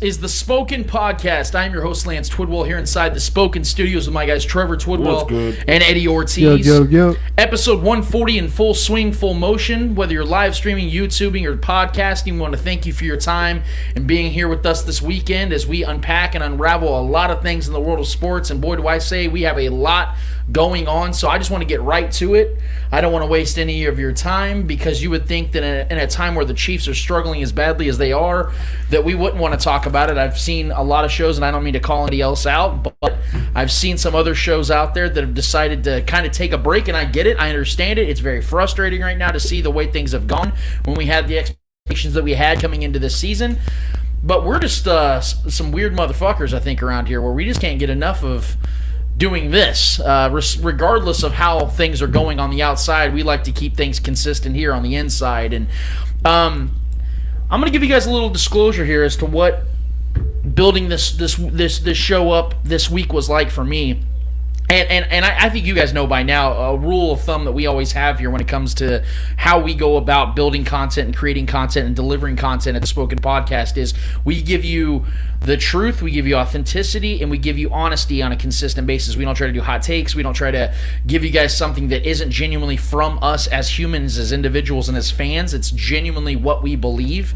is the Spoken Podcast. I'm your host, Lance Twidwell, here inside the Spoken Studios with my guys Trevor Twidwell and Eddie Ortiz. Yo. Episode 140 in full swing, full motion. Whether you're live streaming, YouTubing, or podcasting, we want to thank you for your time and being here with us this weekend as we unpack and unravel a lot of things in the world of sports. And boy, do I say we have a lot going on, so I just want to get right to it. I don't want to waste any of your time because you would think that in a time where the Chiefs are struggling as badly as they are, that we wouldn't want to talk about it. I've seen a lot of shows, and I don't mean to call anybody else out, but I've seen some other shows out there that have decided to kind of take a break, and I get it. I understand it. It's very frustrating right now to see the way things have gone when we had the expectations that we had coming into this season. But we're just some weird motherfuckers, I think, around here where we just can't get enough of doing this. Regardless of how things are going on the outside, we like to keep things consistent here on the inside. And I'm going to give you guys a little disclosure here as to what building this show up this week was like for me. And I think you guys know by now a rule of thumb that we always have here when it comes to how we go about building content and creating content and delivering content at the Spoken Podcast is we give you the truth, we give you authenticity, and we give you honesty on a consistent basis. We don't try to do hot takes. We don't try to give you guys something that isn't genuinely from us as humans, as individuals, and as fans. It's genuinely what we believe.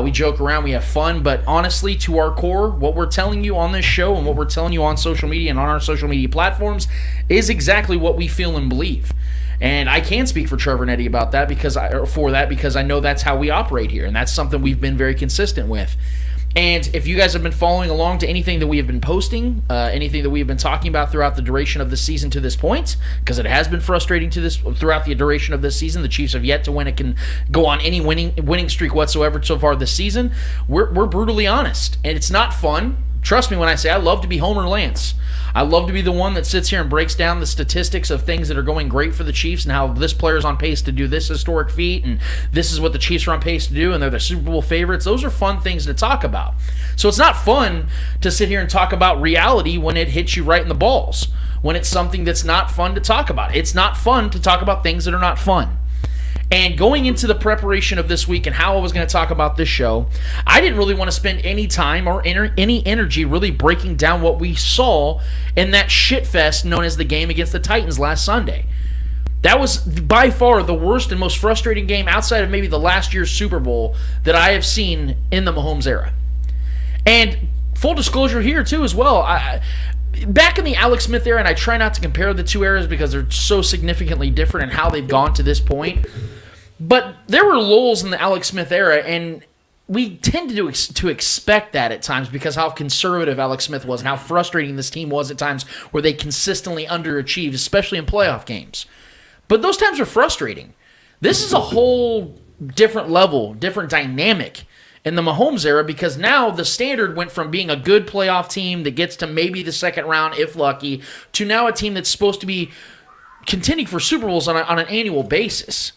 We joke around, we have fun, but honestly, to our core, what we're telling you on this show and what we're telling you on social media and on our social media platforms is exactly what we feel and believe. And I can speak for Trevor and Eddie about that because I know that's how we operate here, and that's something we've been very consistent with. And if you guys have been following along to anything that we have been posting, anything that we have been talking about throughout the duration of the season to this point, because it has been frustrating throughout the duration of this season. The Chiefs have yet to win. It can go on any winning streak whatsoever so far this season. We're brutally honest, and it's not fun. Trust me when I say I love to be Homer Lance. I love to be the one that sits here and breaks down the statistics of things that are going great for the Chiefs and how this player's on pace to do this historic feat and this is what the Chiefs are on pace to do and they're the Super Bowl favorites. Those are fun things to talk about. So it's not fun to sit here and talk about reality when it hits you right in the balls, when it's something that's not fun to talk about. It's not fun to talk about things that are not fun. And going into the preparation of this week and how I was going to talk about this show, I didn't really want to spend any time or any energy really breaking down what we saw in that shitfest known as the game against the Titans last Sunday. That was by far the worst and most frustrating game outside of maybe the last year's Super Bowl that I have seen in the Mahomes era. And full disclosure here too as well, back in the Alex Smith era, and I try not to compare the two eras because they're so significantly different in how they've gone to this point, but there were lulls in the Alex Smith era, and we tend to expect that at times because how conservative Alex Smith was and how frustrating this team was at times where they consistently underachieved, especially in playoff games. But those times are frustrating. This is a whole different level, different dynamic in the Mahomes era because now the standard went from being a good playoff team that gets to maybe the second round if lucky to now a team that's supposed to be contending for Super Bowls on an annual basis.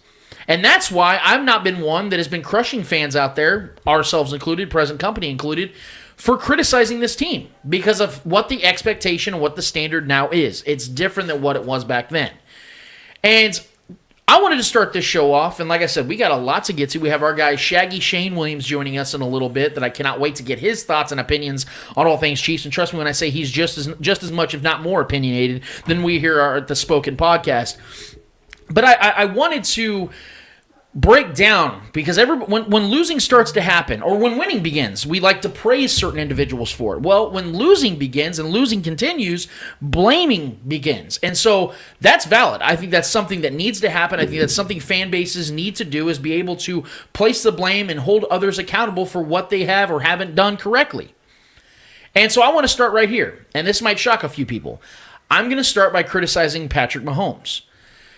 And that's why I've not been one that has been crushing fans out there, ourselves included, present company included, for criticizing this team because of what the expectation and what the standard now is. It's different than what it was back then. And I wanted to start this show off, and like I said, we got a lot to get to. We have our guy Shaggy Shane Williams joining us in a little bit that I cannot wait to get his thoughts and opinions on all things Chiefs. And trust me when I say he's just as much, if not more, opinionated than we here are at the Spoken Podcast. But I wanted to break down because when losing starts to happen or when winning begins, we like to praise certain individuals for it. Well, when losing begins and losing continues, blaming begins. And so that's valid. I think that's something that needs to happen. I think that's something fan bases need to do is be able to place the blame and hold others accountable for what they have or haven't done correctly. And so I want to start right here. And this might shock a few people. I'm going to start by criticizing Patrick Mahomes.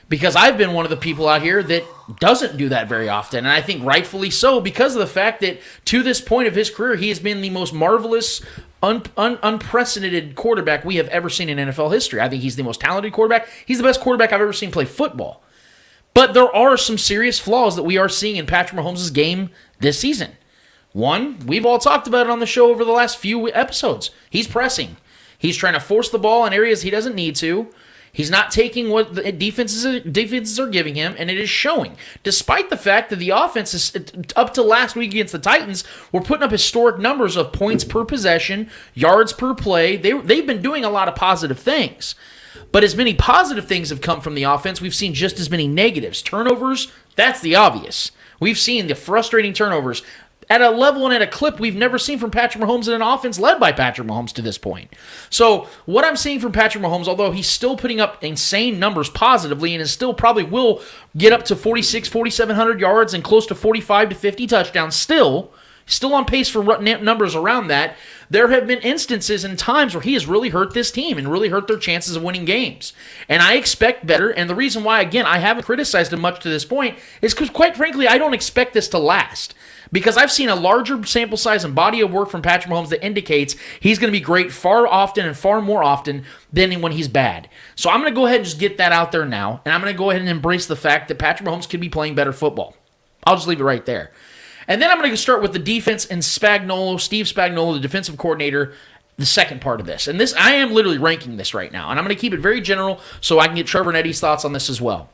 Because I've been one of the people out here that doesn't do that very often. And I think rightfully so because of the fact that to this point of his career, he has been the most marvelous, unprecedented quarterback we have ever seen in NFL history. I think he's the most talented quarterback. He's the best quarterback I've ever seen play football. But there are some serious flaws that we are seeing in Patrick Mahomes' game this season. One, we've all talked about it on the show over the last few episodes. He's pressing. He's trying to force the ball in areas he doesn't need to. He's not taking what the defenses are giving him, and it is showing. Despite the fact that the offense is, up to last week against the Titans, were putting up historic numbers of points per possession, yards per play. They've been doing a lot of positive things. But as many positive things have come from the offense, we've seen just as many negatives. Turnovers, that's the obvious. We've seen the frustrating turnovers at a level and at a clip we've never seen from Patrick Mahomes in an offense led by Patrick Mahomes to this point. So what I'm seeing from Patrick Mahomes, although he's still putting up insane numbers positively and is still probably will get up to 4,700 yards and close to 45 to 50 touchdowns still on pace for numbers around that, there have been instances and times where he has really hurt this team and really hurt their chances of winning games. And I expect better, and the reason why, again, I haven't criticized him much to this point is because, quite frankly, I don't expect this to last. Because I've seen a larger sample size and body of work from Patrick Mahomes that indicates he's going to be great far often and far more often than when he's bad. So I'm going to go ahead and just get that out there now, and I'm going to go ahead and embrace the fact that Patrick Mahomes could be playing better football. I'll just leave it right there. And then I'm going to start with the defense and Steve Spagnuolo, the defensive coordinator, the second part of this. And this, I am literally ranking this right now, and I'm going to keep it very general so I can get Trevor and Eddie's thoughts on this as well.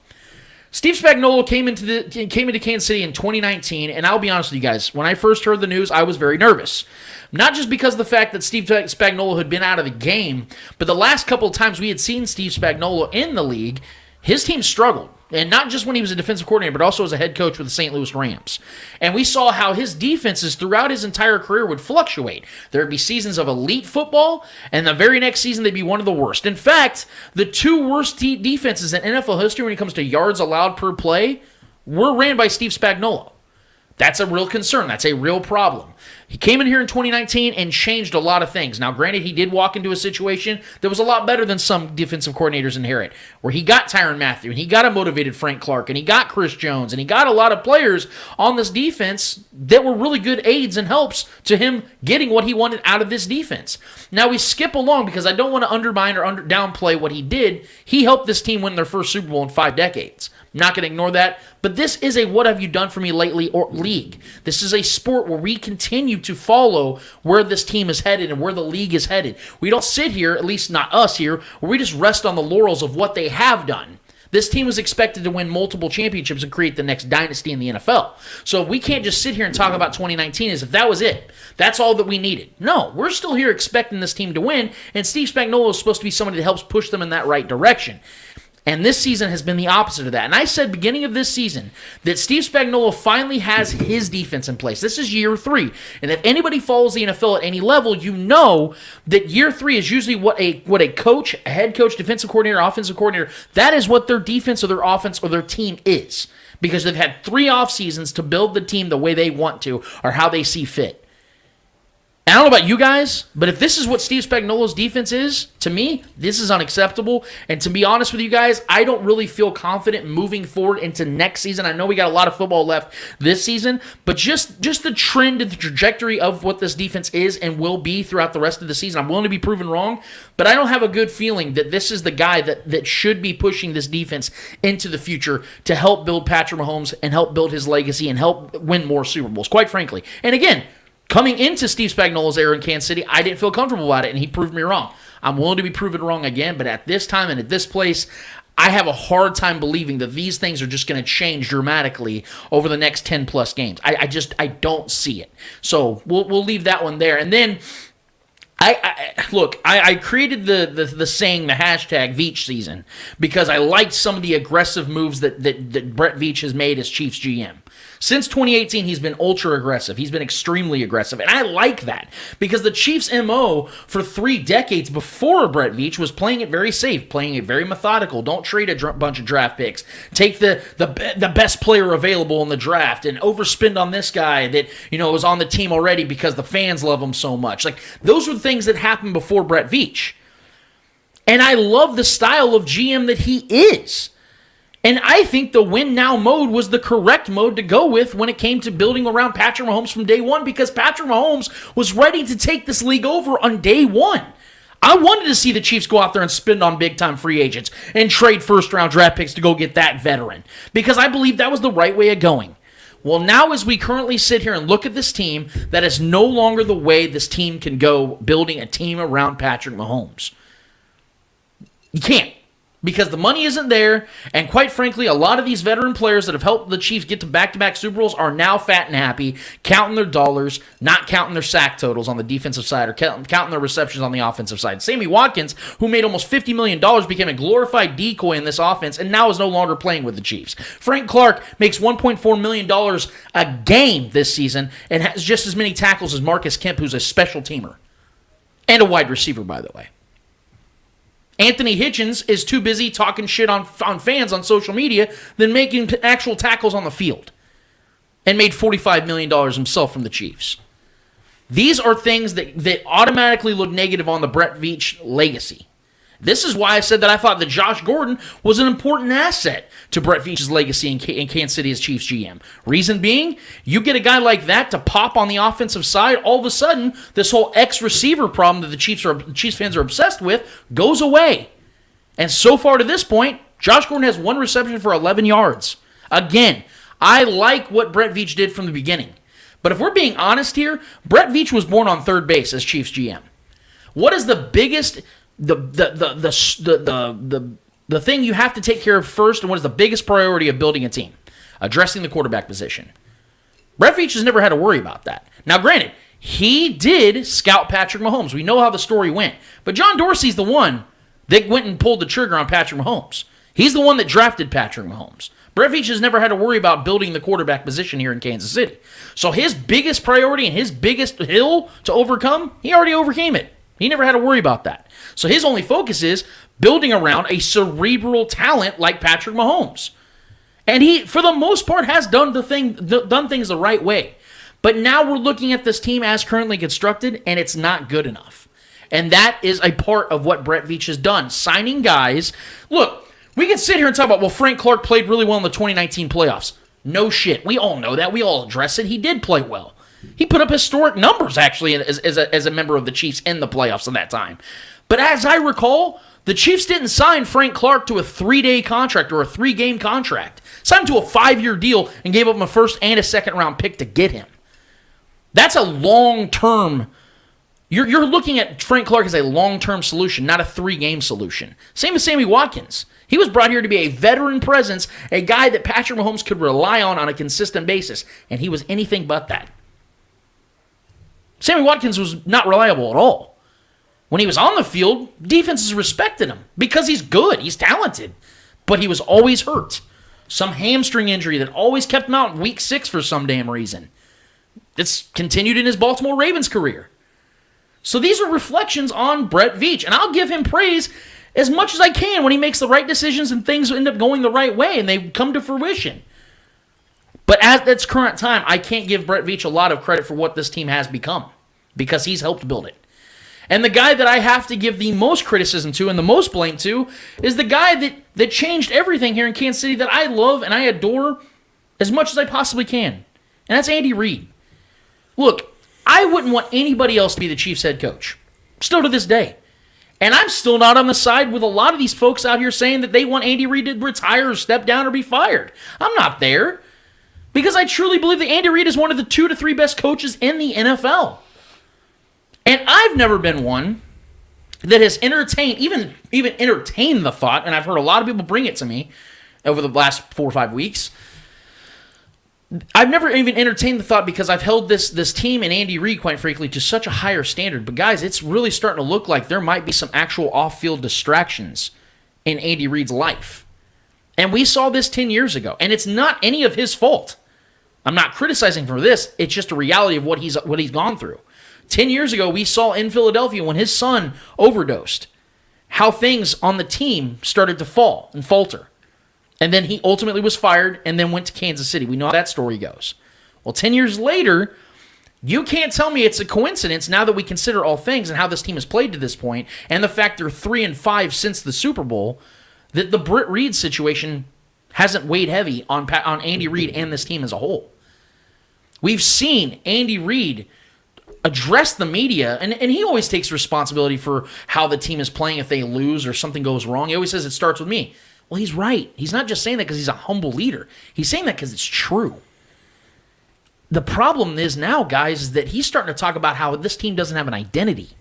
Steve Spagnuolo came into Kansas City in 2019, and I'll be honest with you guys, when I first heard the news, I was very nervous. Not just because of the fact that Steve Spagnuolo had been out of the game, but the last couple of times we had seen Steve Spagnuolo in the league, his team struggled. And not just when he was a defensive coordinator, but also as a head coach with the St. Louis Rams. And we saw how his defenses throughout his entire career would fluctuate. There would be seasons of elite football, and the very next season they'd be one of the worst. In fact, the two worst defenses in NFL history when it comes to yards allowed per play were ran by Steve Spagnuolo. That's a real concern. That's a real problem. He came in here in 2019 and changed a lot of things. Now, granted, he did walk into a situation that was a lot better than some defensive coordinators inherit, where he got Tyrann Mathieu, and he got a motivated Frank Clark, and he got Chris Jones, and he got a lot of players on this defense that were really good aids and helps to him getting what he wanted out of this defense. Now, we skip along because I don't want to undermine or downplay what he did. He helped this team win their first Super Bowl in 5 decades. Not going to ignore that, but this is a what have you done for me lately or league. This is a sport where we continue to follow where this team is headed and where the league is headed. We don't sit here, at least not us here, where we just rest on the laurels of what they have done. This team was expected to win multiple championships and create the next dynasty in the NFL. So we can't just sit here and talk about 2019 as if that was it. That's all that we needed. No, we're still here expecting this team to win, and Steve Spagnuolo is supposed to be somebody that helps push them in that right direction. And this season has been the opposite of that. And I said beginning of this season that Steve Spagnuolo finally has his defense in place. This is year 3. And if anybody follows the NFL at any level, you know that year 3 is usually what a coach, a head coach, defensive coordinator, offensive coordinator, that is what their defense or their offense or their team is. Because they've had 3 off seasons to build the team the way they want to or how they see fit. And I don't know about you guys, but if this is what Steve Spagnuolo's defense is, to me, this is unacceptable. And to be honest with you guys, I don't really feel confident moving forward into next season. I know we got a lot of football left this season, but just the trend and the trajectory of what this defense is and will be throughout the rest of the season, I'm willing to be proven wrong, but I don't have a good feeling that this is the guy that should be pushing this defense into the future to help build Patrick Mahomes and help build his legacy and help win more Super Bowls, quite frankly. And again, coming into Steve Spagnuolo's era in Kansas City, I didn't feel comfortable about it, and he proved me wrong. I'm willing to be proven wrong again, but at this time and at this place, I have a hard time believing that these things are just going to change dramatically over the next 10-plus games. I don't see it. So we'll leave that one there. And then I created the saying, the hashtag Veach season, because I liked some of the aggressive moves that Brett Veach has made as Chiefs GM. Since 2018, he's been ultra aggressive. He's been extremely aggressive. And I like that because the Chiefs' MO for 3 decades before Brett Veach was playing it very safe, playing it very methodical. Don't trade a bunch of draft picks. Take the best player available in the draft and overspend on this guy that, was on the team already because the fans love him so much. Like, those were things that happened before Brett Veach. And I love the style of GM that he is. And I think the win now mode was the correct mode to go with when it came to building around Patrick Mahomes from day one, because Patrick Mahomes was ready to take this league over on day one. I wanted to see the Chiefs go out there and spend on big-time free agents and trade first-round draft picks to go get that veteran, because I believe that was the right way of going. Well, now as we currently sit here and look at this team, that is no longer the way this team can go, building a team around Patrick Mahomes. You can't. because the money isn't there, and quite frankly, a lot of these veteran players that have helped the Chiefs get to back-to-back Super Bowls are now fat and happy, counting their dollars, not counting their sack totals on the defensive side or counting their receptions on the offensive side. Sammy Watkins, who made almost $50 million, became a glorified decoy in this offense and now is no longer playing with the Chiefs. Frank Clark makes $1.4 million a game this season and has just as many tackles as Marcus Kemp, who's a special teamer. And a wide receiver, by the way. Anthony Hitchens is too busy talking shit on fans on social media than making actual tackles on the field. And made $45 million himself from the Chiefs. These are things that automatically look negative on the Brett Veach legacy. This is why I said that I thought that Josh Gordon was an important asset to Brett Veach's legacy in Kansas City as Chiefs GM. Reason being, you get a guy like that to pop on the offensive side, all of a sudden, this whole ex-receiver problem that the Chiefs fans are obsessed with goes away. And so far to this point, Josh Gordon has 1 reception for 11 yards. Again, I like what Brett Veach did from the beginning. But if we're being honest here, Brett Veach was born on third base as Chiefs GM. What is the biggest... The thing you have to take care of first, and what is the biggest priority of building a team? Addressing the quarterback position. Brett Veach has never had to worry about that. Now, granted, he did scout Patrick Mahomes. We know how the story went. But John Dorsey's the one that went and pulled the trigger on Patrick Mahomes. He's the one that drafted Patrick Mahomes. Brett Veach has never had to worry about building the quarterback position here in Kansas City. So his biggest priority and his biggest hill to overcome, he already overcame it. He never had to worry about that. So his only focus is building around a cerebral talent like Patrick Mahomes. And he, for the most part, has done things the right way. But now we're looking at this team as currently constructed, and it's not good enough. And that is a part of what Brett Veach has done. Signing guys. Look, we can sit here and talk about, well, Frank Clark played really well in the 2019 playoffs. No shit. We all know that. We all address it. He did play well. He put up historic numbers, actually, as a member of the Chiefs in the playoffs in that time. But as I recall, the Chiefs didn't sign Frank Clark to a 3-day contract or a 3-game contract. Signed him to a 5-year deal and gave up a first and a second-round pick to get him. That's a long-term... You're looking at Frank Clark as a long-term solution, not a 3-game solution. Same with Sammy Watkins. He was brought here to be a veteran presence, a guy that Patrick Mahomes could rely on a consistent basis, and he was anything but that. Sammy Watkins was not reliable at all. When he was on the field, defenses respected him because he's good, he's talented, but he was always hurt. Some hamstring injury that always kept him out in week 6 for some damn reason. It's continued in his Baltimore Ravens career. So these are reflections on Brett Veach, and I'll give him praise as much as I can when he makes the right decisions and things end up going the right way and they come to fruition. But at this current time, I can't give Brett Veach a lot of credit for what this team has become because he's helped build it. And the guy that I have to give the most criticism to and the most blame to is the guy that changed everything here in Kansas City that I love and I adore as much as I possibly can. And that's Andy Reid. Look, I wouldn't want anybody else to be the Chiefs head coach. Still to this day. And I'm still not on the side with a lot of these folks out here saying that they want Andy Reid to retire or step down or be fired. I'm not there. Because I truly believe that Andy Reid is one of the 2 to 3 best coaches in the NFL. And I've never been one that has entertained, even entertained the thought, and I've heard a lot of people bring it to me over the last 4 or 5 weeks. I've never even entertained the thought because I've held this team and Andy Reid, quite frankly, to such a higher standard. But guys, it's really starting to look like there might be some actual off-field distractions in Andy Reid's life. And we saw this 10 years ago, and it's not any of his fault. I'm not criticizing for this. It's just a reality of what he's gone through. 10 years ago, we saw in Philadelphia when his son overdosed, how things on the team started to fall and falter. And then he ultimately was fired and then went to Kansas City. We know how that story goes. Well, 10 years later, you can't tell me it's a coincidence now that we consider all things and how this team has played to this point and the fact they're 3-5 since the Super Bowl, that the Britt Reid situation hasn't weighed heavy on Andy Reid and this team as a whole. We've seen Andy Reid address the media, and he always takes responsibility for how the team is playing if they lose or something goes wrong. He always says it starts with me. Well, he's right. He's not just saying that because he's a humble leader. He's saying that because it's true. The problem is now, guys, is that he's starting to talk about how this team doesn't have an identity.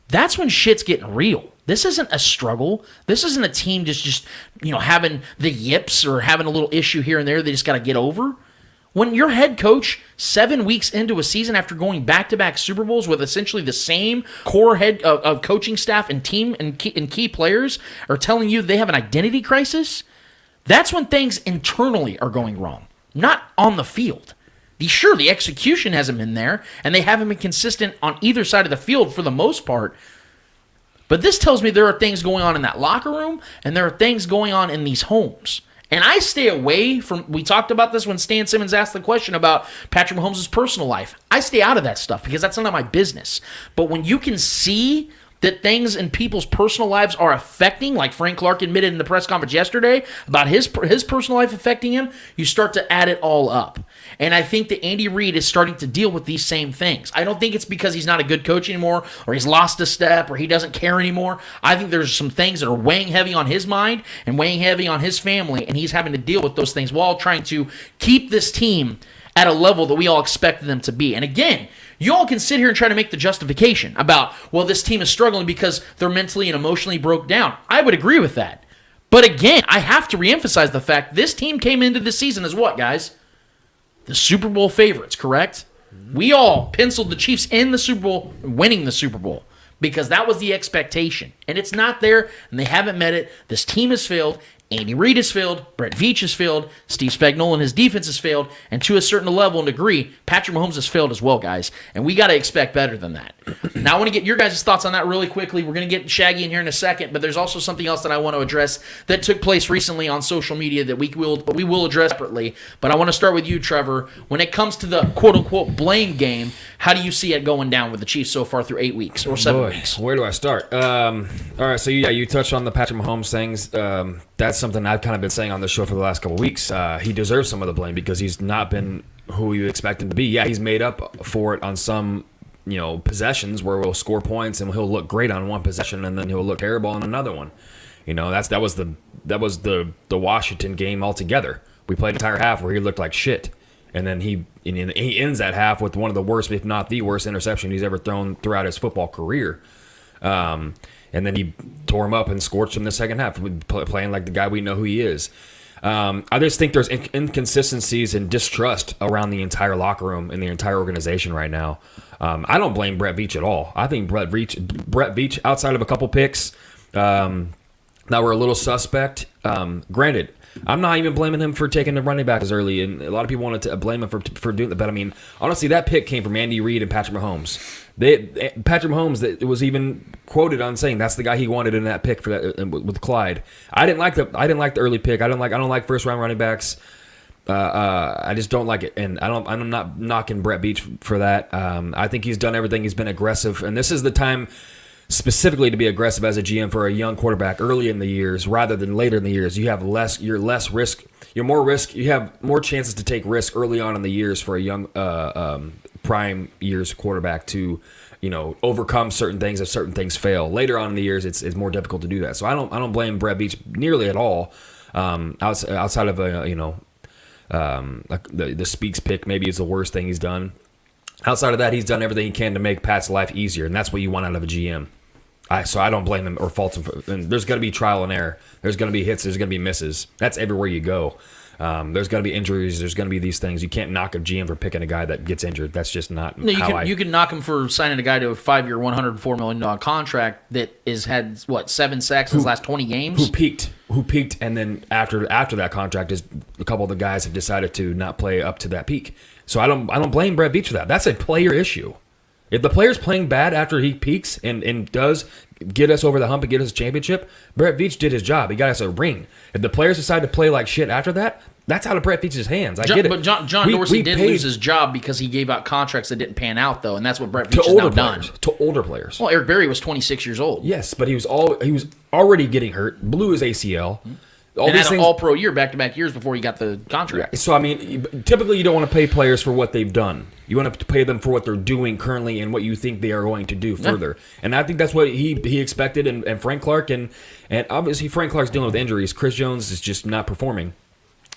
That's when shit's getting real. This isn't a struggle. This isn't a team just having the yips or having a little issue here and there they just got to get over. When your head coach 7 weeks into a season after going back-to-back Super Bowls with essentially the same core head of coaching staff and team and key players are telling you they have an identity crisis, that's when things internally are going wrong, not on the field. Sure, the execution hasn't been there, and they haven't been consistent on either side of the field for the most part. But this tells me there are things going on in that locker room, and there are things going on in these homes. And I stay away from, we talked about this when Stan Simmons asked the question about Patrick Mahomes' personal life. I stay out of that stuff because that's none of my business. But when you can see that things in people's personal lives are affecting, like Frank Clark admitted in the press conference yesterday about his personal life affecting him, you start to add it all up. And I think that Andy Reid is starting to deal with these same things. I don't think it's because he's not a good coach anymore or he's lost a step or he doesn't care anymore. I think there's some things that are weighing heavy on his mind and weighing heavy on his family, and he's having to deal with those things while trying to keep this team at a level that we all expected them to be. And again, you all can sit here and try to make the justification about, well, this team is struggling because they're mentally and emotionally broke down. I would agree with that. But again, I have to reemphasize the fact this team came into the season as what, guys? The Super Bowl favorites, correct? We all penciled the Chiefs in the Super Bowl, winning the Super Bowl, because that was the expectation. And it's not there, and they haven't met it. This team has failed. Andy Reid has failed, Brett Veach has failed, Steve Spagnuolo and his defense has failed, and to a certain level and degree, Patrick Mahomes has failed as well, guys. And we got to expect better than that. Now, I want to get your guys' thoughts on that really quickly. We're going to get Shaggy in here in a second, but there's also something else that I want to address that took place recently on social media that we will address separately. But I want to start with you, Trevor. When it comes to the quote-unquote blame game, how do you see it going down with the Chiefs so far through 8 weeks or 7 weeks? Where do I start? All right, so you touched on the Patrick Mahomes things. That's something I've kind of been saying on the show for the last couple of weeks. He deserves some of the blame because he's not been who you expect him to be. Yeah, he's made up for it on some, possessions where we'll score points and he'll look great on one possession and then he'll look terrible on another one. That was the Washington game altogether. We played an entire half where he looked like shit, and then he ends that half with one of the worst, if not the worst, interception he's ever thrown throughout his football career. And then he tore him up and scorched him in the second half, playing like the guy we know who he is. I just think there's inconsistencies and distrust around the entire locker room and the entire organization right now. I don't blame Brett Veach at all. I think Brett Veach, outside of a couple picks that were a little suspect, granted, I'm not even blaming him for taking the running back as early, and a lot of people wanted to blame him for doing that. But I mean, honestly, that pick came from Andy Reid and Patrick Mahomes. Patrick Mahomes, that was even quoted on saying that's the guy he wanted in that pick for that with Clyde. I didn't like the early pick. I don't like first round running backs. I just don't like it, and I'm not knocking Brett Veach for that. I think he's done everything. He's been aggressive, and this is the time specifically to be aggressive as a GM for a young quarterback early in the years rather than later in the years. You're less risk. You're more risk. You have more chances to take risk early on in the years for a young prime years quarterback to overcome certain things if certain things fail. Later on in the years, it's more difficult to do that. So I don't blame Brett Veach nearly at all. Outside of the Speaks pick, maybe is the worst thing he's done. Outside of that, he's done everything he can to make Pat's life easier, and that's what you want out of a GM. So I don't blame him or fault him. And there's going to be trial and error. There's going to be hits. There's going to be misses. That's everywhere you go. There's going to be injuries. There's going to be these things. You can't knock a GM for picking a guy that gets injured. That's just not you can knock him for signing a guy to a 5-year, $104 million contract that has had, 7 sacks in his last 20 games? Who peaked, and then after that contract, is a couple of the guys have decided to not play up to that peak. So I don't blame Brett Veach for that. That's a player issue. If the player's playing bad after he peaks and does get us over the hump and get us a championship, Brett Veach did his job. He got us a ring. If the players decide to play like shit after that, that's out of Brett Veach's hands. I get it. But John Dorsey did lose his job because he gave out contracts that didn't pan out, though, and that's what Brett Veach has now done. To older players. Well, Eric Berry was 26 years old. Yes, but he was already getting hurt, blew his ACL. And had an all-pro year back-to-back years before he got the contract. So, I mean, typically you don't want to pay players for what they've done. You want to pay them for what they're doing currently and what you think they are going to do further. Yeah. And I think that's what he expected, and Frank Clark, and obviously Frank Clark's dealing with injuries. Chris Jones is just not performing.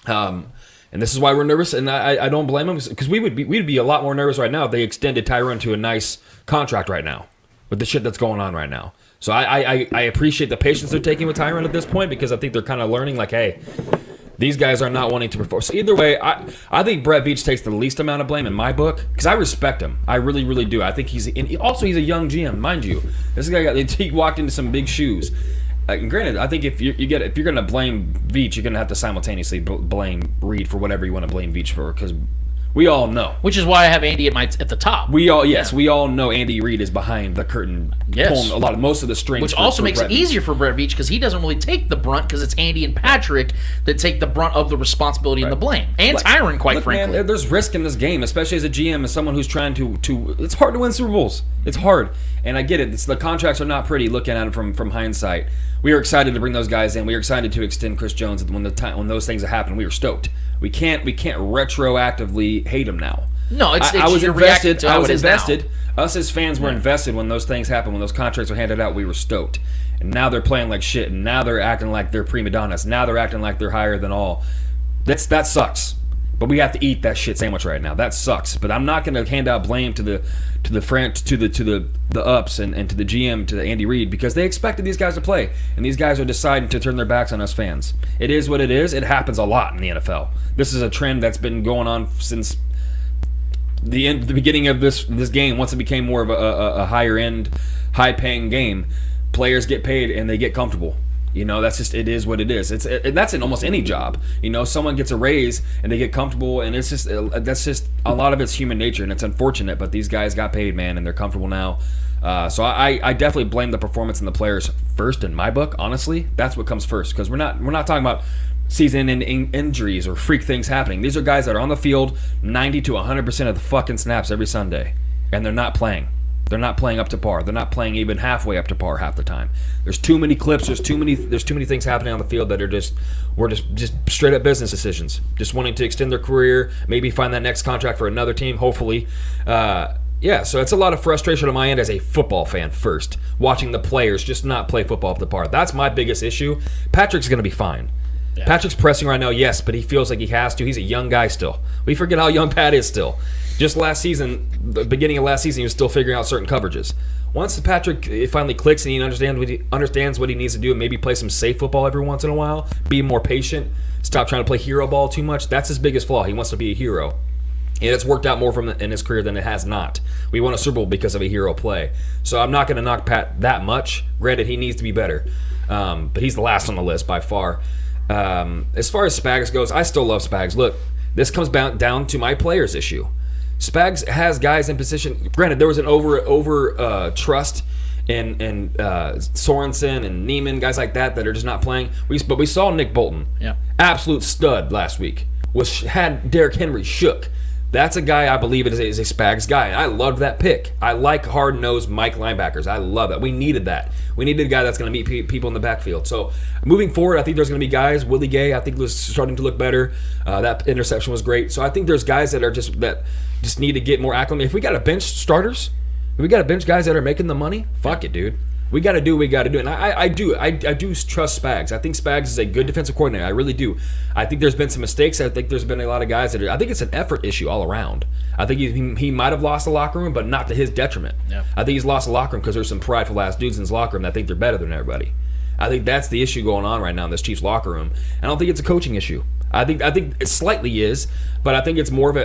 And this is why we're nervous, and I don't blame him, because we'd be a lot more nervous right now if they extended Tyron to a nice contract right now with the shit that's going on right now. So I appreciate the patience they're taking with Tyron at this point, because I think they're kind of learning, like, hey, these guys are not wanting to perform. So either way, I think Brett Veach takes the least amount of blame in my book, because I respect him. I really, really do. I think he's a young GM, mind you. This guy he walked into some big shoes. And granted, I think if you're going to blame Veach, you're going to have to simultaneously blame Reed for whatever you want to blame Veach for, because we all know. Which is why I have Andy at the top. We all know Andy Reid is behind the curtain, pulling most of the strings. Which also makes it easier for Brett Veach, because he doesn't really take the brunt, because it's Andy and Patrick that take the brunt of the responsibility and the blame. And Tyron, quite frankly. Man, there's risk in this game, especially as a GM, as someone who's trying to it's hard to win Super Bowls. It's hard. And I get it. The contracts are not pretty looking at it from hindsight. We were excited to bring those guys in. We were excited to extend Chris Jones when those things happened. We were stoked. We can't retroactively hate him now. No, I was invested. I was invested. Us as fans were invested when those things happened. When those contracts were handed out, we were stoked. And now they're playing like shit. And now they're acting like they're prima donnas. Now they're acting like they're higher than all. That sucks. But we have to eat that shit sandwich right now. That sucks. But I'm not going to hand out blame to the ups and to the GM, to the Andy Reid, because they expected these guys to play, and these guys are deciding to turn their backs on us fans. It is what it is. It happens a lot in the NFL. This is a trend that's been going on since the beginning of this game. Once it became more of a higher end, high paying game, players get paid and they get comfortable. You know, that's just, it is what it is. That's in almost any job. You know, someone gets a raise and they get comfortable, and that's just a lot of it's human nature, and it's unfortunate. But these guys got paid, man, and they're comfortable now. So I definitely blame the performance and the players first in my book. Honestly, that's what comes first, because we're not talking about season-ending injuries or freak things happening. These are guys that are on the field 90 to 100% of the fucking snaps every Sunday, and they're not playing. They're not playing up to par. They're not playing even halfway up to par half the time. There's too many clips. There's too many things happening on the field that are just straight up business decisions. Just wanting to extend their career, maybe find that next contract for another team, hopefully. So it's a lot of frustration on my end as a football fan first, watching the players just not play football up to par. That's my biggest issue. Patrick's going to be fine. Yeah. Patrick's pressing right now, yes, but he feels like he has to. He's a young guy still. We forget how young Pat is still. Just last season, the beginning of last season, he was still figuring out certain coverages. Once Patrick finally clicks and he understands what he needs to do, and maybe play some safe football every once in a while, be more patient, stop trying to play hero ball too much. That's his biggest flaw. He wants to be a hero. And it's worked out more for him in his career than it has not. We won a Super Bowl because of a hero play. So I'm not going to knock Pat that much. Granted, he needs to be better. But he's the last on the list by far. As far as Spags goes, I still love Spags. Look, this comes down to my players issue. Spags has guys in position. Granted, there was an over trust in Sorensen and Neiman, guys like that are just not playing. But we saw Nick Bolton, absolute stud last week, had Derrick Henry shook. That's a guy I believe is a Spags guy. I loved that pick. I like hard-nosed Mike linebackers. I love that. We needed that. We needed a guy that's going to meet people in the backfield. So moving forward, I think there's going to be guys. Willie Gay, I think, was starting to look better. That interception was great. So I think there's guys that just need to get more acclimated. If we got to bench starters, if we got to bench guys that are making the money, fuck it, dude. We got to do what we got to do. And I do trust Spags. I think Spags is a good defensive coordinator. I really do. I think there's been some mistakes. I think there's been a lot of guys I think it's an effort issue all around. I think he might have lost the locker room, but not to his detriment. Yeah. I think he's lost the locker room because there's some prideful ass dudes in his locker room that think they're better than everybody. I think that's the issue going on right now in this Chiefs locker room. I don't think it's a coaching issue. I think it slightly is, but I think it's more of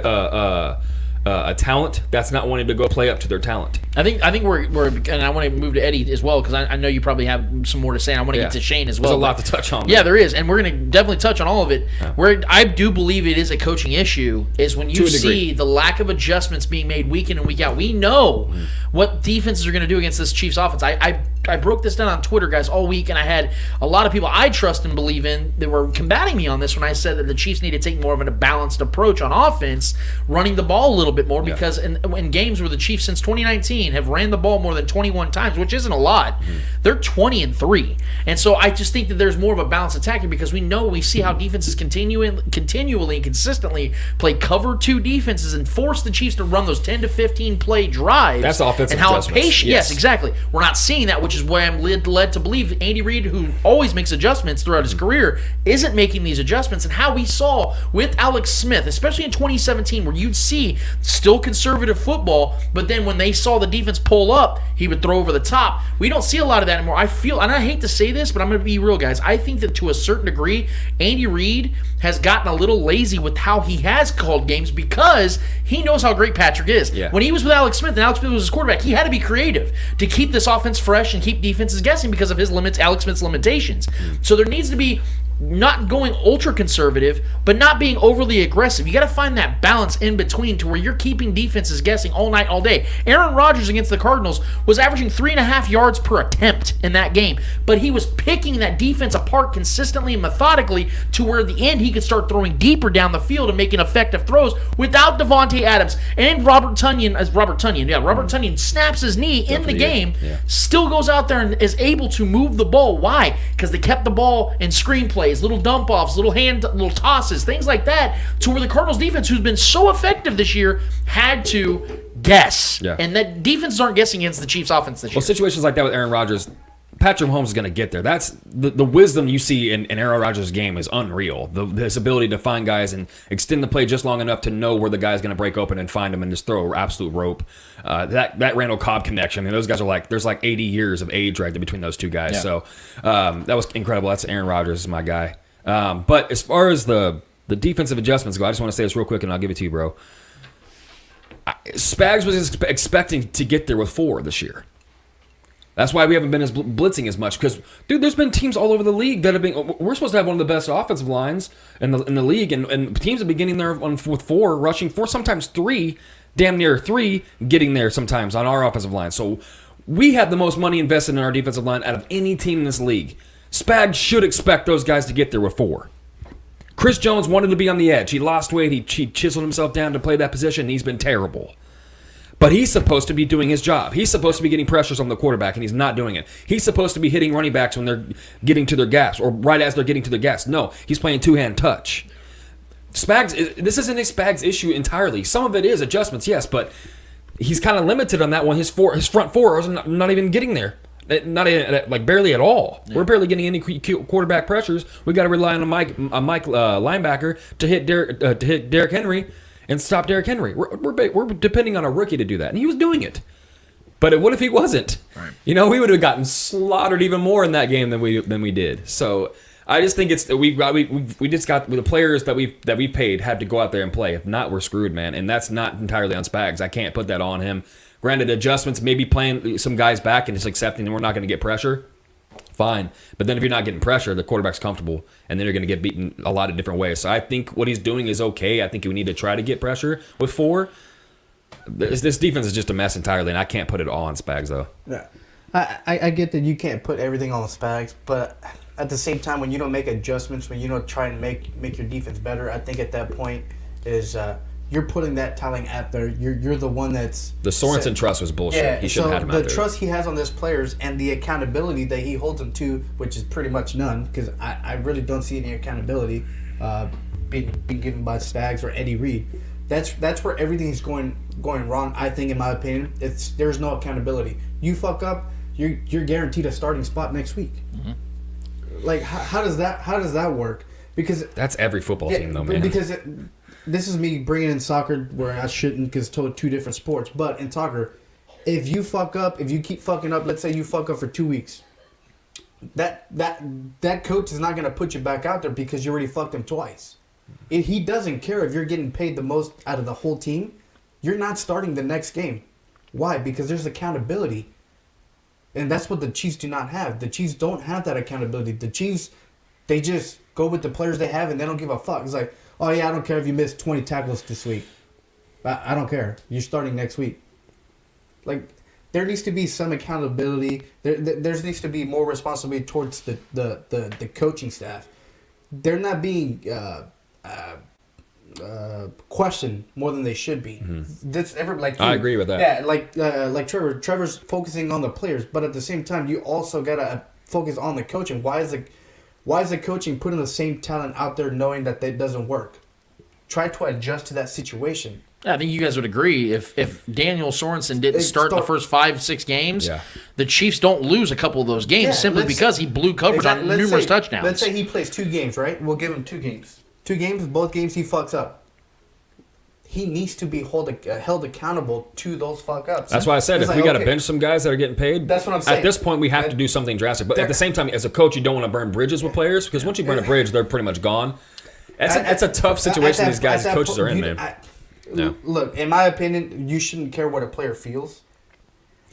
a talent that's not wanting to go play up to their talent. I think we're and I want to move to Eddie as well, because I know you probably have some more to say. And I want to get to Shane as well. There's a lot to touch on. Yeah, there is, and we're going to definitely touch on all of it. Yeah. Where I do believe it is a coaching issue is when you see the lack of adjustments being made week in and week out. We know what defenses are going to do against this Chiefs offense. I broke this down on Twitter, guys, all week, and I had a lot of people I trust and believe in that were combating me on this when I said that the Chiefs need to take more of a balanced approach on offense, running the ball a little bit more, because in games where the Chiefs since 2019 have ran the ball more than 21 times, which isn't a lot, they're 20-3. And so I just think that there's more of a balanced attacking, because we see how defenses continually and consistently play cover 2 defenses and force the Chiefs to run those 10 to 15 play drives. That's offensive and how adjustments. patient. Yes, exactly. We're not seeing that, which is why I'm led to believe Andy Reid, who always makes adjustments throughout his career, isn't making these adjustments. And how we saw with Alex Smith, especially in 2017, where you'd see still conservative football, but then when they saw the defense pull up, he would throw over the top. We don't see a lot of that anymore. I feel, and I hate to say this, but I'm going to be real, guys. I think that to a certain degree, Andy Reid has gotten a little lazy with how he has called games because he knows how great Patrick is. Yeah. When he was with Alex Smith and Alex Smith was his quarterback, he had to be creative to keep this offense fresh and keep defenses guessing because of his limits, Alex Smith's limitations. So there needs to be not going ultra conservative, but not being overly aggressive. You got to find that balance in between to where you're keeping defenses guessing all night, all day. Aaron Rodgers against the Cardinals was averaging 3.5 yards per attempt in that game, but he was picking that defense apart consistently and methodically to where at the end he could start throwing deeper down the field and making effective throws without Devontae Adams. And Robert Tonyan snaps his knee in the game, still goes out there and is able to move the ball. Why? Because they kept the ball in screenplay. Little dump offs, little tosses, things like that, to where the Cardinals defense, who's been so effective this year, had to guess. Yeah. And that defenses aren't guessing against the Chiefs offense this year. Well, situations like that with Aaron Rodgers, Patrick Mahomes is going to get there. That's the wisdom you see in Aaron Rodgers' game is unreal. His ability to find guys and extend the play just long enough to know where the guy's going to break open and find him and just throw an absolute rope. That Randall Cobb connection, I mean, those guys are there's 80 years of age right there between those two guys. Yeah. So that was incredible. That's Aaron Rodgers is my guy. But as far as the defensive adjustments go, I just want to say this real quick and I'll give it to you, bro. Spags was expecting to get there with 4 this year. That's why we haven't been as blitzing as much because, dude, there's been teams all over the league that have been. We're supposed to have one of the best offensive lines in the league, and teams have been getting there with 4, rushing 4, sometimes 3, damn near 3, getting there sometimes on our offensive line. So we have the most money invested in our defensive line out of any team in this league. Spags should expect those guys to get there with 4. Chris Jones wanted to be on the edge. He lost weight. He chiseled himself down to play that position, and he's been terrible. But he's supposed to be doing his job. He's supposed to be getting pressures on the quarterback, and he's not doing it. He's supposed to be hitting running backs when they're getting to their gaps or right as they're getting to their gaps. No, he's playing two-hand touch. Spags, this isn't a Spags issue entirely. Some of it is adjustments, yes, but he's kind of limited on that one. His front four is not even getting there. Not even, barely at all. Yeah. We're barely getting any quarterback pressures. We got to rely on a Mike linebacker to hit Derrick Henry and stop Derrick Henry. We're depending on a rookie to do that, and he was doing it. But what if he wasn't? Right. We would have gotten slaughtered even more in that game than we did. So I just think it's we just got the players that we paid had to go out there and play. If not, we're screwed, man. And that's not entirely on Spags. I can't put that on him. Granted, adjustments, maybe playing some guys back and just accepting that we're not going to get pressure. Fine. But then if you're not getting pressure, the quarterback's comfortable, and then you're going to get beaten a lot of different ways. So I think what he's doing is okay. I think we need to try to get pressure with 4. This defense is just a mess entirely, and I can't put it all on Spags, though. Yeah. I get that you can't put everything on Spags, but at the same time, when you don't make adjustments, when you don't try and make your defense better, I think at that point is you're putting that talent out there. You're the one that's... The Sorensen trust was bullshit. Yeah, he shouldn't have had him out there. The trust he has on those players and the accountability that he holds them to, which is pretty much none, because I really don't see any accountability being given by Spags or Eddie Reid. That's where everything's going wrong, I think, in my opinion. There's no accountability. You fuck up, you're guaranteed a starting spot next week. Mm-hmm. How does that work? Because that's every football team, though, man. Because this is me bringing in soccer where I shouldn't, because it's 2 different sports. But in soccer, if you fuck up, if you keep fucking up, let's say you fuck up for 2 weeks, that coach is not going to put you back out there because you already fucked him twice. He doesn't care if you're getting paid the most out of the whole team. You're not starting the next game. Why? Because there's accountability. And that's what the Chiefs do not have. The Chiefs don't have that accountability. The Chiefs, they just go with the players they have and they don't give a fuck. It's like, oh yeah, I don't care if you missed 20 tackles this week. I don't care. You're starting next week. There needs to be some accountability. There needs to be more responsibility towards the coaching staff. They're not being questioned more than they should be. Mm-hmm. I agree with that. Yeah, like Trevor's focusing on the players, but at the same time, you also gotta focus on the coaching. Why is the coaching putting the same talent out there knowing that doesn't work? Try to adjust to that situation. I think you guys would agree if Daniel Sorensen didn't start the first 5-6 games, the Chiefs don't lose a couple of those games simply because he blew coverage on numerous touchdowns. Let's say he plays 2 games, right? We'll give him 2 games. 2 games, both games he fucks up. He needs to be held accountable to those fuck ups. That's why I said if we got to bench some guys that are getting paid, that's what I'm saying. At this point, we have to do something drastic. But at the same time, as a coach, you don't want to burn bridges with players because once you burn a bridge, they're pretty much gone. That's a tough situation these guys, coaches are in, man. Look, in my opinion, you shouldn't care what a player feels.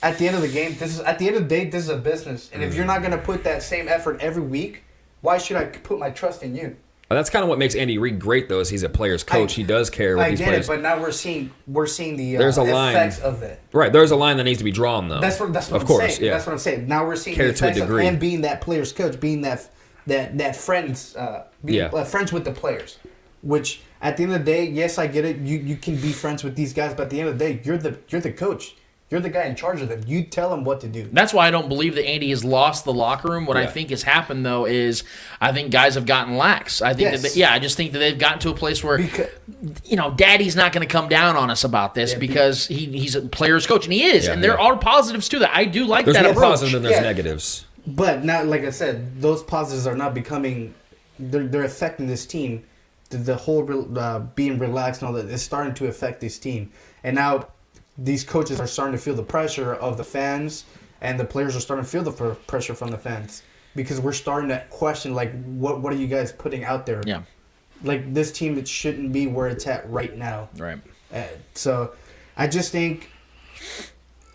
At the end of the game, this is a business, and if you're not going to put that same effort every week, why should I put my trust in you? That's kind of what makes Andy Reid great, though, is he's a player's coach. He does care what these players. But now we're seeing the there's a line, effects of it. Right, there's a line that needs to be drawn, though. That's what of course, saying. Yeah. That's what I'm saying. Now we're seeing care the effects to a degree. of him being that player's coach, being that friends, friends with the players. Which at the end of the day, yes, I get it. You can be friends with these guys, but at the end of the day, you're the coach. You're the guy in charge of them. You tell them what to do. That's why I don't believe that Andy has lost the locker room. What I think has happened, though, is I think guys have gotten lax. I think I just think that they've gotten to a place where, Daddy's not going to come down on us about this because he's a player's coach, and he is. And there are positives to that. I do like there's that more approach. positives than there's negatives. But now, like I said, those positives are not becoming – they're affecting this team. The whole being relaxed and all that is starting to affect this team. And now – these coaches are starting to feel the pressure of the fans, and the players are starting to feel the pressure from the fans because we're starting to question, like, what are you guys putting out there? Yeah. Like, this team, it shouldn't be where it's at right now. Right. So I just think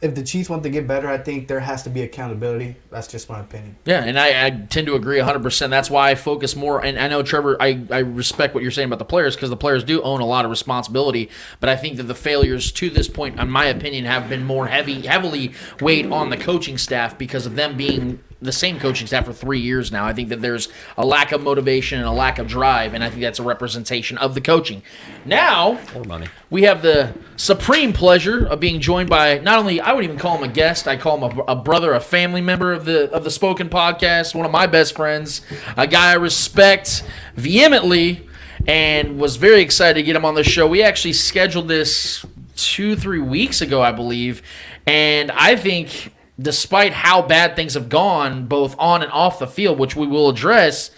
if the Chiefs want to get better, I think there has to be accountability. That's just my opinion. Yeah, and I tend to agree 100%. That's why I focus more. And I know, Trevor, I respect what you're saying about the players because the players do own a lot of responsibility. But I think that the failures to this point, in my opinion, have been more heavily weighed on the coaching staff because of them being the same coaching staff for 3 years now. I think that there's a lack of motivation and a lack of drive, and I think that's a representation of the coaching. Now, more money. We have the supreme pleasure of being joined by not only, I wouldn't even call him a guest, I call him a brother, a family member of the Spoken Podcast, one of my best friends, a guy I respect vehemently, and was very excited to get him on the show. We actually scheduled this 2-3 weeks ago, I believe, and I think despite how bad things have gone, both on and off the field, which we will address,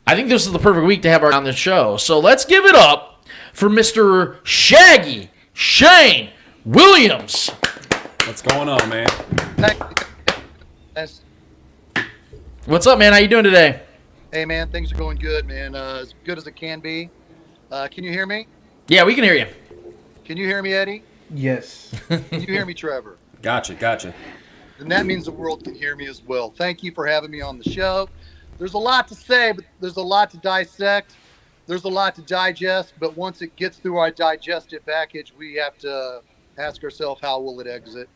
I think this is the perfect week to have her on the show. So let's give it up for Mr. Shaggy Shane Williams. What's going on, man? What's up, man? How you doing today? Hey, man, things are going good, man. As good as it can be. Can you hear me? Yeah, we can hear you. Can you hear me, Eddie? Yes. Can you hear me, Trevor? Gotcha. And that means the world can hear me as well. Thank you for having me on the show. There's a lot to say, but there's a lot to dissect. There's a lot to digest, but once it gets through our digested package, we have to ask ourselves, how will it exit?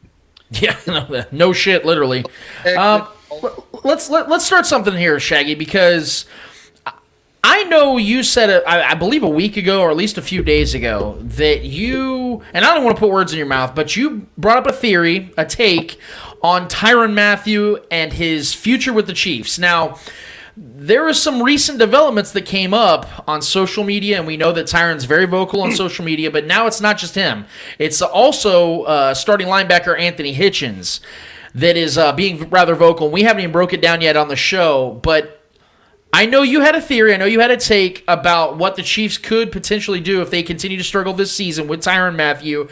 Yeah, no shit, literally. Let's start something here, Shaggy, because I know you said, I believe a week ago, or at least a few days ago, that you, and I don't want to put words in your mouth, but you brought up a theory, a take, on Tyrann Mathieu and his future with the Chiefs. Now, there are some recent developments that came up on social media, and we know that Tyrann's very vocal on social media, but now it's not just him. It's also starting linebacker Anthony Hitchens that is being rather vocal. We haven't even broke it down yet on the show, but I know you had a theory. I know you had a take about what the Chiefs could potentially do if they continue to struggle this season with Tyrann Mathieu.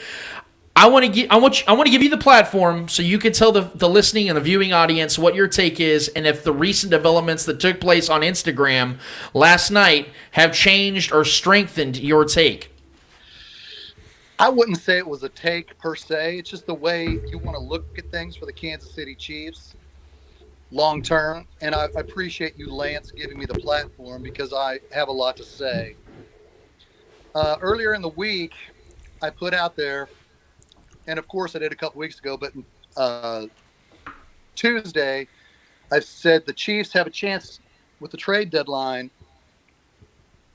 I want to give you the platform so you can tell the listening and the viewing audience what your take is, and if the recent developments that took place on Instagram last night have changed or strengthened your take. I wouldn't say it was a take per se. It's just the way you want to look at things for the Kansas City Chiefs long term. And I appreciate you, Lance, giving me the platform because I have a lot to say. Earlier in the week, I put out there, and of course I did a couple weeks ago, but Tuesday, I said the Chiefs have a chance with the trade deadline.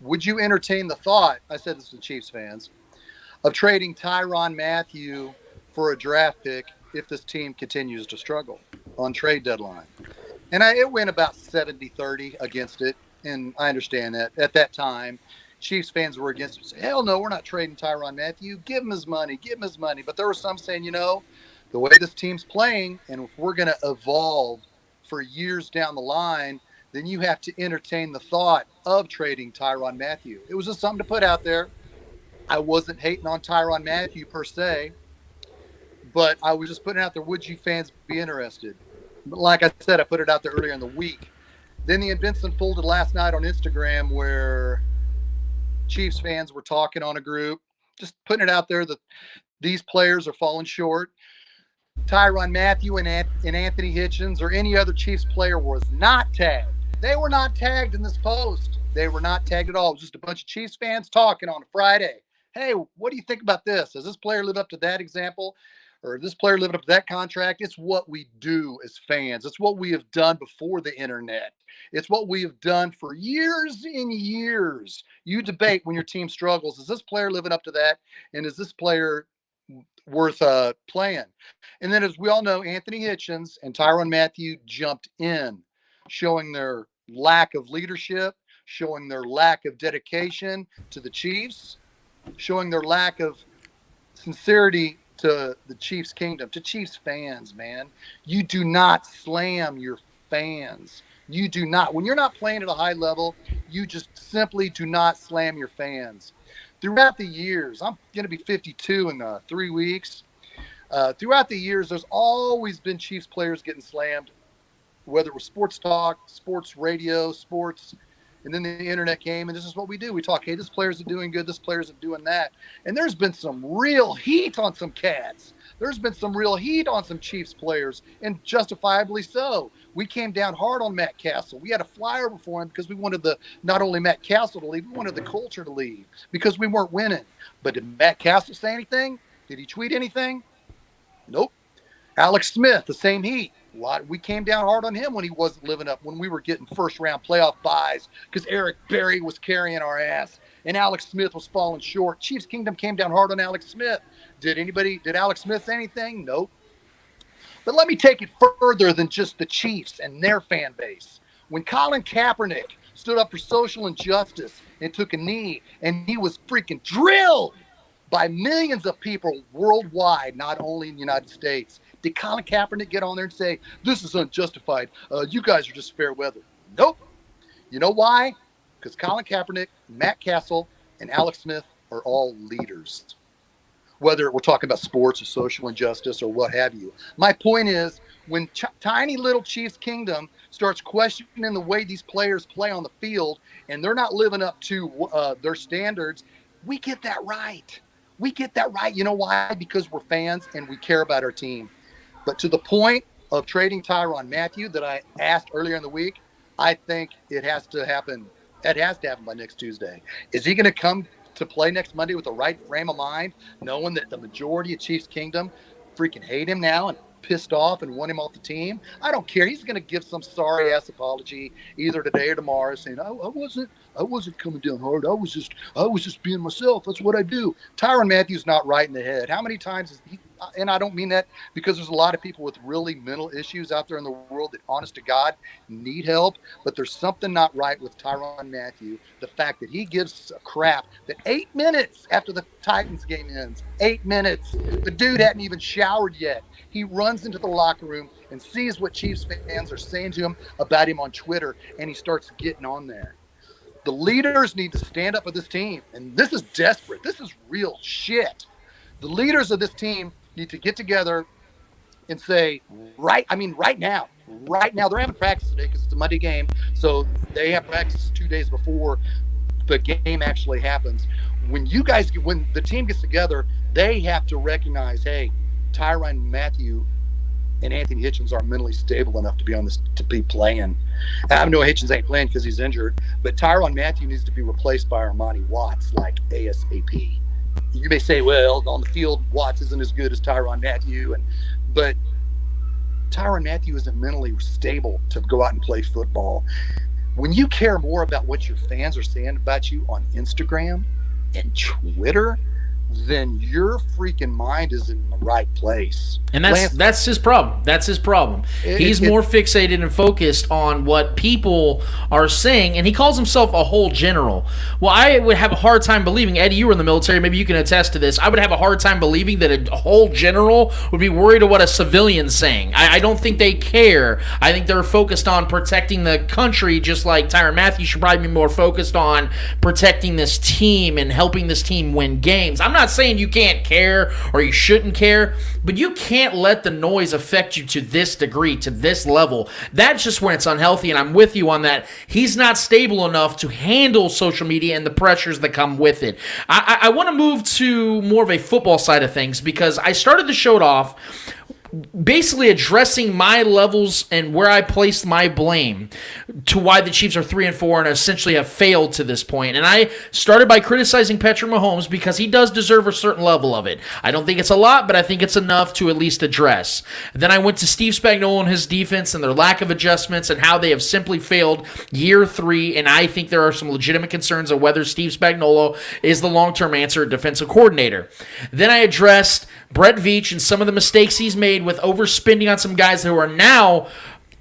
Would you entertain the thought, I said this to Chiefs fans, of trading Tyrann Mathieu for a draft pick if this team continues to struggle on trade deadline? And it went about 70-30 against it, and I understand that at that time. Chiefs fans were against it. Say, hell no, we're not trading Tyrann Mathieu. Give him his money. Give him his money. But there were some saying, the way this team's playing, and if we're going to evolve for years down the line, then you have to entertain the thought of trading Tyrann Mathieu. It was just something to put out there. I wasn't hating on Tyrann Mathieu per se, but I was just putting it out there. Would you fans be interested? But like I said, I put it out there earlier in the week. Then the events unfolded last night on Instagram where Chiefs fans were talking on a group, just putting it out there that these players are falling short. Tyrann Mathieu and Anthony Hitchens or any other Chiefs player was not tagged. They were not tagged in this post. They were not tagged at all. It was just a bunch of Chiefs fans talking on a Friday. Hey, what do you think about this? Does this player live up to that example? Or this player living up to that contract? It's what we do as fans. It's what we have done before the internet. It's what we have done for years and years. You debate when your team struggles. Is this player living up to that? And is this player worth playing? And then, as we all know, Anthony Hitchens and Tyrann Mathieu jumped in, showing their lack of leadership, showing their lack of dedication to the Chiefs, showing their lack of sincerity to the Chiefs kingdom, to Chiefs fans, man. You do not slam your fans. You do not. When you're not playing at a high level, you just simply do not slam your fans. Throughout the years, I'm going to be 52 in 3 weeks. Throughout the years, there's always been Chiefs players getting slammed, whether it was sports talk, sports radio, sports, and then the internet came, and this is what we do. We talk, hey, this player isn't doing good, this player isn't doing that. And there's been some real heat on some cats. There's been some real heat on some Chiefs players, and justifiably so. We came down hard on Matt Castle. We had a flyer before him because we wanted not only Matt Castle to leave, we wanted the culture to leave because we weren't winning. But did Matt Castle say anything? Did he tweet anything? Nope. Alex Smith, the same heat. We came down hard on him when he wasn't living up, when we were getting first-round playoff buys because Eric Berry was carrying our ass and Alex Smith was falling short. Chiefs Kingdom came down hard on Alex Smith. Did Alex Smith say anything? Nope. But let me take it further than just the Chiefs and their fan base. When Colin Kaepernick stood up for social injustice and took a knee, and he was freaking drilled by millions of people worldwide, not only in the United States. Did Colin Kaepernick get on there and say, this is unjustified, you guys are just fair weather? Nope. You know why? Because Colin Kaepernick, Matt Castle, and Alex Smith are all leaders. Whether we're talking about sports or social injustice or what have you. My point is, when tiny little Chiefs Kingdom starts questioning the way these players play on the field and they're not living up to their standards, we get that right. We get that right. You know why? Because we're fans and we care about our team. But to the point of trading Tyrann Mathieu that I asked earlier in the week, I think it has to happen. It has to happen by next Tuesday. Is he going to come to play next Monday with the right frame of mind, knowing that the majority of Chiefs Kingdom freaking hate him now and pissed off and want him off the team? I don't care. He's going to give some sorry ass apology either today or tomorrow, saying, I wasn't coming down hard. I was just being myself. That's what I do. Tyrann Mathieu's not right in the head. How many times is he? And I don't mean that because there's a lot of people with really mental issues out there in the world that, honest to God, need help. But there's something not right with Tyrann Mathieu. The fact that he gives a crap that 8 minutes after the Titans game ends, 8 minutes, the dude hadn't even showered yet. He runs into the locker room and sees what Chiefs fans are saying to him about him on Twitter, and he starts getting on there. The leaders need to stand up with this team, and this is desperate. This is real shit. The leaders of this team need to get together and say, right now, they're having practice today because it's a Monday game, so they have practice 2 days before the game actually happens. When the team gets together, they have to recognize, hey, Tyrann Mathieu and Anthony Hitchens are mentally stable enough to be on this, to be playing. I know Hitchens ain't playing because he's injured, but Tyrann Mathieu needs to be replaced by Armani Watts like ASAP. You may say, well, on the field, Watts isn't as good as Tyrann Mathieu, but Tyrann Mathieu isn't mentally stable to go out and play football. When you care more about what your fans are saying about you on Instagram and Twitter then your freaking mind is in the right place. And Lance, that's his problem. That's his problem. He's more fixated and focused on what people are saying, and he calls himself a whole general. Well, I would have a hard time believing, Eddie, you were in the military, maybe you can attest to this. I would have a hard time believing that a whole general would be worried of what a civilian's saying. I don't think they care. I think they're focused on protecting the country, just like Tyrann Mathieu should probably be more focused on protecting this team and helping this team win games. I'm not saying you can't care or you shouldn't care, but you can't let the noise affect you to this degree, to this level. That's just when it's unhealthy, and I'm with you on that. He's not stable enough to handle social media and the pressures that come with it. I want to move to more of a football side of things, because I started the show off basically addressing my levels and where I placed my blame to why the Chiefs are 3-4 and essentially have failed to this point. And I started by criticizing Patrick Mahomes because he does deserve a certain level of it. I don't think it's a lot, but I think it's enough to at least address. Then I went to Steve Spagnuolo and his defense and their lack of adjustments and how they have simply failed year 3. And I think there are some legitimate concerns of whether Steve Spagnuolo is the long-term answer at defensive coordinator. Then I addressed Brett Veach and some of the mistakes he's made with overspending on some guys who are now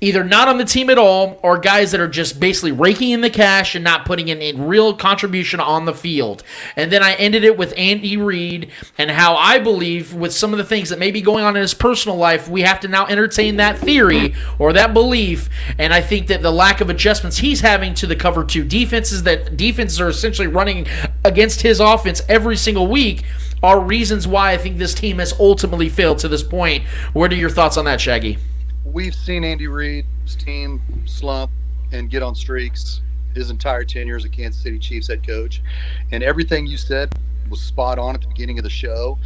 either not on the team at all or guys that are just basically raking in the cash and not putting in a real contribution on the field. And then I ended it with Andy Reid and how I believe with some of the things that may be going on in his personal life, we have to now entertain that theory or that belief. And I think that the lack of adjustments he's having to the cover 2 defenses that defenses are essentially running against his offense every single week are reasons why I think this team has ultimately failed to this point. What are your thoughts on that, Shaggy? We've seen Andy Reid's team slump and get on streaks his entire tenure as a Kansas City Chiefs head coach. And everything you said was spot on at the beginning of the show.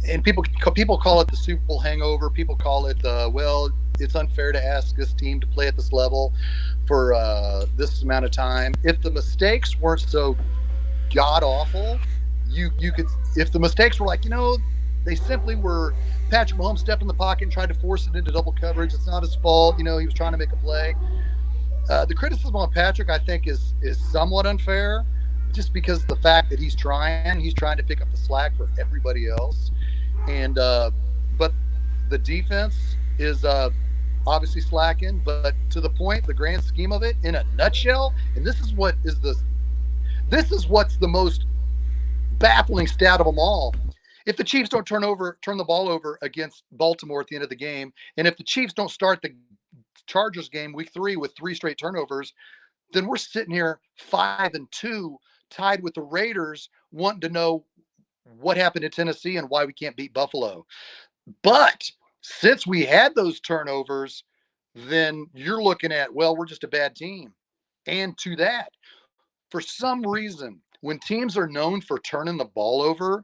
And people call it the Super Bowl hangover. People call it, well, it's unfair to ask this team to play at this level for this amount of time. If the mistakes weren't so god-awful, you could, if the mistakes were like, they simply were, Patrick Mahomes stepped in the pocket and tried to force it into double coverage. It's not his fault. He was trying to make a play. The criticism on Patrick, I think, is somewhat unfair, just because of the fact that he's trying to pick up the slack for everybody else. And but the defense is obviously slacking. But to the point, the grand scheme of it, in a nutshell, and this is what's the most baffling stat of them all. If the Chiefs don't turn the ball over against Baltimore at the end of the game, and if the Chiefs don't start the Chargers game week 3 with 3 straight turnovers, then we're sitting here 5-2, tied with the Raiders, wanting to know what happened in Tennessee and why we can't beat Buffalo. But since we had those turnovers, then you're looking at, well, we're just a bad team. And to that, for some reason, when teams are known for turning the ball over,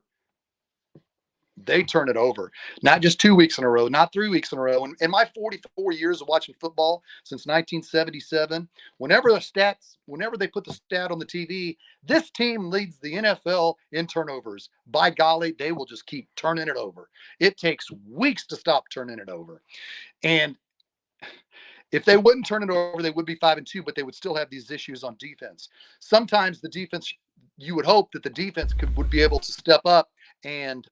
they turn it over. Not just 2 weeks in a row, not 3 weeks in a row. And in my 44 years of watching football since 1977, whenever they put the stat on the TV, this team leads the NFL in turnovers. By golly, they will just keep turning it over. It takes weeks to stop turning it over. And if they wouldn't turn it over, they would be 5-2, but they would still have these issues on defense. Sometimes the defense, you would hope that the defense would be able to step up and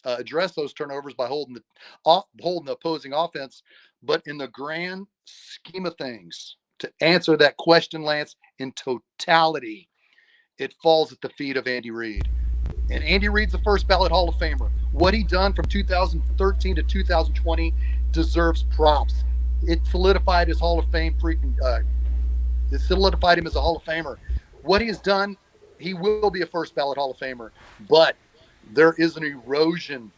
address those turnovers by holding the opposing offense. But in the grand scheme of things, to answer that question, Lance, in totality, it falls at the feet of Andy Reid. And Andy Reid's the first ballot Hall of Famer. What he done from 2013 to 2020 deserves props. It solidified his Hall of Fame it solidified him as a Hall of Famer. What he has done, he will be a first ballot Hall of Famer. But there is an erosion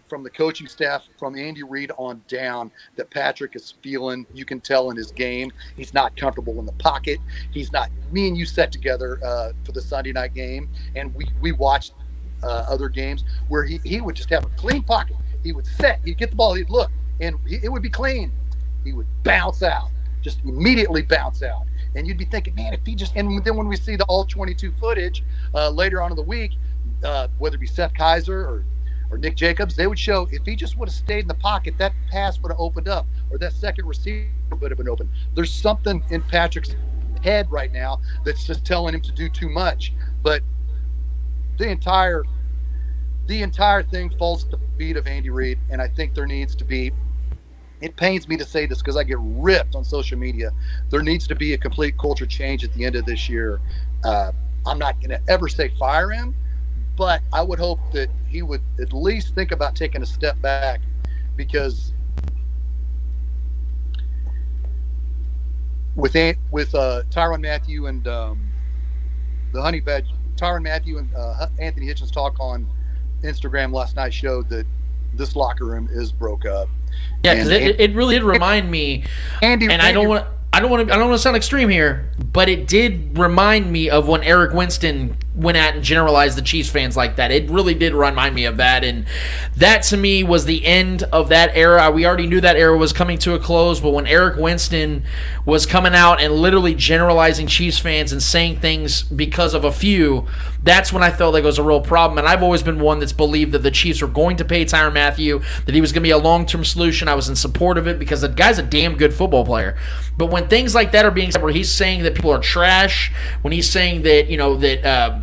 from the coaching staff, from Andy Reid on down, that Patrick is feeling. You can tell in his game. He's not comfortable in the pocket. He's not. Me and you sat together for the Sunday night game, and we watched other games where he would just have a clean pocket. He would set. He'd get the ball. He'd look, and it would be clean. He would bounce out, just immediately bounce out. And you'd be thinking, man, if he just – and then when we see the all-22 footage later on in the week, whether it be Seth Kaiser or Nick Jacobs, they would show if he just would have stayed in the pocket, that pass would have opened up, or that second receiver would have been open. There's something in Patrick's head right now that's just telling him to do too much. But the entire thing falls at the feet of Andy Reid, and I think there needs to be. It pains me to say this because I get ripped on social media. There needs to be a complete culture change at the end of this year. I'm not going to ever say fire him, but I would hope that he would at least think about taking a step back, because with Tyrann Mathieu and the Honey Badge, Tyrann Mathieu and Anthony Hitchens' talk on Instagram last night showed that this locker room is broke up. Yeah, because it really did remind me, Andy, and I don't want to sound extreme here, but it did remind me of when Eric Winston went out and generalized the Chiefs fans like that. It really did remind me of that, and that to me was the end of that era. We already knew that era was coming to a close, but when Eric Winston was coming out and literally generalizing Chiefs fans and saying things because of a few, that's when I felt like it was a real problem. And I've always been one that's believed that the Chiefs were going to pay Tyrann Mathieu, that he was going to be a long-term solution. I was in support of it because the guy's a damn good football player. But when things like that are being said, where he's saying that people are trash, when he's saying that,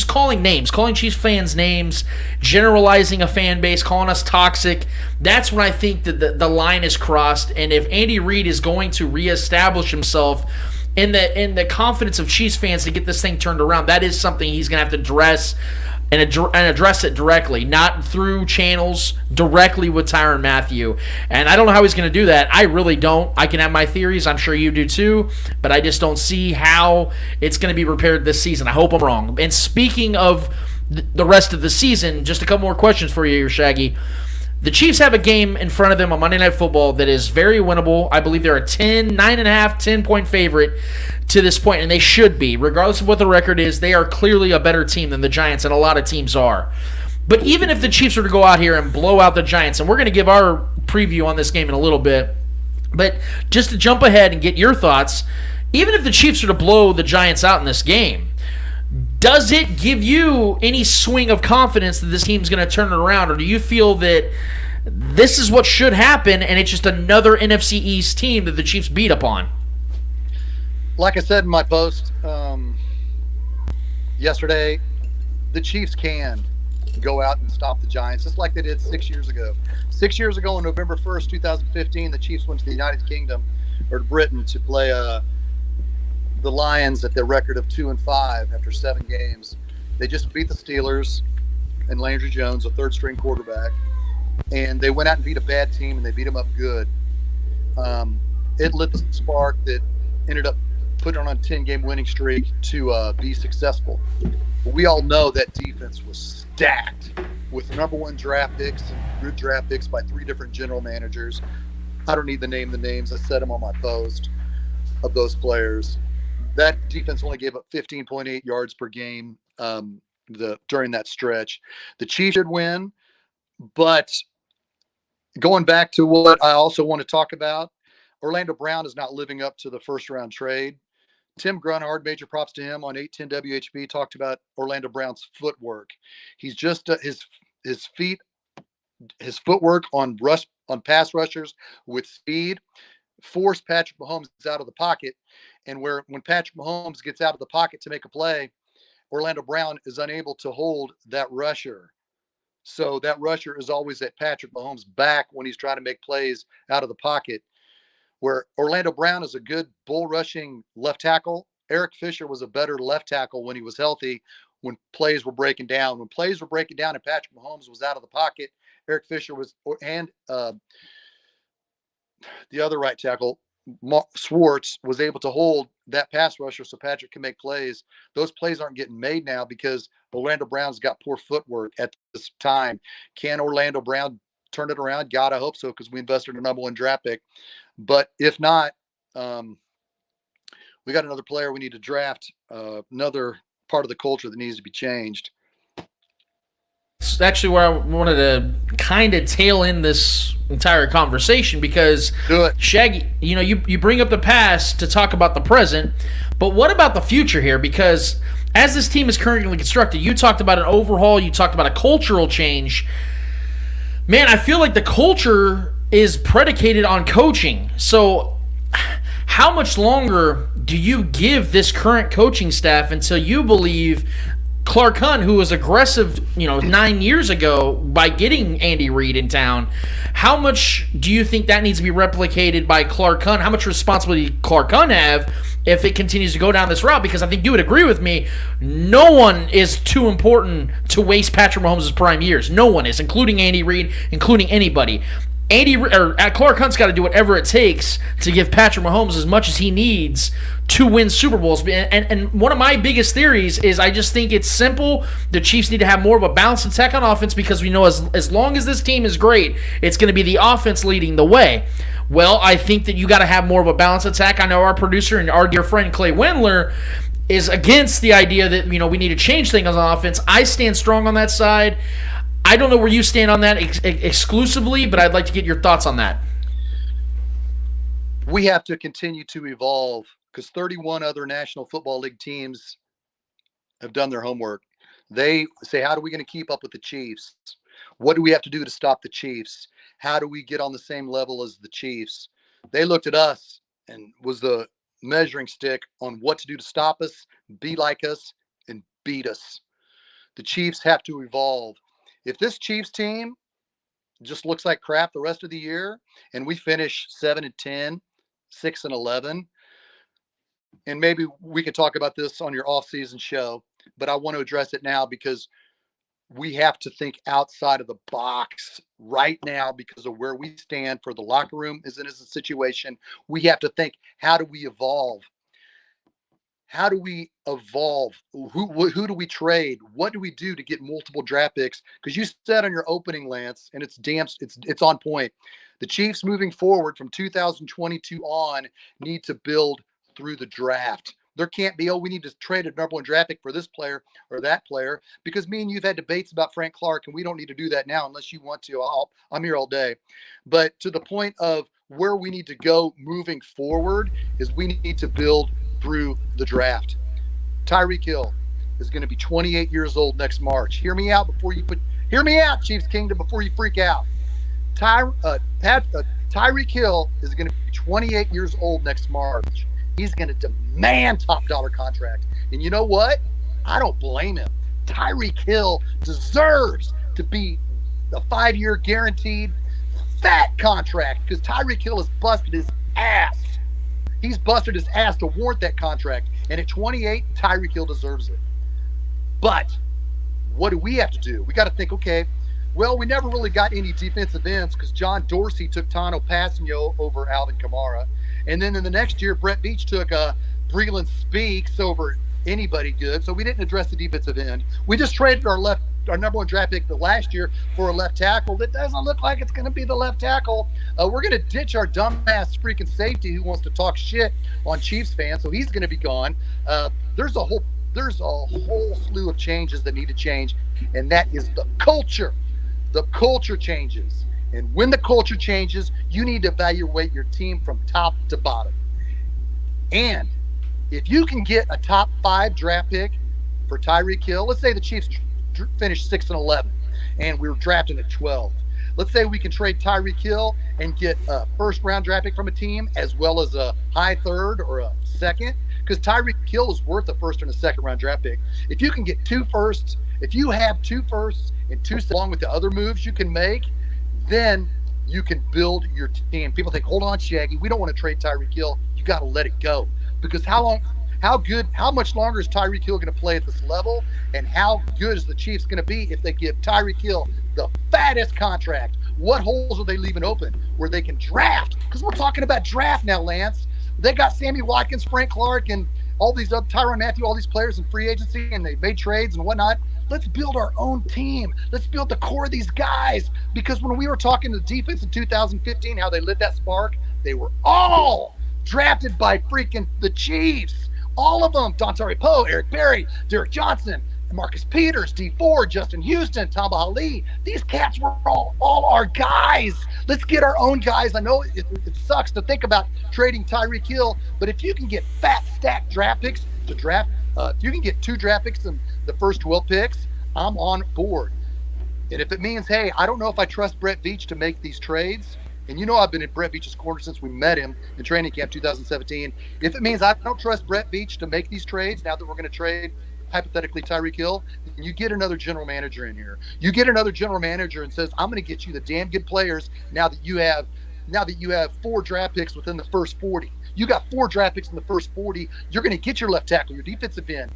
calling names, calling Chiefs fans names, generalizing a fan base, calling us toxic, that's when I think that the line is crossed. And if Andy Reid is going to reestablish himself in the confidence of Chiefs fans to get this thing turned around, that is something he's going to have to address and address it directly, not through channels, directly with Tyrann Mathieu. And I don't know how he's going to do that. I really don't. I can have my theories. I'm sure you do too. But I just don't see how it's going to be repaired this season. I hope I'm wrong. And speaking of the rest of the season, just a couple more questions for you here, Shaggy. The Chiefs have a game in front of them on Monday Night Football that is very winnable. I believe they're a 10-point favorite to this point, and they should be. Regardless of what the record is, they are clearly a better team than the Giants, and a lot of teams are. But even if the Chiefs were to go out here and blow out the Giants, and we're going to give our preview on this game in a little bit, but just to jump ahead and get your thoughts, even if the Chiefs were to blow the Giants out in this game, does it give you any swing of confidence that this team's going to turn it around, or do you feel that this is what should happen and it's just another NFC East team that the Chiefs beat up on? Like I said in my post yesterday, the Chiefs can go out and stop the Giants, just like they did 6 years ago. 6 years ago on November 1st, 2015, the Chiefs went to the United Kingdom, or to Britain, to play the Lions at their record of 2-5 after 7 games. They just beat the Steelers and Landry Jones, a third-string quarterback, and they went out and beat a bad team, and they beat them up good. It lit the spark that ended up putting on a 10-game winning streak to be successful. But we all know that defense was stacked with number 1 draft picks and good draft picks by 3 different general managers. I don't need to name the names. I said them on my post of those players. That defense only gave up 15.8 yards per game during that stretch. The Chiefs should win, but going back to what I also want to talk about, Orlando Brown is not living up to the first-round trade. Tim Grunhard, major props to him on 810 WHB, talked about Orlando Brown's footwork. He's just his footwork on pass rushers with speed forced Patrick Mahomes out of the pocket. And when Patrick Mahomes gets out of the pocket to make a play, Orlando Brown is unable to hold that rusher. So that rusher is always at Patrick Mahomes' back when he's trying to make plays out of the pocket. Where Orlando Brown is a good bull rushing left tackle, Eric Fisher was a better left tackle when he was healthy, when plays were breaking down. When plays were breaking down and Patrick Mahomes was out of the pocket, Eric Fisher and the other right tackle, Schwartz, was able to hold that pass rusher so Patrick can make plays. Those plays aren't getting made now because Orlando Brown's got poor footwork at this time. Can Orlando Brown turn it around? God, I hope so, because we invested in a number 1 draft pick. But if not, we got another player we need to draft, another part of the culture that needs to be changed. It's actually where I wanted to kind of tail in this entire conversation, because Shaggy, you bring up the past to talk about the present, but what about the future here? Because as this team is currently constructed, you talked about an overhaul, you talked about a cultural change. Man, I feel like the culture is predicated on coaching. So how much longer do you give this current coaching staff until you believe Clark Hunt, who was aggressive, 9 years ago by getting Andy Reid in town. How much do you think that needs to be replicated by Clark Hunt? How much responsibility Clark Hunt have if it continues to go down this route? Because I think you would agree with me, no one is too important to waste Patrick Mahomes' prime years. No one is, including Andy Reid, including anybody. Clark Hunt's got to do whatever it takes to give Patrick Mahomes as much as he needs to win Super Bowls. And one of my biggest theories is I just think it's simple. The Chiefs need to have more of a balanced attack on offense because we know as long as this team is great, it's going to be the offense leading the way. Well, I think that you got to have more of a balanced attack. I know our producer and our dear friend Clay Wendler is against the idea that we need to change things on offense. I stand strong on that side. I don't know where you stand on that exclusively, but I'd like to get your thoughts on that. We have to continue to evolve because 31 other National Football League teams have done their homework. They say, how are we going to keep up with the Chiefs? What do we have to do to stop the Chiefs? How do we get on the same level as the Chiefs? They looked at us and was the measuring stick on what to do to stop us, be like us, and beat us. The Chiefs have to evolve. If this Chiefs team just looks like crap the rest of the year and we finish 7-10, 6-11, and maybe we could talk about this on your off-season show, but I want to address it now because we have to think outside of the box right now because of where we stand for the locker room is in a situation. We have to think, how do we evolve? How do we evolve? Who do we trade? What do we do to get multiple draft picks? Because you said on your opening, Lance, and it's on point. The Chiefs moving forward from 2022 on need to build through the draft. There can't be, we need to trade a number one draft pick for this player or that player, because me and you've had debates about Frank Clark, and we don't need to do that now unless you want to. I'm here all day. But to the point of where we need to go moving forward is we need to build through the draft. Tyreek Hill is going to be 28 years old next March. Hear me out, Chiefs Kingdom, before you freak out. Tyreek Hill is going to be 28 years old next March. He's going to demand top dollar contract. And you know what? I don't blame him. Tyreek Hill deserves to be a 5-year guaranteed fat contract because Tyreek Hill has busted his ass. He's busted his ass to warrant that contract. And at 28, Tyreek Hill deserves it. But what do we have to do? We got to think, okay, well, we never really got any defensive ends because John Dorsey took Tano Passanio over Alvin Kamara. And then in the next year, Brett Veach took Breeland Speaks over anybody good. So we didn't address the defensive end. We just traded our number one draft pick the last year for a left tackle. That doesn't look like it's going to be the left tackle. We're going to ditch our dumbass freaking safety who wants to talk shit on Chiefs fans. So he's going to be gone. There's a whole slew of changes that need to change, and that is the culture. The culture changes. And when the culture changes, you need to evaluate your team from top to bottom. And if you can get a top 5 draft pick for Tyreek Hill, let's say the Chiefs finish 6-11 and we were drafting at 12. Let's say we can trade Tyreek Hill and get a first round draft pick from a team as well as a high third or a second, because Tyreek Hill is worth a first and a second round draft pick. If you can get 2 firsts, if you have 2 firsts and 2 along with the other moves you can make, then you can build your team. People think, hold on, Shaggy, we don't want to trade Tyreek Hill. You got to let it go, because how much longer is Tyreek Hill going to play at this level, and how good is the Chiefs going to be if they give Tyreek Hill the fattest contract? What holes are they leaving open where they can draft? Because we're talking about draft now, Lance. They got Sammy Watkins, Frank Clark, and all these other Tyrann Mathieu, all these players in free agency, and they made trades and whatnot. Let's build our own team. Let's build the core of these guys. Because when we were talking to the defense in 2015, how they lit that spark, they were all drafted by freaking the Chiefs. All of them. Dontari Poe, Eric Berry, Derek Johnson, Marcus Peters, D Ford, Justin Houston, Tamba Ali. These cats were all our guys. Let's get our own guys. I know it sucks to think about trading Tyreek Hill, but if you can get fat stacked draft picks to draft, if you can get 2 draft picks in the first 12 picks, I'm on board. And if it means, hey, I don't know if I trust Brett Veach to make these trades, and you know I've been in Brett Veach's corner since we met him in training camp 2017. If it means I don't trust Brett Veach to make these trades now that we're going to trade hypothetically Tyreek Hill, and you get another general manager in here. You get another general manager and says, I'm going to get you the damn good players now that you have 4 draft picks within the first 40. You got 4 draft picks in the first 40. You're going to get your left tackle, your defensive end,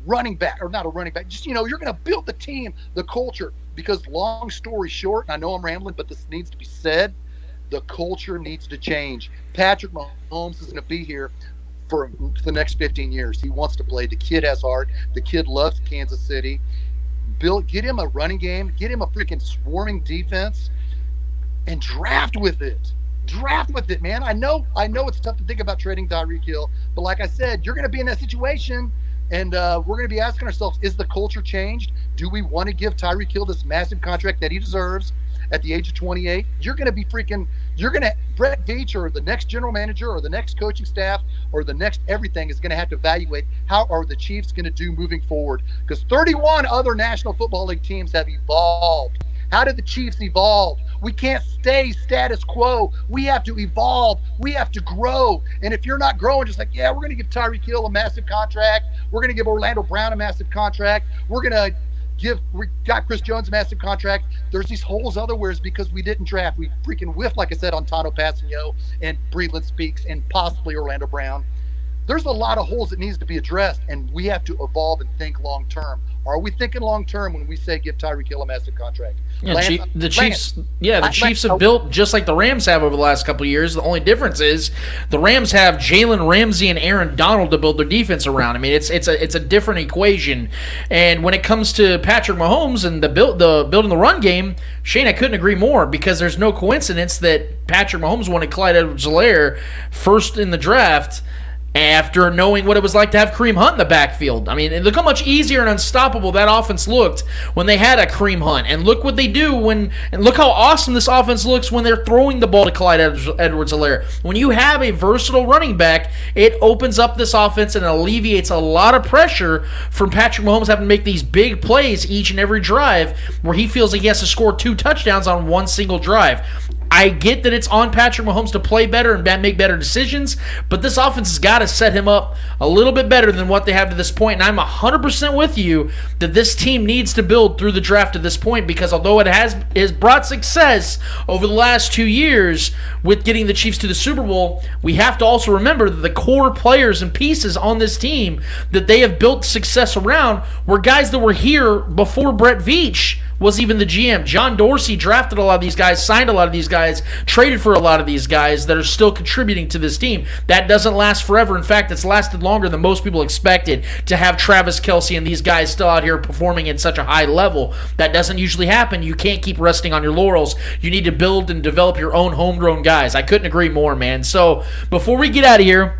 running back, or not a running back. Just, you're going to build the team, the culture. Because long story short, and I know I'm rambling, but this needs to be said, the culture needs to change. Patrick Mahomes is going to be here for the next 15 years. He wants to play. The kid has heart. The kid loves Kansas City. Get him a running game. Get him a freaking swarming defense, and draft with it. Draft with it, man. I know it's tough to think about trading Tyreek Hill, but like I said, you're going to be in that situation, and we're going to be asking ourselves, is the culture changed? Do we want to give Tyreek Hill this massive contract that he deserves at the age of 28? Brett Veach or the next general manager or the next coaching staff or the next everything is going to have to evaluate how are the Chiefs going to do moving forward, because 31 other National Football League teams have evolved. How did the Chiefs evolve? We can't stay status quo. We have to evolve. We have to grow. And if you're not growing, just like, yeah, we're going to give Tyreek Hill a massive contract. We're going to give Orlando Brown a massive contract. We got Chris Jones a massive contract. There's these holes otherwhere because we didn't draft. We freaking whiffed, like I said, on Tano Passanio and Breeland Speaks and possibly Orlando Brown. There's a lot of holes that needs to be addressed, and we have to evolve and think long term. Are we thinking long term when we say give Tyreek Hill a massive contract? Yeah, the Chiefs have built just like the Rams have over the last couple of years. The only difference is the Rams have Jalen Ramsey and Aaron Donald to build their defense around. I mean, it's a different equation. And when it comes to Patrick Mahomes and the building the run game, Shane, I couldn't agree more, because there's no coincidence that Patrick Mahomes wanted Clyde Edwards-Helaire first in the draft after knowing what it was like to have Kareem Hunt in the backfield. I mean, look how much easier and unstoppable that offense looked when they had a Kareem Hunt. And look what they do and look how awesome this offense looks when they're throwing the ball to Clyde Edwards-Helaire. When you have a versatile running back, it opens up this offense and alleviates a lot of pressure from Patrick Mahomes having to make these big plays each and every drive where he feels like he has to score 2 touchdowns on one single drive. I get that it's on Patrick Mahomes to play better and make better decisions, but this offense has got to set him up a little bit better than what they have to this point. And I'm 100% with you that this team needs to build through the draft to this point, because although it has brought success over the last 2 years with getting the Chiefs to the Super Bowl, we have to also remember that the core players and pieces on this team that they have built success around were guys that were here before Brett Veach was even the GM. John Dorsey drafted a lot of these guys, signed a lot of these guys, traded for a lot of these guys that are still contributing to this team. That doesn't last forever. In fact, it's lasted longer than most people expected to have Travis Kelce and these guys still out here performing at such a high level. That doesn't usually happen. You can't keep resting on your laurels. You need to build and develop your own homegrown guys. I couldn't agree more, man. So before we get out of here,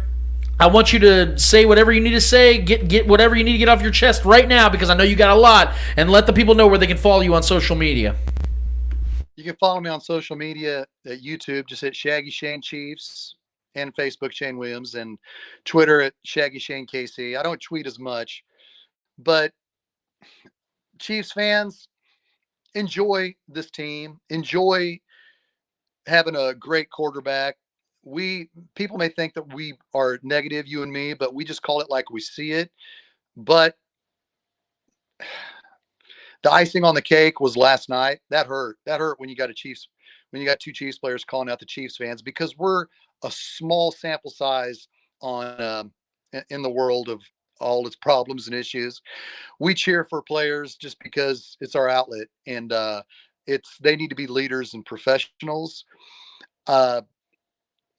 I want you to say whatever you need to say, get whatever you need to get off your chest right now, because I know you got a lot, and let the people know where they can follow you on social media. You can follow me on social media at YouTube. Just hit Shaggy Shane Chiefs, and Facebook Shane Williams, and Twitter at Shaggy Shane KC. I don't tweet as much, but Chiefs fans, enjoy this team. Enjoy having a great quarterback. People may think that we are negative, you and me, but we just call it like we see it. But the icing on the cake was last night. That hurt. That hurt when you got 2 Chiefs players calling out the Chiefs fans, because we're a small sample size on in the world of all its problems and issues. We cheer for players just because it's our outlet, and they need to be leaders and professionals.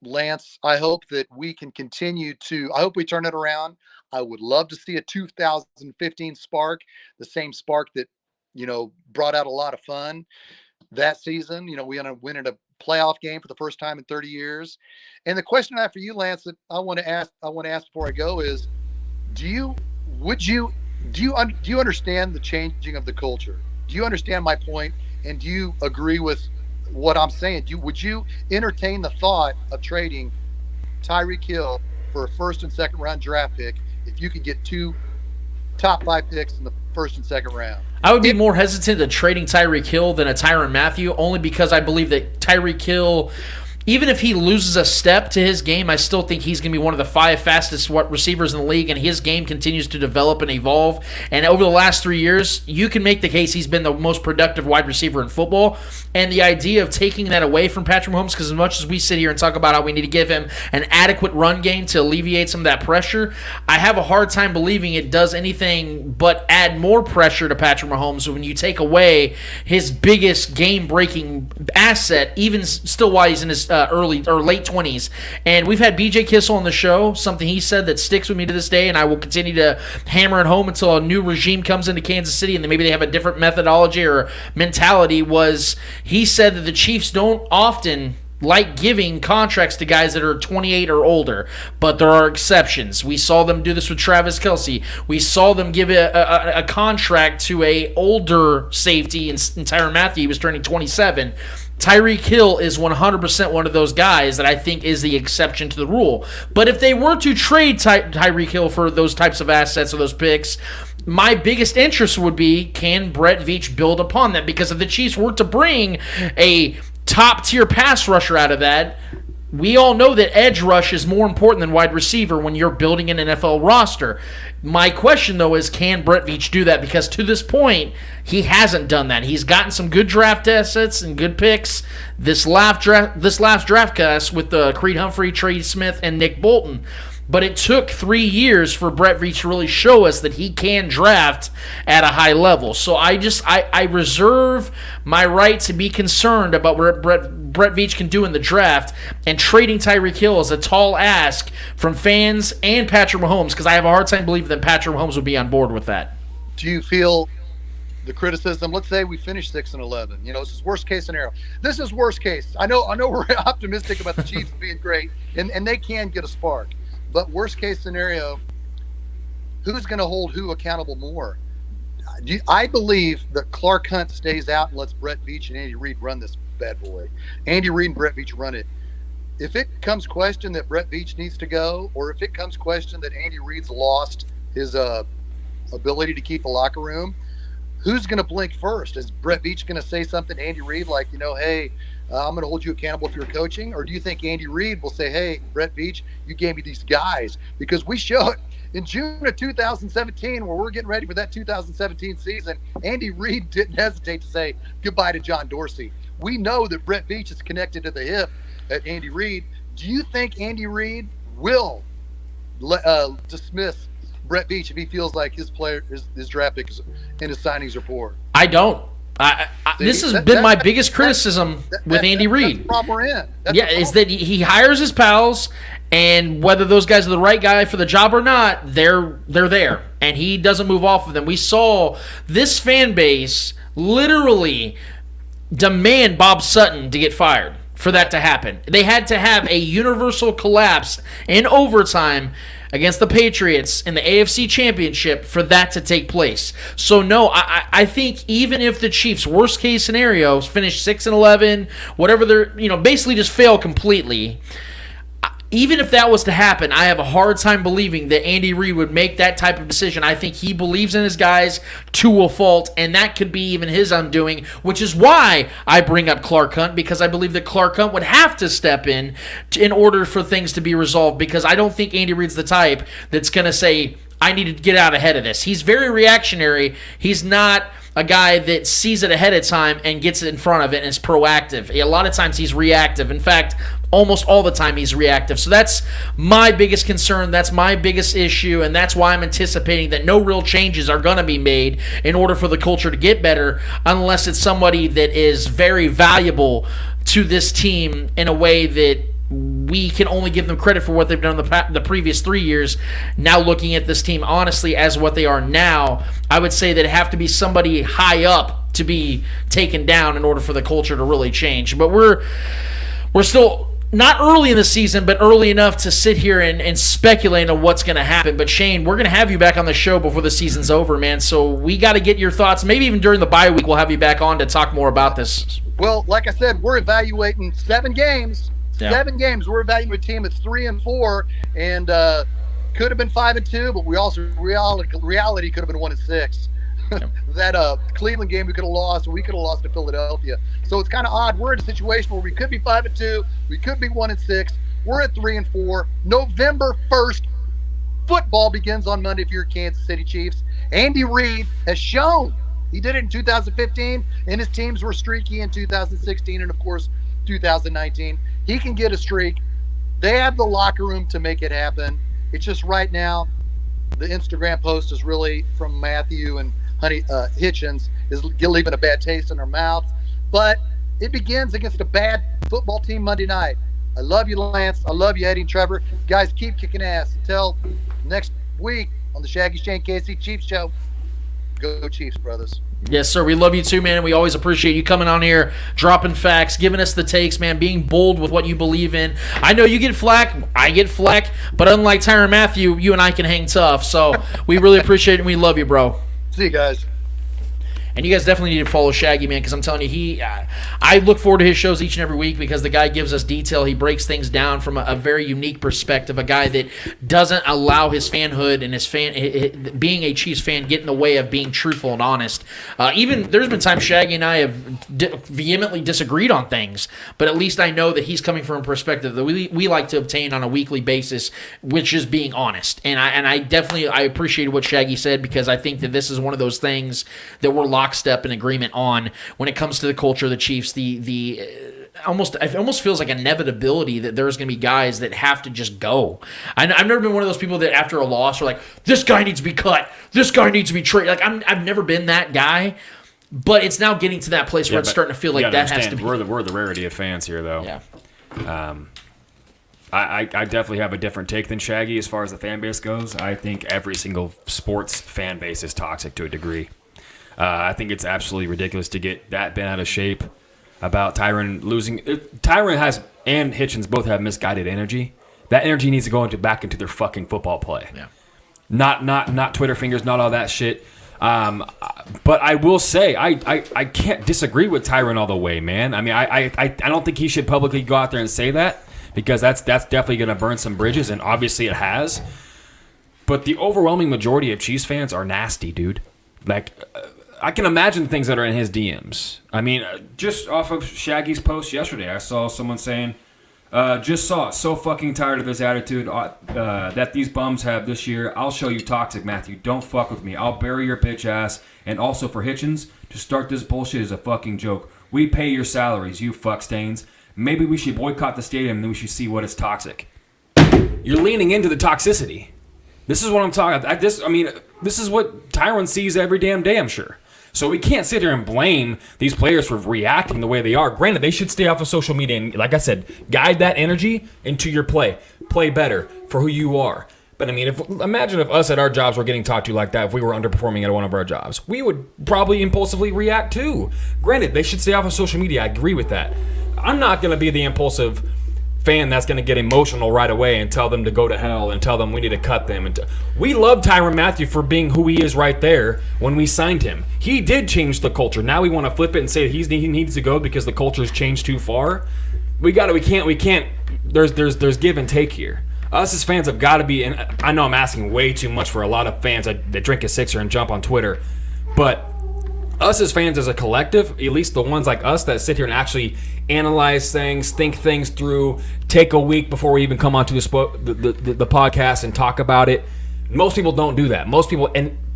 Lance, I hope that we can I hope we turn it around. I would love to see a 2015 spark, the same spark that, brought out a lot of fun that season. We ended up winning a playoff game for the first time in 30 years. And the question I have for you, Lance, that I want to ask before I go is, do you understand the changing of the culture? Do you understand my point? And do you agree with what I'm saying? Would you entertain the thought of trading Tyreek Hill for a first and second round draft pick if you could get 2 top 5 picks in the first and second round? I would be more hesitant to trading Tyreek Hill than a Tyrann Mathieu, only because I believe that Tyreek Hill even if he loses a step to his game, I still think he's going to be one of the 5 fastest receivers in the league, and his game continues to develop and evolve. And over the last 3 years, you can make the case he's been the most productive wide receiver in football. And the idea of taking that away from Patrick Mahomes, because as much as we sit here and talk about how we need to give him an adequate run game to alleviate some of that pressure, I have a hard time believing it does anything but add more pressure to Patrick Mahomes when you take away his biggest game-breaking asset, even still while he's in his early or late 20s. And we've had BJ Kissel on the show, something he said that sticks with me to this day, and I will continue to hammer it home until a new regime comes into Kansas City and then maybe they have a different methodology or mentality. Was he said that the Chiefs don't often like giving contracts to guys that are 28 or older, but there are exceptions. We saw them do this with Travis Kelce. We saw them give a contract to a older safety in Tyrann Mathieu. He was turning 27. Tyreek Hill is 100% one of those guys that I think is the exception to the rule. But if they were to trade Tyreek Hill for those types of assets or those picks, my biggest interest would be, can Brett Veach build upon that? Because if the Chiefs were to bring a top-tier pass rusher out of that, we all know that edge rush is more important than wide receiver when you're building an NFL roster. My question, though, is can Brett Veach do that? Because to this point, he hasn't done that. He's gotten some good draft assets and good picks this last draft class with Creed Humphrey, Trey Smith, and Nick Bolton. But it took 3 years for Brett Veach to really show us that he can draft at a high level. So I reserve my right to be concerned about what Brett Veach can do in the draft, and trading Tyreek Hill is a tall ask from fans and Patrick Mahomes, because I have a hard time believing that Patrick Mahomes would be on board with that. Do you feel the criticism? Let's say we finish 6-11. This is worst case scenario. This is worst case. I know we're optimistic about the Chiefs being great, and they can get a spark. But worst case scenario, who's going to hold who accountable more? I believe that Clark Hunt stays out and lets Brett Veach and Andy Reid run this bad boy. Andy Reid and Brett Veach run it. If it comes question that Brett Veach needs to go, or if it comes question that Andy Reid's lost his ability to keep the locker room, who's going to blink first? Is Brett Veach going to say something to Andy Reid like, hey, I'm going to hold you accountable for your coaching? Or do you think Andy Reid will say, hey, Brett Veach, you gave me these guys? Because we showed in June of 2017, where we're getting ready for that 2017 season, Andy Reid didn't hesitate to say goodbye to John Dorsey. We know that Brett Veach is connected to the hip at Andy Reid. Do you think Andy Reid will dismiss Brett Veach if he feels like his draft picks and his signings are poor? I don't. This has been my biggest criticism with Andy Reid. That's the problem we're in. Is that he hires his pals, and whether those guys are the right guy for the job or not, they're there, and he doesn't move off of them. We saw this fan base literally demand Bob Sutton to get fired for that to happen. They had to have a universal collapse in overtime against the Patriots in the AFC Championship for that to take place. So no, I think even if the Chiefs, worst case scenarios, finish 6-11, whatever they're, basically just fail completely, even if that was to happen, I have a hard time believing that Andy Reid would make that type of decision. I think he believes in his guys to a fault, and that could be even his undoing, which is why I bring up Clark Hunt, because I believe that Clark Hunt would have to step in order for things to be resolved, because I don't think Andy Reid's the type that's going to say, I need to get out ahead of this. He's very reactionary. He's not a guy that sees it ahead of time and gets in front of it and is proactive. A lot of times he's reactive. In fact, almost all the time he's reactive. So that's my biggest concern. That's my biggest issue, and that's why I'm anticipating that no real changes are going to be made in order for the culture to get better, unless it's somebody that is very valuable to this team in a way that we can only give them credit for what they've done in the previous 3 years. Now looking at this team honestly as what they are now, I would say that it have to be somebody high up to be taken down in order for the culture to really change. But we're still not early in the season, but early enough to sit here and speculate on what's going to happen. But Shane, we're going to have you back on the show before the season's over, man. So we got to get your thoughts. Maybe even during the bye week, we'll have you back on to talk more about this. Well, like I said, we're evaluating 7 games. Yeah. 7 games. We're evaluating a team that's 3-4, and could have been 5-2, but we also reality could have been 1-6. that Cleveland game we could have lost, and we could have lost to Philadelphia. So it's kind of odd. We're in a situation where we could be 5-2, we could be 1-6. We're at 3-4. November 1st, football begins on Monday for your Kansas City Chiefs. Andy Reid has shown he did it in 2015, and his teams were streaky in 2016, and of course 2019. He can get a streak. They have the locker room to make it happen. It's just right now, the Instagram post is really from Matthew and Hitchens is leaving a bad taste in our mouths. But it begins against a bad football team Monday night. I love you, Lance. I love you, Eddie and Trevor. Guys, keep kicking ass. Until next week on the Shaggy Shane KC Chiefs Show. Go Chiefs, brothers. Yes, sir. We love you too, man. We always appreciate you coming on here, dropping facts, giving us the takes, man, being bold with what you believe in. I know you get flack, I get flack, but unlike Tyrann Mathieu, you and I can hang tough. So we really appreciate it, and we love you, bro. See you guys. And you guys definitely need to follow Shaggy, man, because I'm telling you, I look forward to his shows each and every week because the guy gives us detail. He breaks things down from a very unique perspective, a guy that doesn't allow his fanhood and his being a Chiefs fan get in the way of being truthful and honest. Even there's been times Shaggy and I have vehemently disagreed on things, but at least I know that he's coming from a perspective that we like to obtain on a weekly basis, which is being honest. And I definitely appreciate what Shaggy said because I think that this is one of those things that we're lockstep in agreement on when it comes to the culture of the Chiefs. It almost feels like inevitability that there's going to be guys that have to just go. I've never been one of those people that after a loss are like, this guy needs to be cut, this guy needs to be traded. Like I've never been that guy, but it's now getting to that place where it's starting to feel like that has to be. We're the rarity of fans here, though. Yeah. I definitely have a different take than Shaggy as far as the fan base goes. I think every single sports fan base is toxic to a degree. I think it's absolutely ridiculous to get that bent out of shape about Tyrann losing. Tyrann has and Hitchens both have misguided energy. That energy needs to go back into their fucking football play. Yeah. Not Twitter fingers, not all that shit. But I will say I can't disagree with Tyrann all the way, man. I mean I don't think he should publicly go out there and say that because that's definitely going to burn some bridges, and obviously it has. But the overwhelming majority of Chiefs fans are nasty, dude. Like. I can imagine things that are in his DMs. I mean, just off of Shaggy's post yesterday, I saw someone saying, so fucking tired of this attitude that these bums have this year. I'll show you toxic, Matthew. Don't fuck with me. I'll bury your bitch ass. And also for Hitchens, to start this bullshit is a fucking joke. We pay your salaries, you fuck stains. Maybe we should boycott the stadium and then we should see what is toxic. You're leaning into the toxicity. This is what I'm talking about. This is what Tyrann sees every damn day, I'm sure. So we can't sit here and blame these players for reacting the way they are. Granted, they should stay off of social media and, like I said, guide that energy into your play. Play better for who you are. But, I mean, imagine if us at our jobs were getting talked to like that if we were underperforming at one of our jobs. We would probably impulsively react too. Granted, they should stay off of social media. I agree with that. I'm not going to be the impulsive fan that's going to get emotional right away and tell them to go to hell and tell them we need to cut them. We love Tyrann Mathieu for being who he is right there when we signed him. He did change the culture. Now we want to flip it and say he needs to go because the culture's changed too far. We can't. There's give and take here. Us as fans have got to be, and I know I'm asking way too much for a lot of fans that drink a sixer and jump on Twitter, but us as fans as a collective, at least the ones like us that sit here and actually analyze things, think things through, take a week before we even come onto the podcast and talk about it. Most people don't do that. Most people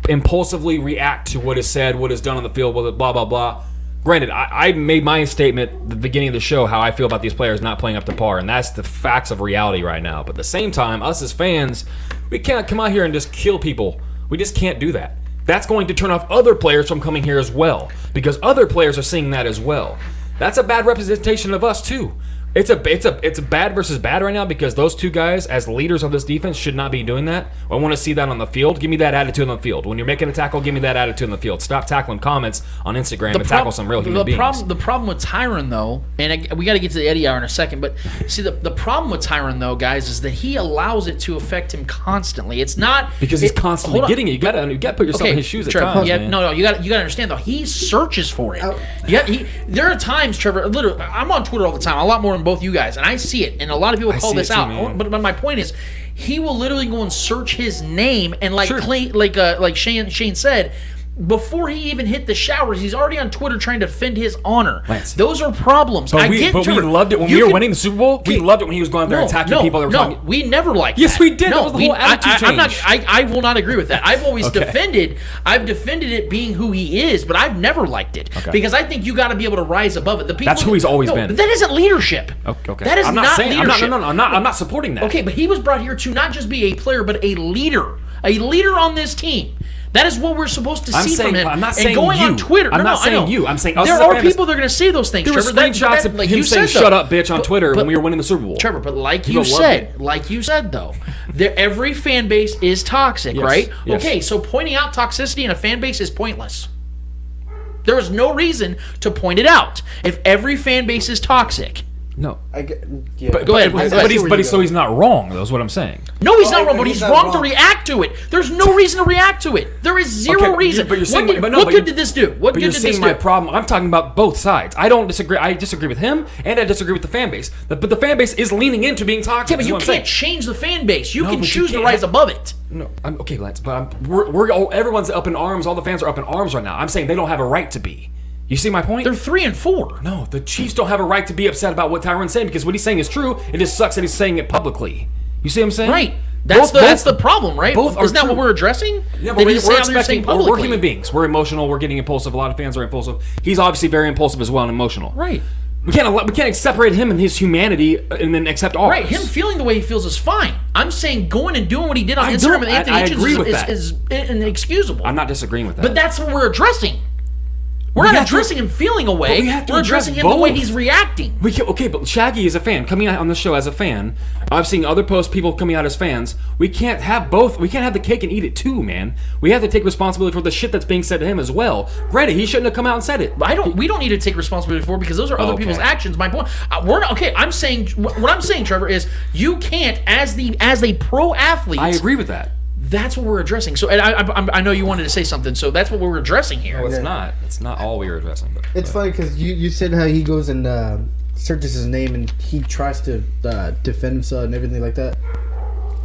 impulsively react to what is said, what is done on the field, blah, blah, blah. Granted, I made my statement at the beginning of the show how I feel about these players not playing up to par, and that's the facts of reality right now. But at the same time, us as fans, we can't come out here and just kill people. We just can't do that. That's going to turn off other players from coming here as well, because other players are seeing that as well. That's a bad representation of us too. It's a bad versus bad right now because those two guys, as leaders of this defense, should not be doing that. I want to see that on the field. Give me that attitude on the field. When you're making a tackle, give me that attitude on the field. Stop tackling comments on Instagram and tackle some real human beings. The problem with Tyrann, though, and we got to get to the Eddie Hour in a second, but see, the problem with Tyrann, though, guys, is that he allows it to affect him constantly. It's not because he's constantly getting it. You got to put yourself in his shoes at times. Yeah, man. No, you got to understand though. He searches for it. There are times, Trevor. Literally, I'm on Twitter all the time, a lot more than both you guys, and I see it, and a lot of people call this out. Man. But my point is, he will literally go and search his name, and like Shane said, before he even hit the showers, he's already on Twitter trying to defend his honor. Lance. Those are problems. But we loved it when we were winning the Super Bowl. We loved it when he was going out there attacking people that were talking. We never liked Yes, that. we did. That was the whole attitude change. I will not agree with that. I've always defended it being who he is, but I've never liked it because I think you got to be able to rise above it. The people, That's who he's always been. But that isn't leadership. Okay. That is I'm not saying, leadership. I'm not supporting that. Okay, but he was brought here to not just be a player, but a leader on this team. That is what we're supposed to see from him. I'm not and saying going you. on Twitter. I'm not saying I know. you. I'm saying us there as a are fan base. people that are going to say those things. There were Trevor, screenshots of him saying "shut up, bitch" on Twitter when we were winning the Super Bowl. Trevor, but like People you said though, every fan base is toxic, Yes, right? yes. Okay, so pointing out toxicity in a fan base is pointless. There is no reason to point it out if every fan base is toxic. No. But go ahead. So he's not wrong. That's what I'm saying. No, he's not wrong, but he's he's not wrong wrong. to react to it. There's no reason to react to it. There is zero reason. But you're saying, what good did this do? What But good you're did seeing this my do? problem. I'm talking about both sides. I don't disagree. I disagree with him, and I disagree with the fan base. But the fan base is leaning into being toxic. Yeah, but is you what I'm can't saying. change the fan base. You No, can but you choose to can't rise have- above it. No, I'm okay, Lance. But everyone's up in arms. All the fans are up in arms right now. I'm saying they don't have a right to be. You see my point? They're 3-4. No, the Chiefs don't have a right to be upset about what Tyron's saying because what he's saying is true. It just sucks that he's saying it publicly. You see what I'm saying? Right. That's the problem, right? both are Isn't that true. what we're addressing? Yeah, That but he's we're saying they're saying expecting. We're publicly. human beings. We're emotional. We're getting impulsive. A lot of fans are impulsive. He's obviously very impulsive as well and emotional. Right. We can't separate him and his humanity and then accept ours. Right, him feeling the way he feels is fine. I'm saying going and doing what he did on Instagram with Anthony I Hitchens agree with that. is inexcusable. I'm not disagreeing with that. But that's what we're addressing. We're not addressing him feeling a way. we have to We're address addressing him the way both. he's reacting. Okay, but Shaggy is a fan coming out on the show as a fan. I've seen other posts, people coming out as fans. We can't have both. We can't have the cake and eat it too, man. We have to take responsibility for the shit that's being said to him as well. Granted, he shouldn't have come out and said it. We don't need to take responsibility for it because those are other Okay. people's actions. My point. We're not okay. I'm saying what I'm saying, Trevor, is you can't as a pro athlete. I agree with that. That's what we're addressing. So, and I know you wanted to say something. So that's what we're addressing here. No, it's not. It's not all we were addressing. But It's funny because you said how he goes and searches his name and he tries to defend himself and everything like that.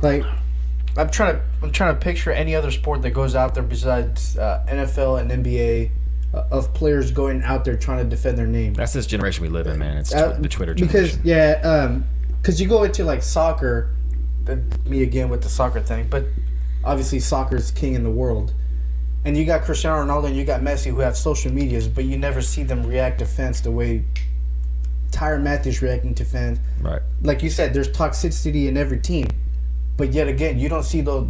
Like, I'm trying to picture any other sport that goes out there besides NFL and NBA of players going out there trying to defend their name. that's this generation we live in, man. It's the Twitter Because generation. because you go into like soccer, me again with the soccer thing, but obviously soccer is king in the world. And you got Cristiano Ronaldo and you got Messi who have social medias, but you never see them react to fans the way Tyrann Matthews reacting to fans. Right. Like you said, there's toxicity in every team. But yet again, you don't see the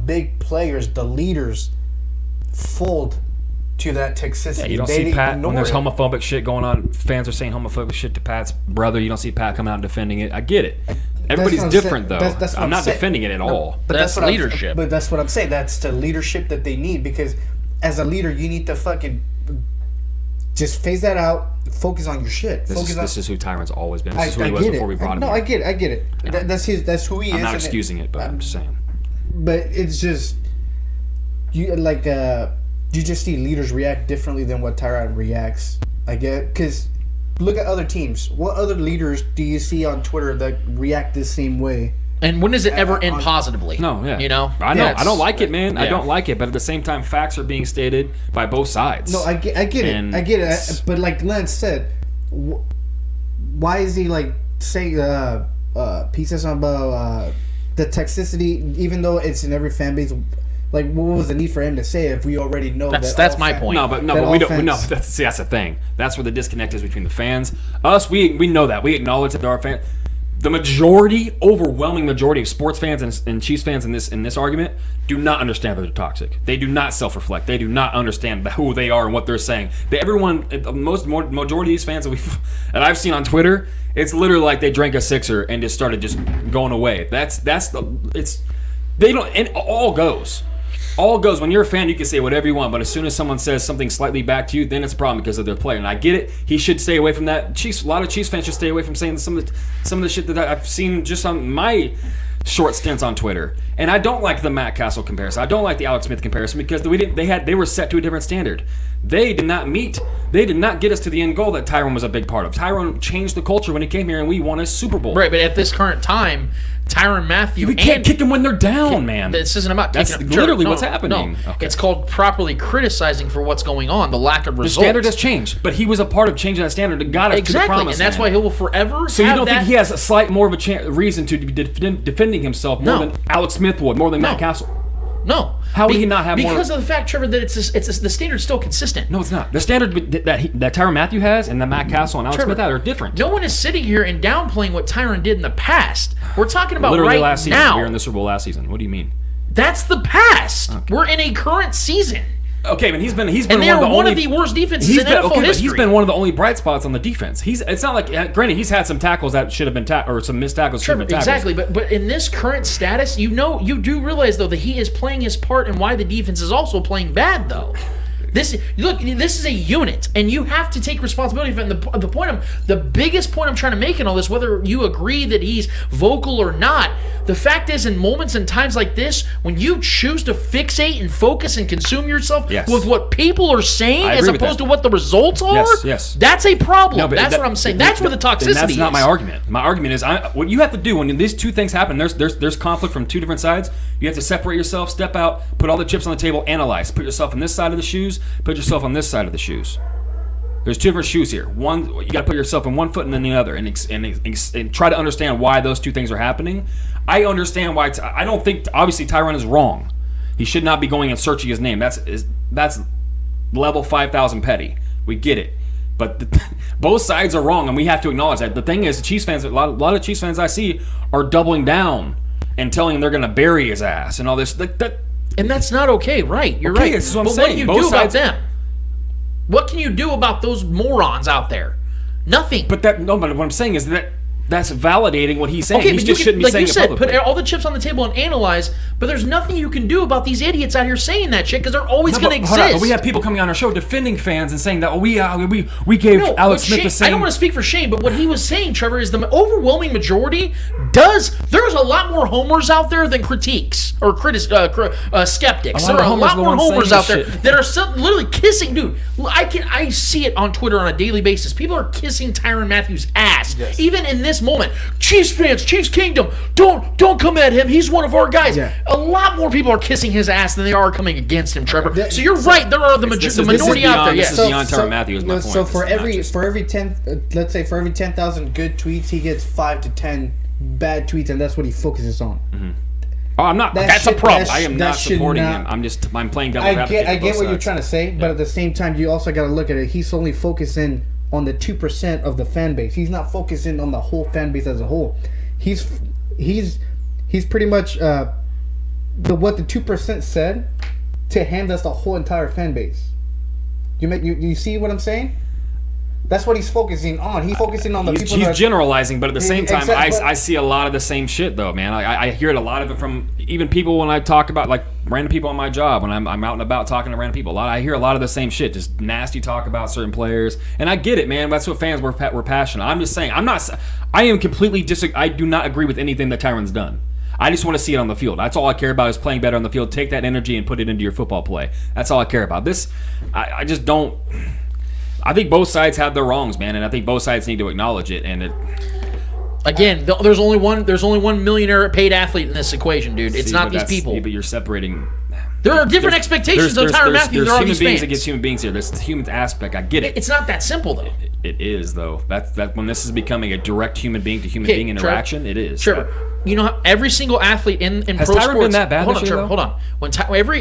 big players, the leaders, fold to that toxicity. Yeah, you don't They see Pat when there's ignore it. homophobic shit going on. Fans are saying homophobic shit to Pat's brother. You don't see Pat coming out and defending it. I get it. Everybody's what I'm different, saying. though. That's what I'm not saying. defending it at all. But That's what leadership. But that's what I'm saying. That's the leadership that they need because as a leader, you need to fucking just phase that out. Focus on your shit. This is who Tyron's always been. This is who he was get before we brought him. No, here. I get it. That's who he is. I'm not and excusing it, but I'm just saying. But it's just you like you just see leaders react differently than what Tyrann reacts. I get because look at other teams. What other leaders do you see on Twitter that react the same way? And when does it ever end positively? No, yeah. You know? I know. Yeah, I don't like it, man. I yeah. don't like it. But at the same time, facts are being stated by both sides. No, I get And it. But like Lance said, why is he like saying pieces about the toxicity, even though it's in every fan base? Like, what was the need for him to say it if we already know That's all my point. No, but we don't. No, that's the thing. That's where the disconnect is between the fans. Us, we know that. We acknowledge that there are fans. The overwhelming majority of sports fans and Chiefs fans in this argument do not understand that they're toxic. They do not self-reflect. They do not understand who they are and what they're saying. Majority of these fans that I've seen on Twitter, it's literally like they drank a sixer and just started just going away. It all goes. All goes. When you're a fan, you can say whatever you want, but as soon as someone says something slightly back to you, then it's a problem because of their player. And I get it. He should stay away from that. A lot of Chiefs fans should stay away from saying some of the shit that I've seen just on my short stints on Twitter. And I don't like the Matt Castle comparison. I don't like the Alex Smith comparison because they were set to a different standard. They did not get us to the end goal that Tyrann was a big part of. Tyrann changed the culture when he came here, and we won a Super Bowl. Right, but at this current time, Tyrann Mathieu. We can't kick them when they're down, man. This isn't about That's kicking literally what's happening. No. Okay. It's called properly criticizing for what's going on, the lack of results. The standard has changed, but he was a part of changing that standard that got us to the promised and that's why he will forever. So you have don't that. think he has a slight more of a reason to be defending himself more No. than Alex Smith would, more than Matt Castle? No. How would he not have more? Because of the fact, Trevor, that the standard's still consistent. No, it's not. The standard that Tyrann Mathieu has and that Matt Castle and Alex Trevor, Smith have are different. No one is sitting here and downplaying what Tyrann did in the past. We're talking about Literally right last season. now. We were in the Super Bowl last season. What do you mean? That's the past. Okay. We're in a current season. Okay, but he's been and they are one of the worst defenses in NFL history. But he's been one of the only bright spots on the defense. It's not like, granted, he's had some tackles that should have been or some missed tackles should have been tackles. Exactly, but in this current status, you do realize though that he is playing his part and why the defense is also playing bad though. This is a unit, and you have to take responsibility for it. And the biggest point I'm trying to make in all this, whether you agree that he's vocal or not, the fact is, in moments and times like this, when you choose to fixate and focus and consume yourself with what people are saying as opposed to what the results are, that's a problem. No, that's what I'm saying. That's where the toxicity is. That's not my argument. My argument is what you have to do when these two things happen. There's conflict from two different sides. You have to separate yourself, step out, put all the chips on the table, analyze. Put yourself on this side of the shoes. Put yourself on this side of the shoes. There's two different shoes here. One, you got to put yourself in one foot and then the other, and try to understand why those two things are happening. I understand why. I don't think obviously Tyrann is wrong. He should not be going and searching his name. That's level 5,000 petty. We get it, but both sides are wrong, and we have to acknowledge that. The thing is, the Chiefs fans, a lot of Chiefs fans I see are doubling down and telling him they're going to bury his ass and all this. And that's not okay, right? You're right. That's what I'm but saying. What do you do about them? What can you do about those morons out there? Nothing. But what I'm saying is that's validating what he's saying. Okay, he just shouldn't be saying it publicly. Put all the chips on the table and analyze, but there's nothing you can do about these idiots out here saying that shit because they're always going to exist. But we have people coming on our show defending fans and saying that we gave Alex Smith the same. I don't want to speak for Shane, but what he was saying, Trevor, is the overwhelming majority there's a lot more homers out there than critiques or skeptics. There are a lot more homers out there that are literally kissing, dude. I see it on Twitter on a daily basis. People are kissing Tyrann Mathieu's ass, even in this moment. Chiefs fans, Chiefs Kingdom, don't come at him. He's one of our guys. Yeah. A lot more people are kissing his ass than they are coming against him, Trevor. So you're right. There are the minority out there. This is beyond Tyrann Mathieu. Is my point. So for every 10,000 good tweets, he gets 5 to 10 bad tweets, and that's what he focuses on. Mm-hmm. Oh, I'm not. That's a problem. I am not supporting him. I'm playing devil's advocate. I get what you're trying to say, but at the same time, you also got to look at it. He's only focusing on the 2% of the fan base. He's not focusing on the whole fan base as a whole. He's pretty much what the 2% said to him. That's the whole entire fan base. You see what I'm saying? That's what he's focusing on. He's focusing on the people. He's generalizing, but at the same time, I see a lot of the same shit, though, man. I hear it a lot of it from even people when I talk about, like, random people on my job, when I'm out and about talking to random people. I hear a lot of the same shit, just nasty talk about certain players. And I get it, man. That's what fans were passionate. I'm just saying, I am completely I do not agree with anything that Tyrann's done. I just want to see it on the field. That's all I care about is playing better on the field. Take that energy and put it into your football play. That's all I care about. I just don't... I think both sides have their wrongs, man, and I think both sides need to acknowledge it. And again, there's only one millionaire paid athlete in this equation, dude. It's not these people. But you're separating. There are different expectations of Tyrann Mathieu. There are human these beings fans against human beings here. There's the human aspect. I get it. It's not that simple, though. It is, though. That when this is becoming a direct human being to human being interaction, Trevor, it is. Trevor, you know how every single athlete in has pro Tyrann sports. Been that bad hold on, this year, Trevor. Hold on. When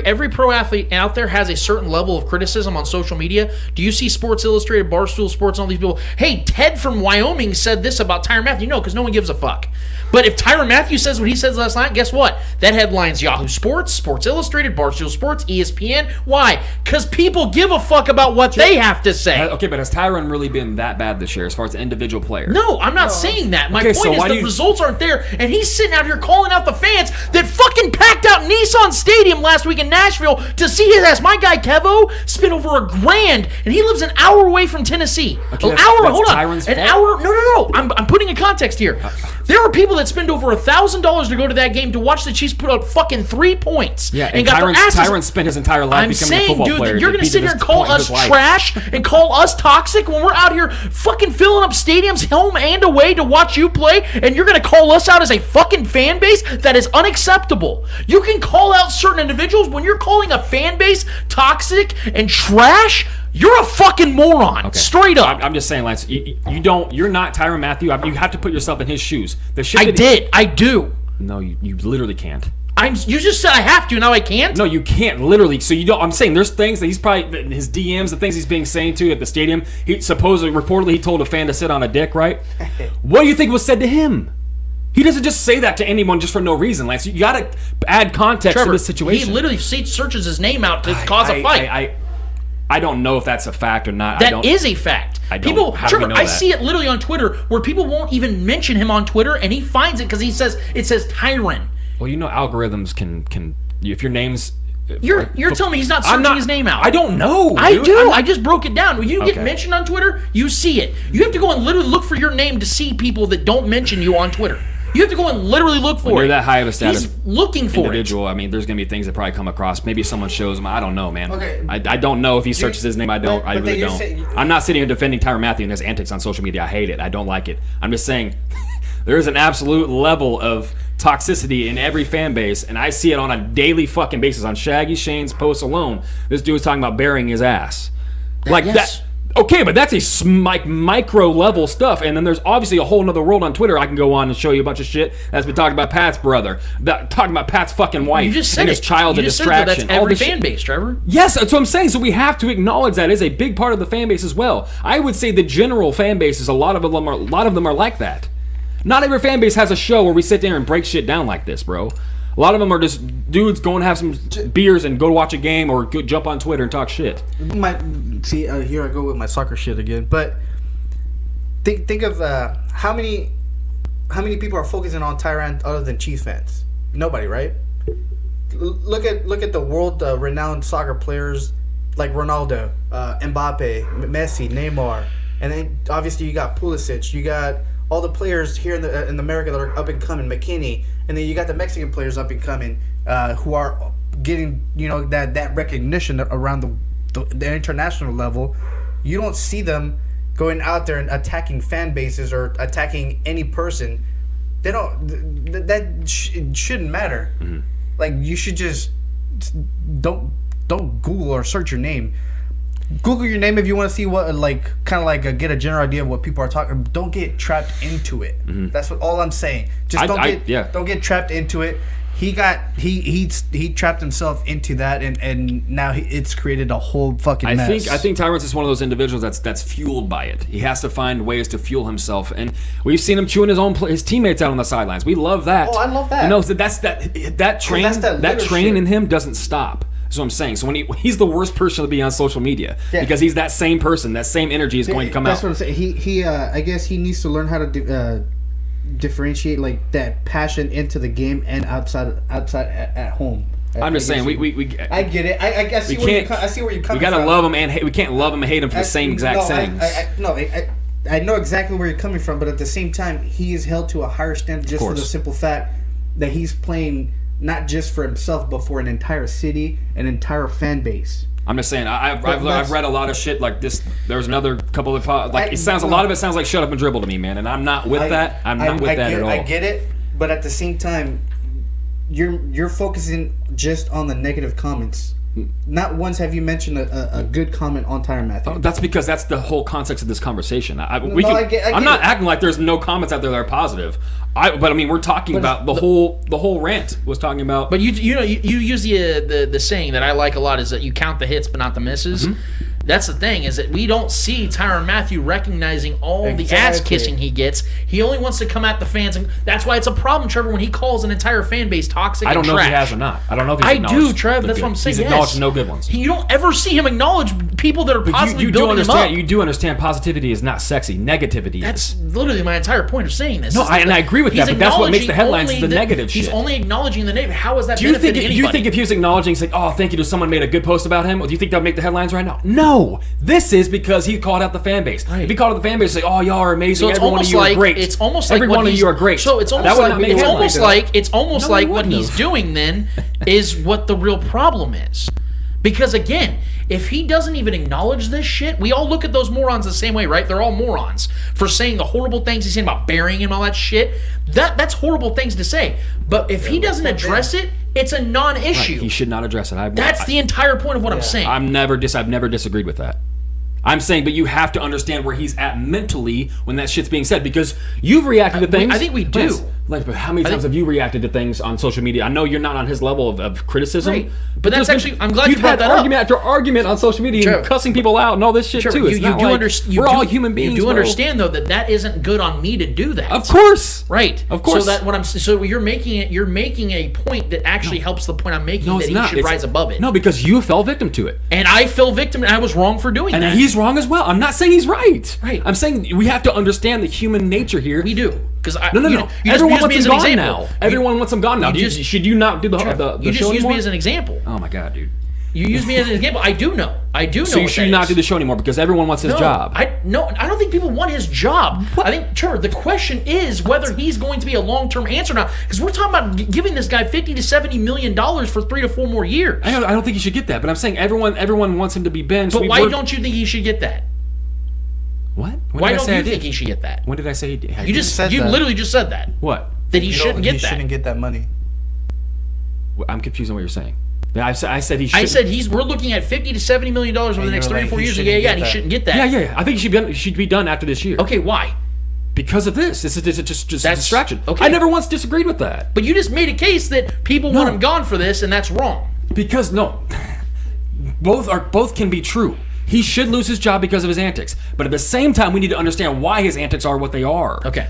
every pro athlete out there has a certain level of criticism on social media, do you see Sports Illustrated, Barstool Sports, and all these people? Hey, Ted from Wyoming said this about Tyrann Mathieu. No, because no one gives a fuck. But if Tyrann Mathieu says what he said last night, guess what? That headlines Yahoo Sports, Sports Illustrated, Barstool Sports, ESPN. Why? Because people give a fuck about what they have to say. Okay, but has Tyrann really been that bad this year as far as an individual player? No, I'm not saying that. My point is the results aren't there, and he's sitting out here calling out the fans that fucking packed out Nissan Nissan Stadium last week in Nashville to see his ass. My guy Kevo spent over $1,000, and he lives an hour away from Tennessee. Okay, An hour. that's Hold on. Tyron's An fault? hour. No. I'm putting in context here. There are people that spend over $1,000 to go to that game to watch the Chiefs put out fucking 3 points. Yeah, and got their asses. Tyron spent his entire life I'm becoming a saying, football dude, player. that you're to going to be sit here this and call point of us his life. trash and call us toxic when we're out here fucking filling up stadiums home and away to watch you play, and you're going to call us out as a fucking fan base? That is unacceptable. You can call out certain individuals. When you're calling a fan base toxic and trash, you're a fucking moron. Okay. Straight up. I'm just saying, Lance. You're not Tyrann Mathieu. You have to put yourself in his shoes. The shit I that- did. I do. No, you literally can't. You just said I have to. Now I can't. No, you can't literally. So you don't. I'm saying there's things that he's probably his DMs, the things he's being saying to at the stadium. He reportedly he told a fan to sit on a dick, right? What do you think was said to him? He doesn't just say that to anyone just for no reason, Lance. You got to add context Trevor, to this situation. he literally searches his name out to cause a fight. I don't know if that's a fact or not. That is a fact. I don't. People, How do we Trevor, know I that? see it literally on Twitter where people won't even mention him on Twitter, and he finds it because it says Tyrann. Well, algorithms can if your name's. You're telling me he's not searching his name out? I don't know. I dude. do. I just broke it down. When you get Okay. mentioned on Twitter, you see it. You have to go and literally look for your name to see people that don't mention you on Twitter. You have to go and literally look for it. You're that high of a status He's looking for individual. I mean, there's gonna be things that probably come across. Maybe someone shows him. I don't know, man. Okay. I don't know if he searches his name. I don't. but I then really you're don't. saying- I'm not sitting here defending Tyrann Mathieu and his antics on social media. I hate it. I don't like it. I'm just saying there is an absolute level of toxicity in every fan base, and I see it on a daily fucking basis. On Shaggy Shane's posts alone, this dude was talking about burying his ass, like yes. that. Okay, but that's a micro level stuff, and then there's obviously a whole nother world on Twitter. I can go on and show you a bunch of shit that's been talking about Pat's brother, talking about Pat's fucking wife, You just said and it. his child, You a just said that distraction. that's all every this shit. fan base, Trevor. Yes, that's what I'm saying. So we have to acknowledge that is a big part of the fan base as well. I would say the general fan bases, a lot of them are like that. Not every fan base has a show where we sit there and break shit down like this, bro. A lot of them are just dudes going to have some beers and go watch a game or go jump on Twitter and talk shit. Here I go with my soccer shit again. But think of how many people are focusing on Tyrann other than Chiefs fans? Nobody, right? Look at the world renowned soccer players like Ronaldo, Mbappe, Messi, Neymar, and then obviously you got Pulisic. You got all the players here in America that are up and coming, McKinney, and then you got the Mexican players up and coming who are getting that recognition around the international level. You don't see them going out there and attacking fan bases or attacking any person. They don't. It shouldn't matter. Mm-hmm. Like you should just don't Google or search your name. Google your name if you want to see what get a general idea of what people are talking. Don't get trapped into it. That's all I'm saying. Just don't get trapped into it. He trapped himself into that, and now it's created a whole fucking mess. I think Tyrann's is one of those individuals that's fueled by it. He has to find ways to fuel himself, and we've seen him chewing his teammates out on the sidelines. We love that. Oh, I love that. You know, that train that's that that train leadership. in him doesn't stop. That's what I'm saying. So when he's the worst person to be on social media because he's that same person, that same energy is going to come That's out. what I'm saying. He I guess he needs to learn how to differentiate like that passion into the game and outside at home. I'm just saying we I get it. I see where you're coming from. We gotta love him and we can't love him and hate him for the same exact things. I know exactly where you're coming from, but at the same time, he is held to a higher standard just for the simple fact that he's playing not just for himself, but for an entire city, an entire fan base. I'm just saying. I've read a lot of shit like this. There was another couple of a lot of it sounds like shut up and dribble to me, man. And I'm not with that. I'm not with that at all. I get it, but at the same time, you're focusing just on the negative comments. Not once have you mentioned a good comment on Tyrann Mathieu. Oh, that's because that's the whole context of this conversation. I'm not acting like there's no comments out there that are positive. But I mean, we're talking about the whole rant was talking about. But you use the saying that I like a lot is that you count the hits but not the misses. Mm-hmm. That's the thing, is that we don't see Tyrann Mathieu recognizing all the ass kissing he gets. He only wants to come at the fans, and that's why it's a problem, Trevor, when he calls an entire fan base toxic and trash. I don't know if he has or not. I don't know if he's I acknowledged do, Trev. the That's good. what I'm saying. He's acknowledged no good ones. You don't ever see him acknowledge people that are possibly you do building him up. understand. You do understand positivity is not sexy. Negativity That's is. literally my entire point of saying this. No, and I agree with that, but that's what makes the headlines is the negative He's shit. only acknowledging the negative. How is that Do you think? benefiting Do you anybody? think if he was acknowledging, saying, "Oh, thank you," to someone made a good post about him, or do you think that would make the headlines right now? No, this is because he called out the fan base. Right. If he called out the fan base, say, "Oh, y'all are amazing. So it's Every one of almost you like are great. it's almost like every what one of he's- you are great." So it's That almost would like not make it's headlines. almost No, like it what wouldn't he's have. doing then is what the real problem is. Because again, if he doesn't even acknowledge this shit, we all look at those morons the same way, right? They're all morons for saying the horrible things he's saying about burying and all that shit. That's horrible things to say. But if he doesn't address it, it's a non-issue. Right, he should not address it. That's the entire point of what I'm saying. I've never disagreed with that. I'm saying, but you have to understand where he's at mentally when that shit's being said, because you've reacted to things. I think we do. Like, but how many times have you reacted to things on social media? I know you're not on his level of criticism. Right. But that's there's actually- I'm glad you you've brought had that up. argument after argument on social media, Trevor. and cussing people out and all this shit Trevor, too. It's not like we're all human beings. You do bro. understand though that isn't good on me to do that. Of course. Right. Of course. So you're making a point that actually helps the point I'm making, No, that it's he not. should rise above it. No, because you fell victim to it. And I fell victim, and I was wrong for doing And that. he's wrong as well. I'm not saying he's right. Right. I'm saying we have to understand the human nature here. We do. Because No. You Everyone just wants me as him an gone example. now. Everyone wants him gone now. you just- Should you not do the You show just use anymore? me as an example. Oh my god, dude. You use me as an example. I do know. So you should not do the show anymore because everyone wants his job. I don't think people want his job. I think, Trevor, the question is whether he's going to be a long-term answer now. Because we're talking about giving this guy $50 to $70 million for 3 to 4 more years. I don't think he should get that, but I'm saying everyone wants him to be benched. But why don't you think he should get that? What? Why don't you think he should get that? When did I say he did? You literally just said that. What? That he shouldn't get He that. shouldn't get that money. I'm confused on what you're saying. I said he should. I said we're looking at $50 to $70 million over the next you're 3 or like, 4 he years. shouldn't Yeah, get and he that. shouldn't get that. Yeah. I think he should be done after this year. Okay, why? Because of this. This is just a That's- distraction. okay. I never once disagreed with that. But you just made a case that people want him gone for this, and that's wrong. Because no, both can be true. He should lose his job because of his antics, but at the same time, we need to understand why his antics are what they are. Okay.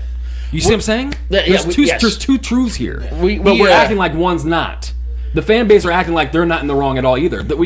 You see what I'm saying? Yes. There's two truths here, We- but we, we're acting like one's not. The fan base are acting like they're not in the wrong at all either. That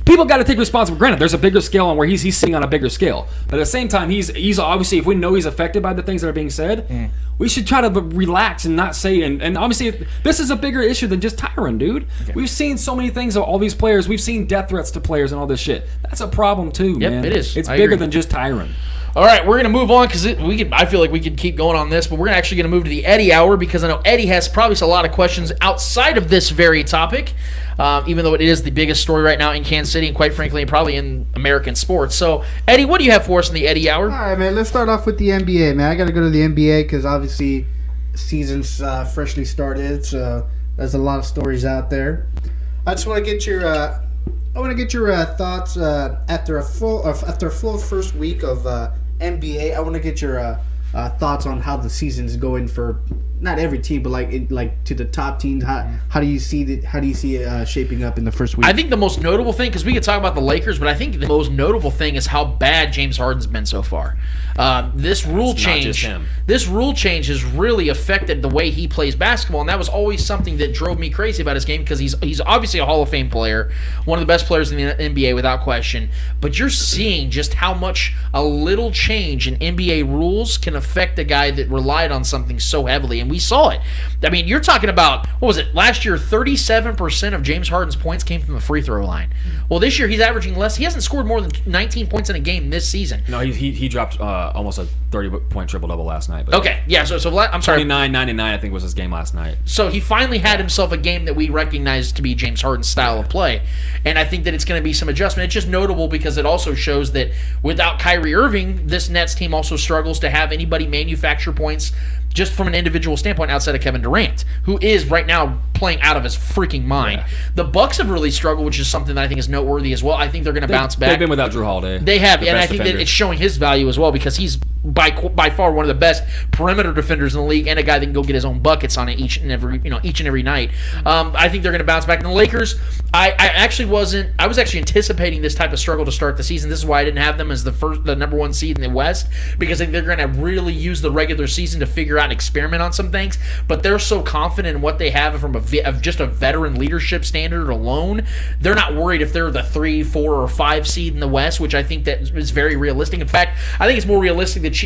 people got to take responsibility. Granted, there's a bigger scale on where he's sitting on a bigger scale, but at the same time, he's obviously, if we know he's affected by the things that are being said, we should try to relax and not say. And obviously, this is a bigger issue than just Tyrann, dude. Okay. We've seen so many things of all these players. We've seen death threats to players and all this shit. That's a problem too, Yep, man. it is. It's I bigger agree. than just Tyrann. All right, we're gonna move on because I feel like we could keep going on this, but we're actually gonna move to the Eddie Hour because I know Eddie has probably a lot of questions outside of this very topic, even though it is the biggest story right now in Kansas City and quite frankly probably in American sports. So, Eddie, what do you have for us in the Eddie Hour? All right, man. Let's start off with the NBA, man. I got to go to the NBA because obviously season's freshly started, so there's a lot of stories out there. I just want to get your thoughts after a full first week of NBA. I want to get your thoughts on how the season's going for not every team, but like to the top teams. How do you see it shaping up in the first week? I think the most notable thing, because we could talk about the Lakers, but I think the most notable thing is how bad James Harden's been so far. This rule It's not change, just him. this rule change has really affected the way he plays basketball, and that was always something that drove me crazy about his game because he's obviously a Hall of Fame player, one of the best players in the NBA without question. But you're seeing just how much a little change in NBA rules can affect a guy that relied on something so heavily, and we saw it. I mean, you're talking about, what was it, last year 37% of James Harden's points came from the free throw line. Well, this year he's averaging less. He hasn't scored more than 19 points in a game this season. No, he dropped almost a 30-point triple-double last night. But Okay, yeah, so I'm sorry. 29, 99, I think was his game last night. So he finally had himself a game that we recognize to be James Harden's style of play. And I think that it's going to be some adjustment. It's just notable because it also shows that without Kyrie Irving, this Nets team also struggles to have anybody manufacture points just from an individual standpoint outside of Kevin Durant, who is right now playing out of his freaking mind. Yeah. The Bucks have really struggled, which is something that I think is noteworthy as well. I think they're going to bounce back. They've been without Drew Holiday. They have, the and I best think that defender. it's showing his value as well because he's by far one of the best perimeter defenders in the league, and a guy that can go get his own buckets on it each and every night. I think they're going to bounce back. And the Lakers, I was actually anticipating this type of struggle to start the season. This is why I didn't have them as the number one seed in the West, because I think they're going to really use the regular season to figure out and experiment on some things. But they're so confident in what they have from just a veteran leadership standard alone. They're not worried if they're the 3, 4, or 5 seed in the West, which I think that is very realistic. In fact, I think it's more realistic that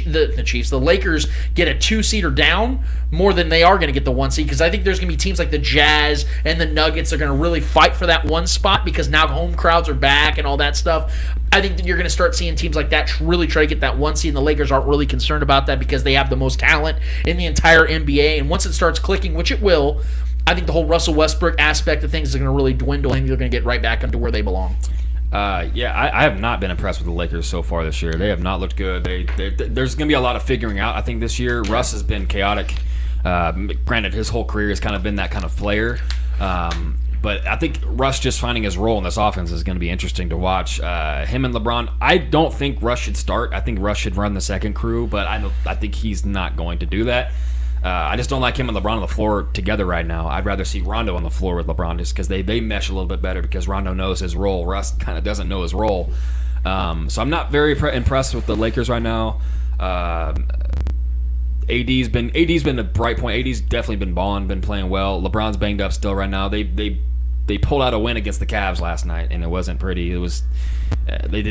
the Lakers get a 2 seed or down more than they are going to get the 1 seed, because I think there's going to be teams like the Jazz and the Nuggets are going to really fight for that 1 spot because now home crowds are back and all that stuff. I think that you're going to start seeing teams like that really try to get that 1 seed, and the Lakers aren't really concerned about that because they have the most talent in the entire NBA. And once it starts clicking, which it will, I think the whole Russell Westbrook aspect of things is going to really dwindle, and they're going to get right back into where they belong. I have not been impressed with the Lakers so far this year. They have not looked good. There's going to be a lot of figuring out, I think, this year. Russ has been chaotic. Granted, his whole career has kind of been that kind of player. But I think Russ just finding his role in this offense is going to be interesting to watch. Him and LeBron, I don't think Russ should start. I think Russ should run the second crew, but I think he's not going to do that. I just don't like him and LeBron on the floor together right now. I'd rather see Rondo on the floor with LeBron just because they mesh a little bit better because Rondo knows his role. Russ kind of doesn't know his role. So I'm not very impressed with the Lakers right now. AD's been a bright point. AD's definitely been balling, been playing well. LeBron's banged up still right now. They pulled out a win against the Cavs last night, and it wasn't pretty. It was they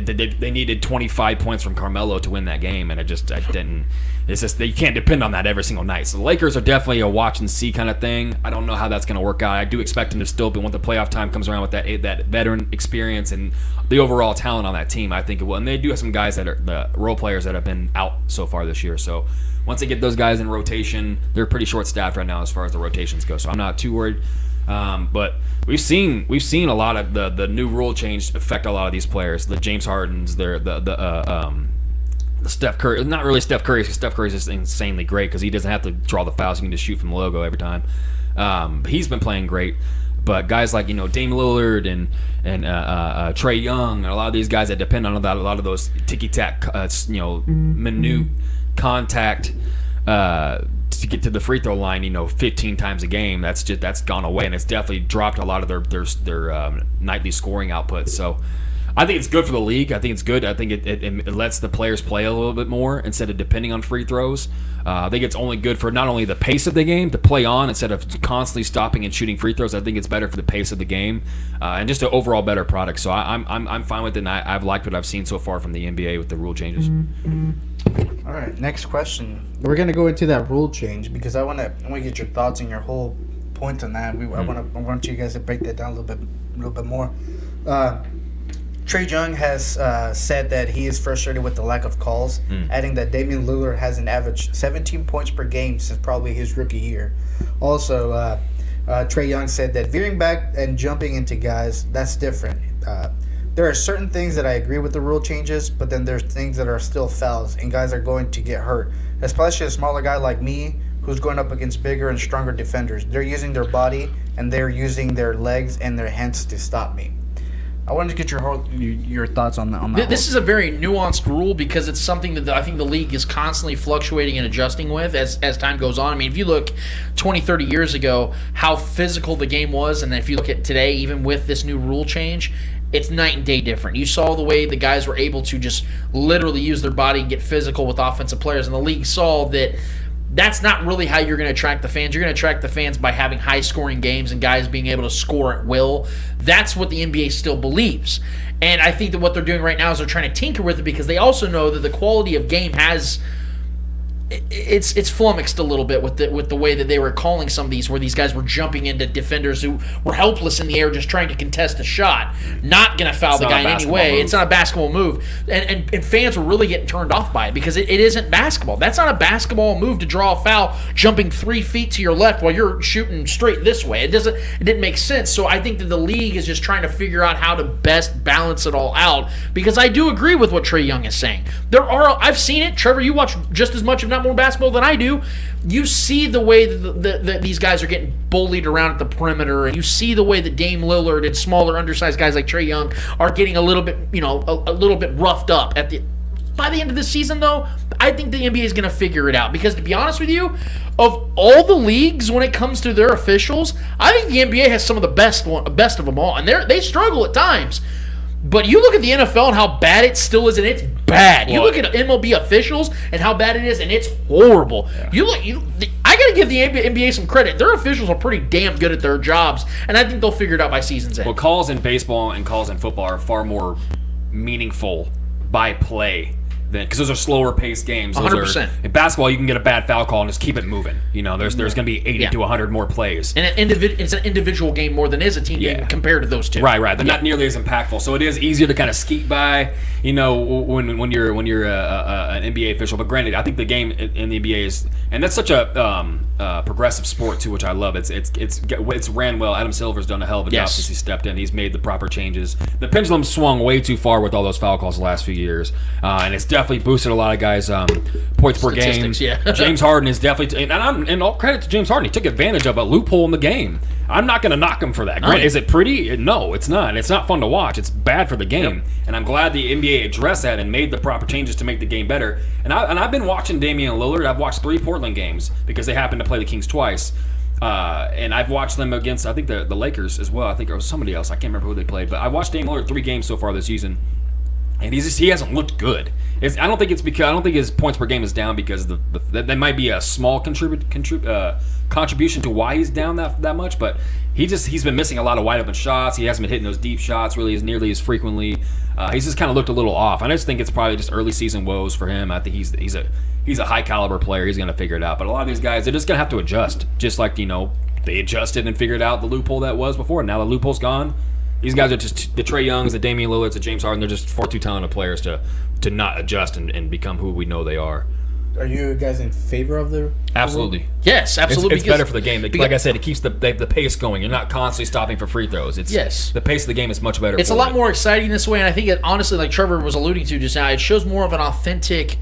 needed 25 points from Carmelo to win that game, and I didn't. It's just you can't depend on that every single night. So the Lakers are definitely a watch and see kind of thing. I don't know how that's going to work out. I do expect them to still be, when the playoff time comes around, with that veteran experience and the overall talent on that team. I think it will, and they do have some guys that are the role players that have been out so far this year. So once they get those guys in rotation, they're pretty short-staffed right now as far as the rotations go. So I'm not too worried. But we've seen a lot of the new rule change affect a lot of these players. The James Hardens, the Steph Curry. Not really Steph Curry, because Steph Curry's just insanely great because he doesn't have to draw the fouls. He can just shoot from the logo every time. He's been playing great. But guys like Dame Lillard and Trae Young, and a lot of these guys that depend on a lot of those ticky-tack, minute contact to get to the free throw line, 15 times a game. That's gone away, and it's definitely dropped a lot of their nightly scoring output. So I think it's good for the league. I think it's good. I think it lets the players play a little bit more instead of depending on free throws. I think it's only good for not only the pace of the game to play on instead of constantly stopping and shooting free throws. I think it's better for the pace of the game and just an overall better product. So I'm fine with it, and I've liked what I've seen so far from the NBA with the rule changes. All right, next question. We're gonna go into that rule change because I want to get your thoughts and your whole point on that. I want you guys to break that down a little bit more. Trae Young has said that he is frustrated with the lack of calls, adding that Damian Lillard has an average 17 points per game since probably his rookie year. Also, Trae Young said that veering back and jumping into guys, that's different. There are certain things that I agree with the rule changes, but then there's things that are still fouls, and guys are going to get hurt, especially a smaller guy like me who's going up against bigger and stronger defenders. They're using their body, and they're using their legs and their hands to stop me. I wanted to get your thoughts on that. This is a very nuanced rule because it's something that I think the league is constantly fluctuating and adjusting with as time goes on. I mean, if you look 20, 30 years ago, how physical the game was, and if you look at today, even with this new rule change, it's night and day different. You saw the way the guys were able to just literally use their body and get physical with offensive players, and the league saw that that's not really how you're going to attract the fans. You're going to attract the fans by having high-scoring games and guys being able to score at will. That's what the NBA still believes. And I think that what they're doing right now is they're trying to tinker with it because they also know that the quality of game has it's flummoxed a little bit with the way that they were calling some of these, where these guys were jumping into defenders who were helpless in the air just trying to contest a shot, not going to foul the guy in any way. It's not a basketball move. And fans were really getting turned off by it because it isn't basketball. That's not a basketball move to draw a foul jumping 3 feet to your left while you're shooting straight this way. It didn't make sense. So I think that the league is just trying to figure out how to best balance it all out, because I do agree with what Trae Young is saying. I've seen it. Trevor, you watch just as much, if not more, basketball than I do. You see the way that these guys are getting bullied around at the perimeter, and you see the way that Dame Lillard and smaller, undersized guys like Trae Young are getting a little bit, a little bit roughed up at by the end of the season, though, I think the NBA is going to figure it out. Because to be honest with you, of all the leagues when it comes to their officials, I think the NBA has some of the best of them all. And they struggle at times. But you look at the NFL and how bad it still is, and it's bad. You look at MLB officials and how bad it is, and it's horrible. Yeah. I got to give the NBA some credit. Their officials are pretty damn good at their jobs, and I think they'll figure it out by season's end. Well, calls in baseball and calls in football are far more meaningful by play because those are slower paced games. 100%. In basketball, you can get a bad foul call and just keep it moving. There's going to be 80 to 100 more plays. And it's an individual game more than it is a team game compared to those two. Right. They're not nearly as impactful. So it is easier to kind of skeet by, when you're an NBA official. But granted, I think the game in the NBA is, and that's such a progressive sport too, which I love. It's ran well. Adam Silver's done a hell of a job since he stepped in. He's made the proper changes. The pendulum swung way too far with all those foul calls the last few years, and it's definitely boosted a lot of guys' points per game. Yeah. James Harden is definitely, and all credit to James Harden, he took advantage of a loophole in the game. I'm not going to knock him for that. Is it pretty? No, it's not. It's not fun to watch. It's bad for the game. Yep. And I'm glad the NBA addressed that and made the proper changes to make the game better. And I've been watching Damian Lillard. I've watched 3 Portland games because they happened to play the Kings twice. And I've watched them against, I think, the Lakers as well. I think it was somebody else. I can't remember who they played. But I watched Damian Lillard 3 games so far this season. And he hasn't looked good. I don't think his points per game is down because that might be a small contribution to why he's down that much. But he's been missing a lot of wide open shots. He hasn't been hitting those deep shots really as nearly as frequently. He's just kind of looked a little off. I just think it's probably just early season woes for him. I think he's a high caliber player. He's going to figure it out. But a lot of these guys, they're just going to have to adjust. Just like they adjusted and figured out the loophole that was before. Now the loophole's gone. These guys are just the Trae Youngs, the Damian Lillards, the James Harden. They're just far too talented players to not adjust and become who we know they are. Are you guys in favor of the? Absolutely. Yes, absolutely. It's better for the game. Like I said, it keeps the pace going. You're not constantly stopping for free throws. The pace of the game is much better. It's a lot more exciting this way, and I think honestly, like Trevor was alluding to just now, it shows more of an authentic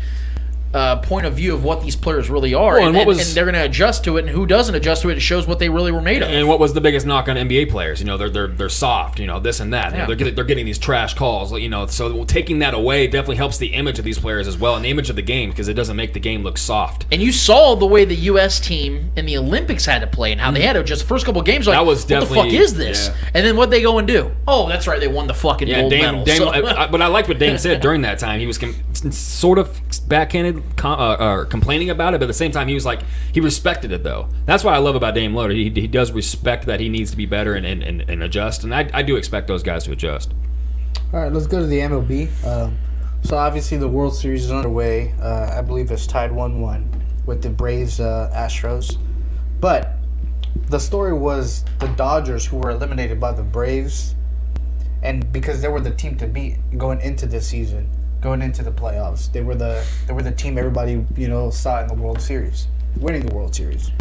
point of view of what these players really are, and they're going to adjust to it. And who doesn't adjust to it, it shows what they really were made of. And what was the biggest knock on NBA players? They're soft. This and that. Yeah. They're getting these trash calls. So taking that away definitely helps the image of these players as well, and the image of the game because it doesn't make the game look soft. And you saw the way the U.S. team in the Olympics had to play and how they had to just the first couple of games. Like, that was what the fuck is this? Yeah. And then what they go and do? Oh, that's right, they won the fucking gold medal. But I liked what Dame said during that time. He was sort of backhanded. Complaining about it, but at the same time, he respected it though. That's what I love about Dame Lillard. He does respect that he needs to be better and adjust, and I do expect those guys to adjust. All right, let's go to the MLB. So obviously the World Series is underway. I believe it's tied 1-1 with the Braves Astros, but the story was the Dodgers who were eliminated by the Braves, and because they were the team to beat going into this season. Going into the playoffs, they were the team everybody saw in the World Series, winning the World Series.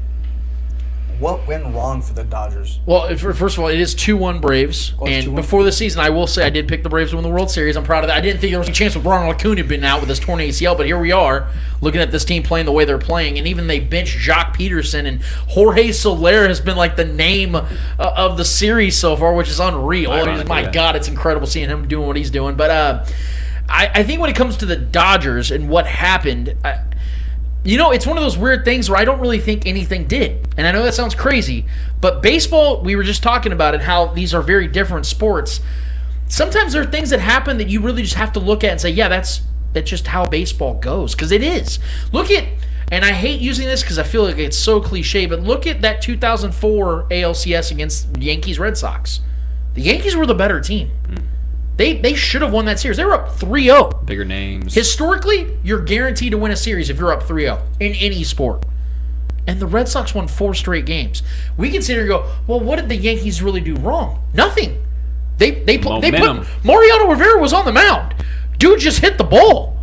What went wrong for the Dodgers? Well, first of all, it is 2-1 Braves, and 2-1. Before the season, I will say I did pick the Braves to win the World Series. I'm proud of that. I didn't think there was a chance with Ronald Acuna being out with his torn ACL, but here we are, looking at this team playing the way they're playing, and even they benched Jock Peterson, and Jorge Soler has been like the name of the series so far, which is unreal. My God, it's incredible seeing him doing what he's doing, but. I think when it comes to the Dodgers and what happened, it's one of those weird things where I don't really think anything did. And I know that sounds crazy, but baseball, we were just talking about it, how these are very different sports. Sometimes there are things that happen that you really just have to look at and say, yeah, that's just how baseball goes, because it is. Look at, and I hate using this because I feel like it's so cliche, but look at that 2004 ALCS against Yankees Red Sox. The Yankees were the better team. They should have won that series. They were up 3-0. Bigger names. Historically, you're guaranteed to win a series if you're up 3-0 in any sport. And the Red Sox won 4 straight games. We can sit here and go, well, what did the Yankees really do wrong? Nothing. They put Mariano Rivera was on the mound. Dude just hit the ball.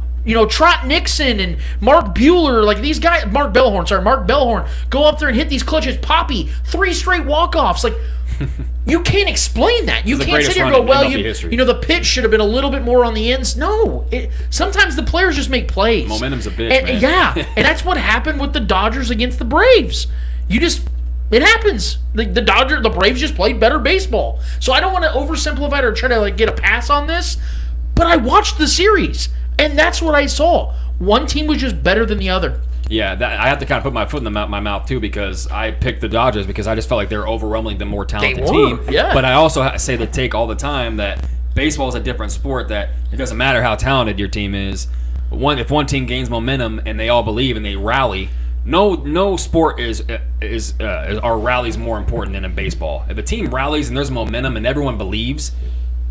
Trot Nixon and Mark Buehler, like these guys, Mark Bellhorn, go up there and hit these clutches. Poppy, 3 straight walk-offs. Like, you can't explain that. You can't sit here and go, well, the pitch should have been a little bit more on the ends. No. Sometimes the players just make plays. Momentum's a bitch, man. Yeah, and that's what happened with the Dodgers against the Braves. It happens. The Braves just played better baseball. So I don't want to oversimplify it or try to get a pass on this, but I watched the series. And that's what I saw. One team was just better than the other. Yeah, I have to kind of put my foot in my mouth too, because I picked the Dodgers because I just felt like they're overwhelmingly the more talented They were, team. yeah. But I also say the take all the time that baseball is a different sport, that it doesn't matter how talented your team is. If one team gains momentum and they all believe and they rally, no sport are rallies more important than in baseball. If a team rallies and there's momentum and everyone believes,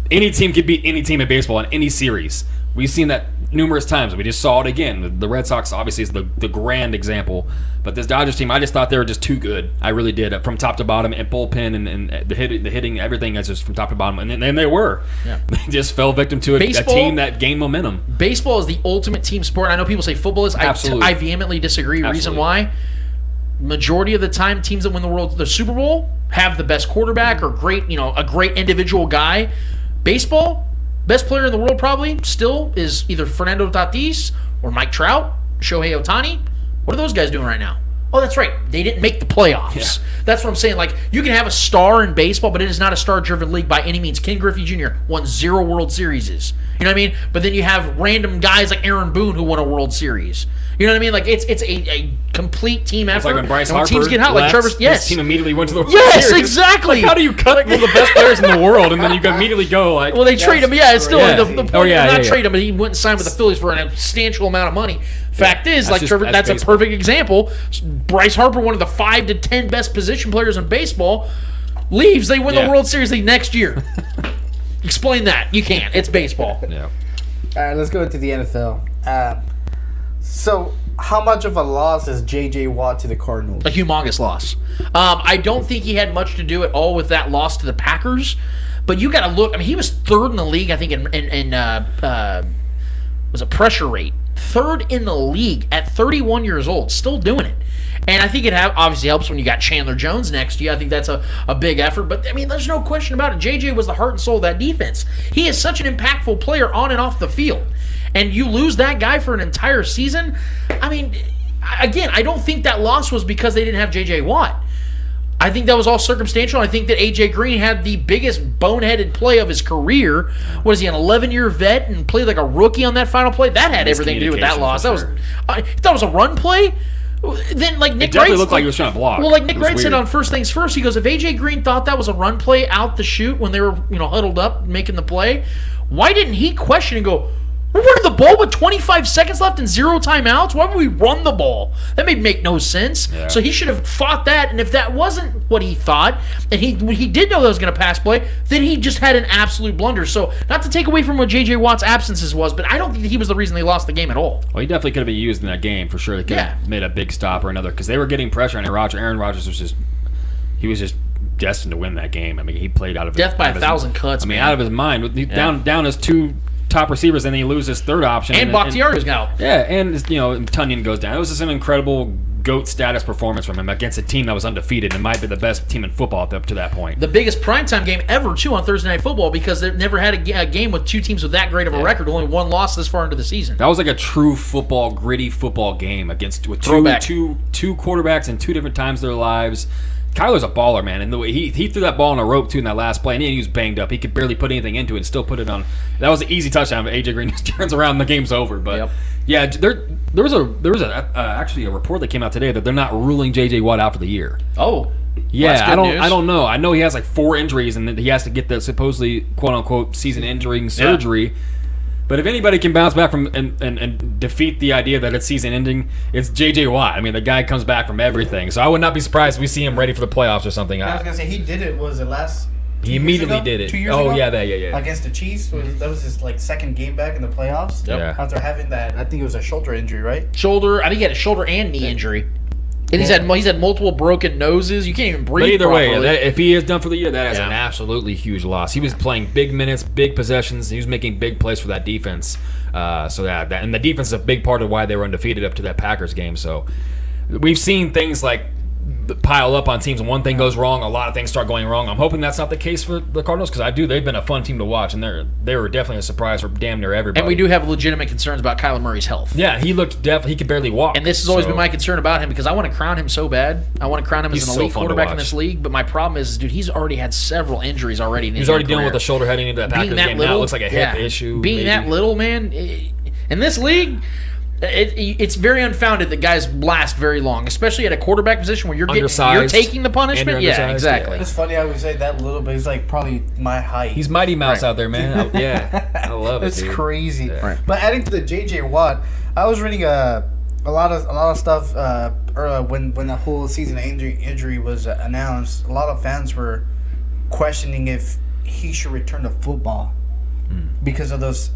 any team could beat any team in baseball in any series. We've seen that numerous times. We just saw it again. The Red Sox obviously is the grand example, but this Dodgers team, I just thought they were just too good. I really did, from top to bottom, and bullpen and the hitting, everything is just from top to bottom, and then they were. Yeah. They just fell victim to a team that gained momentum. Baseball is the ultimate team sport. I know people say football is. Absolutely. I vehemently disagree. Absolutely. Reason why? Majority of the time, teams that win the Super Bowl have the best quarterback or a great individual guy. Baseball, best player in the world probably still is either Fernando Tatis or Mike Trout, Shohei Ohtani. What are those guys doing right now? Oh, that's right. They didn't make the playoffs. Yeah. That's what I'm saying. Like, you can have a star in baseball, but it is not a star-driven league by any means. Ken Griffey Jr. won 0 World Series. You know what I mean? But then you have random guys like Aaron Boone who won a World Series. You know what I mean? Like, it's a complete team effort. It's like when Bryce and Harper teams get hot, left, like Trevor. Yes, his team immediately went to the World yes, Series. Exactly. Like, how do you cut one of the best players in the world and then you immediately go like? Well, they trade him. Yeah, it's still Yeah. the point. Not trade him, but he went and signed with the Phillies for a substantial amount of money. Fact is, like Trevor, that's a perfect example. Bryce Harper, one of the 5 to 10 best position players in baseball, leaves. They win the World Series the next year. Explain that. You can't. It's baseball. Yeah. All right, let's go into the NFL. So, how much of a loss is J.J. Watt to the Cardinals? A humongous loss. I don't think he had much to do at all with that loss to the Packers. But you got to look. I mean, he was 3rd in the league, I think, in was a pressure rate. 3rd in the league at 31 years old, still doing it. And I think it obviously helps when you got Chandler Jones next to you. I think that's a big effort. But, I mean, there's no question about it. JJ was the heart and soul of that defense. He is such an impactful player on and off the field. And you lose that guy for an entire season? I mean, again, I don't think that loss was because they didn't have J.J. Watt. I think that was all circumstantial. I think that A.J. Green had the biggest boneheaded play of his career. What is he, an 11-year vet and played like a rookie on that final play? That had everything to do with that loss. That was a run play? Then, like Nick It definitely Wright, looked like he was trying to block. Well, like Nick Wright said on First Things First, he goes, if A.J. Green thought that was a run play out the chute when they were huddled up making the play, why didn't he question and go, we're running the ball with 25 seconds left and 0 timeouts? Why would we run the ball? That made make no sense. Yeah. So he should have fought that, and if that wasn't what he thought, and he did know that was going to pass play, then he just had an absolute blunder. So not to take away from what J.J. Watt's absences was, but I don't think he was the reason they lost the game at all. Well, he definitely could have been used in that game for sure. They could have made a big stop or another, because they were getting pressure on Aaron Rodgers was just destined to win that game. I mean, he played out of death by 1,000 cuts. I mean, out of his mind. Down his 2 top receivers, and then he loses his 3rd option. And Bakhtiari's out. Yeah, and Tunyon goes down. It was just an incredible GOAT status performance from him against a team that was undefeated and might be the best team in football up to that point. The biggest primetime game ever, too, on Thursday Night Football, because they've never had a game with 2 teams with that great of a record. Only 1 loss this far into the season. That was like a true gritty football game with two quarterbacks in 2 different times of their lives. Kyler's a baller, man, and the way he threw that ball on a rope too in that last play, and he was banged up. He could barely put anything into it and still put it on. That was an easy touchdown, but AJ Green just turns around and the game's over. But yeah, there was actually a report that came out today that they're not ruling JJ Watt out for the year. Oh, yeah, I don't know. I know he has like 4 injuries and he has to get the supposedly quote unquote season-ending surgery. Yeah. But if anybody can bounce back from and defeat the idea that it's season-ending, it's J.J. Watt. I mean, the guy comes back from everything. So I would not be surprised if we see him ready for the playoffs or something. I was going to say, he did it, was it last He immediately did it. 2 years ago? Oh, yeah. Against the Chiefs. That was his second game back in the playoffs. Yep. Yeah. After having that, I think it was a shoulder injury, right? Shoulder. I think he had a shoulder and knee injury. And he's had multiple broken noses. You can't even breathe. But either properly. way, if he is done for the year, that is an absolutely huge loss. He was playing big minutes, big possessions. He was making big plays for that defense. And the defense is a big part of why they were undefeated up to that Packers game. So we've seen things like pile up on teams, and one thing goes wrong, a lot of things start going wrong. I'm hoping that's not the case for the Cardinals, because they've been a fun team to watch, and they were definitely a surprise for damn near everybody. And we do have legitimate concerns about Kyler Murray's health. Yeah, he could barely walk. And this has always been my concern about him, because I want to crown him so bad. I want to crown him as an elite quarterback in this league, but my problem is, dude, he's already had several injuries already in his He's already dealing with a shoulder heading into that Packers game. Now it looks like a hip issue. Being that little, man, In this league, it's very unfounded that guys last very long, especially at a quarterback position where you're taking the punishment. Yeah, exactly. It's funny how we say that little bit. He's like probably my height. He's Mighty Mouse out there, man. I love it. It's dude. crazy. Yeah. Right. But adding to the J.J. Watt, I was reading a lot of stuff when the whole season injury was announced. A lot of fans were questioning if he should return to football. Because of those,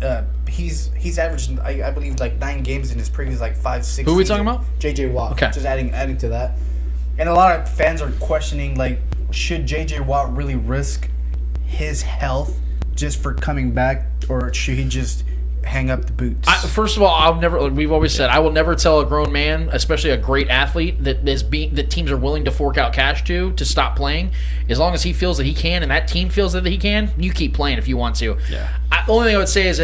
he's averaged, I believe, like 9 games in his previous 5-6. Who are we talking about? J.J. Watt. Okay. Just adding to that, and a lot of fans are questioning should J.J. Watt really risk his health just for coming back, or should he just hang up the boots? First of all, we've always said I will never tell a grown man, especially a great athlete, that teams are willing to fork out cash to stop playing. As long as he feels that he can, and that team feels that he can, you keep playing if you want to. Yeah. The only thing I would say is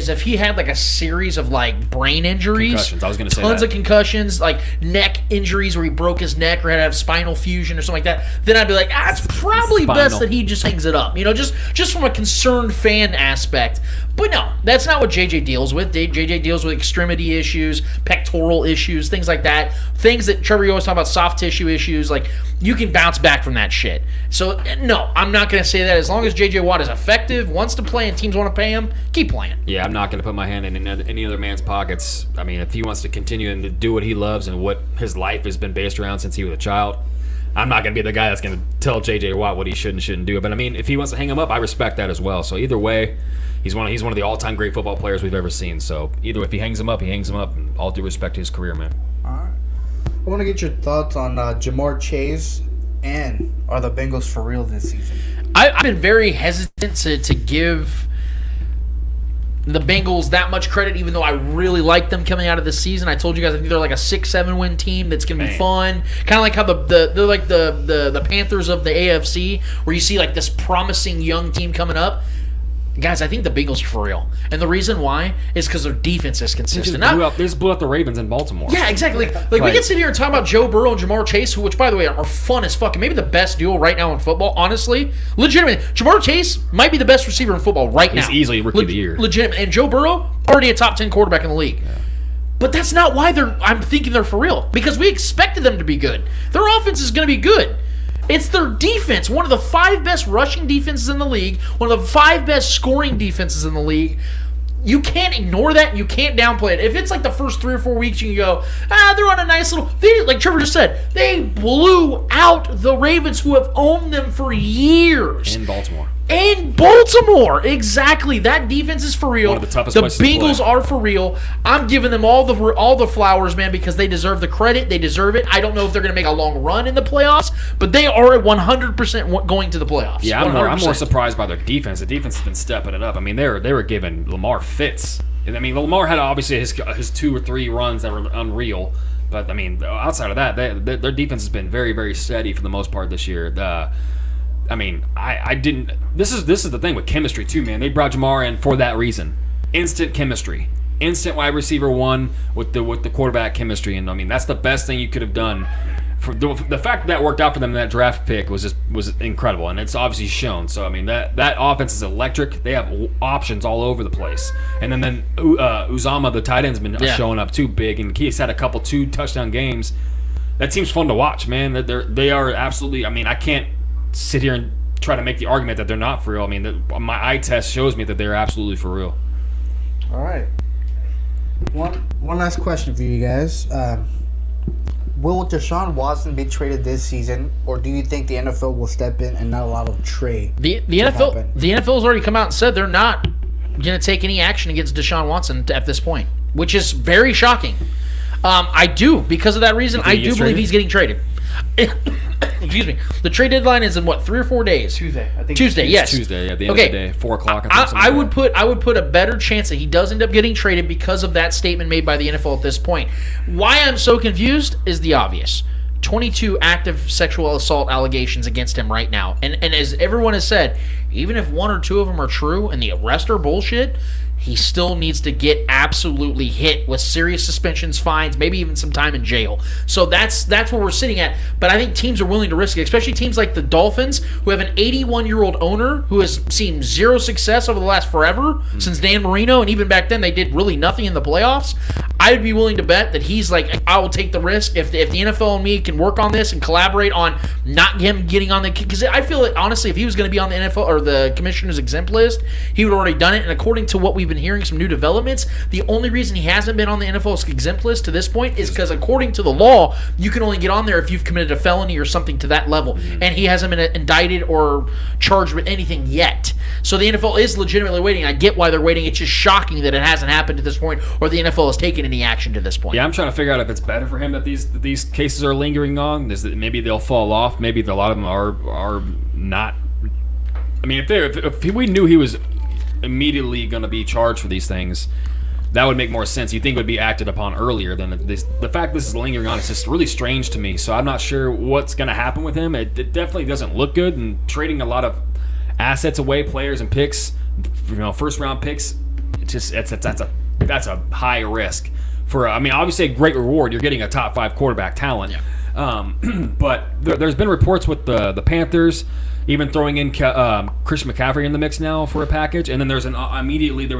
if he had a series of brain injuries, Concussions. I was going to say tons that. of concussions, neck injuries where he broke his neck or had to have spinal fusion or something like that, then I'd be like, it's probably best that he just hangs it up. Just from a concerned fan aspect. But no, that's not what JJ deals with. JJ deals with extremity issues, pectoral issues, things like that. Things that Trevor, you always talk about, soft tissue issues. You can bounce back from that shit. So no, I'm not going to say that. As long as JJ Watt is effective, wants to play, and teams want to pay him, keep playing. Yeah, I'm not going to put my hand in any other man's pockets. I mean, if he wants to continue and to do what he loves and what his life has been based around since he was a child, I'm not going to be the guy that's going to tell J.J. Watt what he should and shouldn't do. But I mean, if he wants to hang him up, I respect that as well. So either way, he's one of the all-time great football players we've ever seen. So either if he hangs him up, he hangs him up. And all due respect to his career, man. All right. I want to get your thoughts on Jamar Chase, and are the Bengals for real this season? I've been very hesitant to give the Bengals that much credit, even though I really like them coming out of the season. I told you guys I think they're a 6-7 win team that's going to be fun. Kind of like how they're like the Panthers of the AFC, where you see this promising young team coming up. Guys, I think the Bengals are for real. And the reason why is because their defense is consistent. They just blew out the Ravens in Baltimore. Yeah, exactly. We can sit here and talk about Joe Burrow and Jamar Chase, which, by the way, are fun as fuck. Maybe the best duo right now in football, honestly. Legitimately. Jamar Chase might be the best receiver in football right now. He's easily Rookie of the Year. Legitimate. And Joe Burrow, already a top 10 quarterback in the league. Yeah. But that's not why I'm thinking they're for real. Because we expected them to be good. Their offense is going to be good. It's their defense. One of the 5 best rushing defenses in the league. One of the 5 best scoring defenses in the league. You can't ignore that. You can't downplay it. If it's the first 3 or 4 weeks, you can go, they're on a nice little... like Trevor just said, they blew out the Ravens, who have owned them for years. In Baltimore. Exactly. That defense is for real. One of the toughest The places to Bengals play. are for real. I'm giving them all the flowers, man, because they deserve the credit. They deserve it. I don't know if they're going to make a long run in the playoffs, but they are 100% going to the playoffs. Yeah, I'm more surprised by their defense. The defense has been stepping it up. I mean, they were giving Lamar fits. I mean, Lamar had obviously his 2 or 3 runs that were unreal. But, I mean, outside of that, their defense has been very, very steady for the most part this year. I mean, I didn't. This is the thing with chemistry too, man. They brought Jamar in for that reason. Instant chemistry, instant wide receiver 1 with the quarterback chemistry, and I mean that's the best thing you could have done. For the fact that worked out for them in that draft pick was incredible, and it's obviously shown. So I mean that offense is electric. They have options all over the place, and then Uzama, the tight end's been showing up too big, and he's had a couple 2 touchdown games. That team's fun to watch, man. They are absolutely. I mean, I can't sit here and try to make the argument that they're not for real. I mean, my eye test shows me that they're absolutely for real. All right. One last question for you guys. Will Deshaun Watson be traded this season, or do you think the NFL will step in and not allow a trade? The NFL has already come out and said they're not going to take any action against Deshaun Watson at this point, which is very shocking. Because of that reason, I do believe he's getting traded. Excuse me. The trade deadline is in 3 or 4 days? Tuesday. I think Tuesday. Yes. Tuesday. At the end of the day, 4 o'clock. I would put a better chance that he does end up getting traded because of that statement made by the NFL at this point. Why I'm so confused is the obvious. 22 active sexual assault allegations against him right now, and as everyone has said, even if 1 or 2 of them are true and the rest are bullshit, he still needs to get absolutely hit with serious suspensions, fines, maybe even some time in jail. So that's where we're sitting at. But I think teams are willing to risk it, especially teams like the Dolphins, who have an 81-year-old owner who has seen zero success over the last forever, since Dan Marino, and even back then they did really nothing in the playoffs. I would be willing to bet that he's like, I will take the risk if the NFL and me can work on this and collaborate on not him getting on the, because I feel like honestly, if he was going to be on the NFL or the commissioner's exempt list, he would have already done it. And according to what we've been hearing, some new developments, the only reason he hasn't been on the NFL's exempt list to this point is because according to the law, you can only get on there if you've committed a felony or something to that level, and he hasn't been indicted or charged with anything yet. So the NFL is legitimately waiting. I get why they're waiting. It's just shocking that it hasn't happened to this point, or the NFL has taken any action to this point. Yeah, I'm trying to figure out if it's better for him that these cases are lingering on. Is that maybe they'll fall off? Maybe a lot of them are not. I mean, if we knew he was immediately going to be charged for these things, that would make more sense. You think it would be acted upon earlier than this. The fact this is lingering on is just really strange to me. So I'm not sure what's going to happen with him. It definitely doesn't look good, and trading a lot of assets away, players and picks, first round picks, that's a high risk for. I mean, obviously a great reward. You're getting a top 5 quarterback talent. Yeah. But there's been reports with the Panthers even throwing in Christian McCaffrey in the mix now for a package, and then there was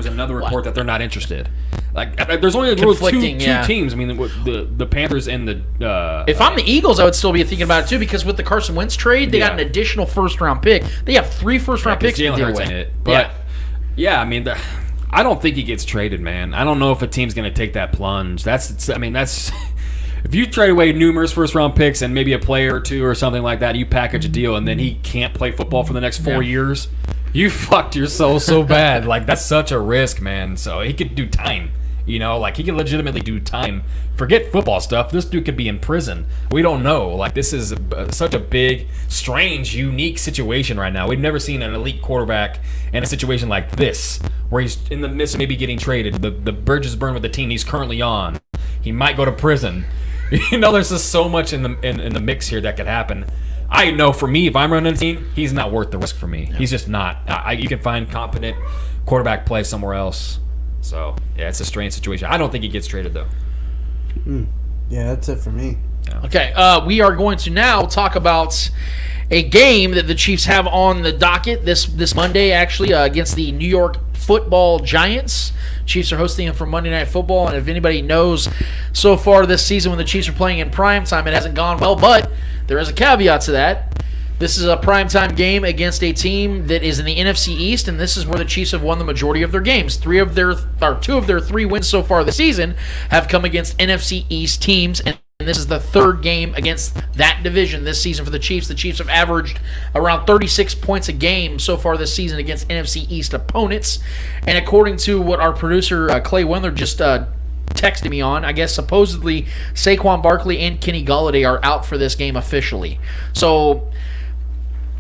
another report that they're not interested. Like, there's only two teams. I mean, the Panthers and the. If I'm the Eagles, I would still be thinking about it too, because with the Carson Wentz trade, they got an additional first-round pick. They have 3 first-round picks to deal with. But I mean, I don't think he gets traded, man. I don't know if a team's going to take that plunge. That's. If you trade away numerous first-round picks and maybe a player or two or something like that, you package a deal, and then he can't play football for the next 4 years, you fucked yourself so bad. Like, that's such a risk, man. So he could do time. He could legitimately do time. Forget football stuff. This dude could be in prison. We don't know. Like, this is such a big, strange, unique situation right now. We've never seen an elite quarterback in a situation like this, where he's in the midst of maybe getting traded. The bridge is burned with the team he's currently on. He might go to prison. There's just so much in the mix here that could happen. I know for me, if I'm running a team, he's not worth the risk for me. He's just not. You can find competent quarterback play somewhere else. So, yeah, it's a strange situation. I don't think he gets traded, though. Yeah, that's it for me. Yeah. Okay, we are going to now talk about a game that the Chiefs have on the docket this Monday, actually, against the New York Football Giants. Chiefs are hosting them for Monday Night Football, and if anybody knows, so far this season when the Chiefs are playing in primetime, it hasn't gone well, but there is a caveat to that. This is a primetime game against a team that is in the NFC East, and this is where the Chiefs have won the majority of their games. 2 of their 3 wins so far this season have come against NFC East teams, and this is the 3rd game against that division this season for the Chiefs. The Chiefs have averaged around 36 points a game so far this season against NFC East opponents. And according to what our producer, Clay Wendler, just texted me on, I guess supposedly Saquon Barkley and Kenny Golladay are out for this game officially. So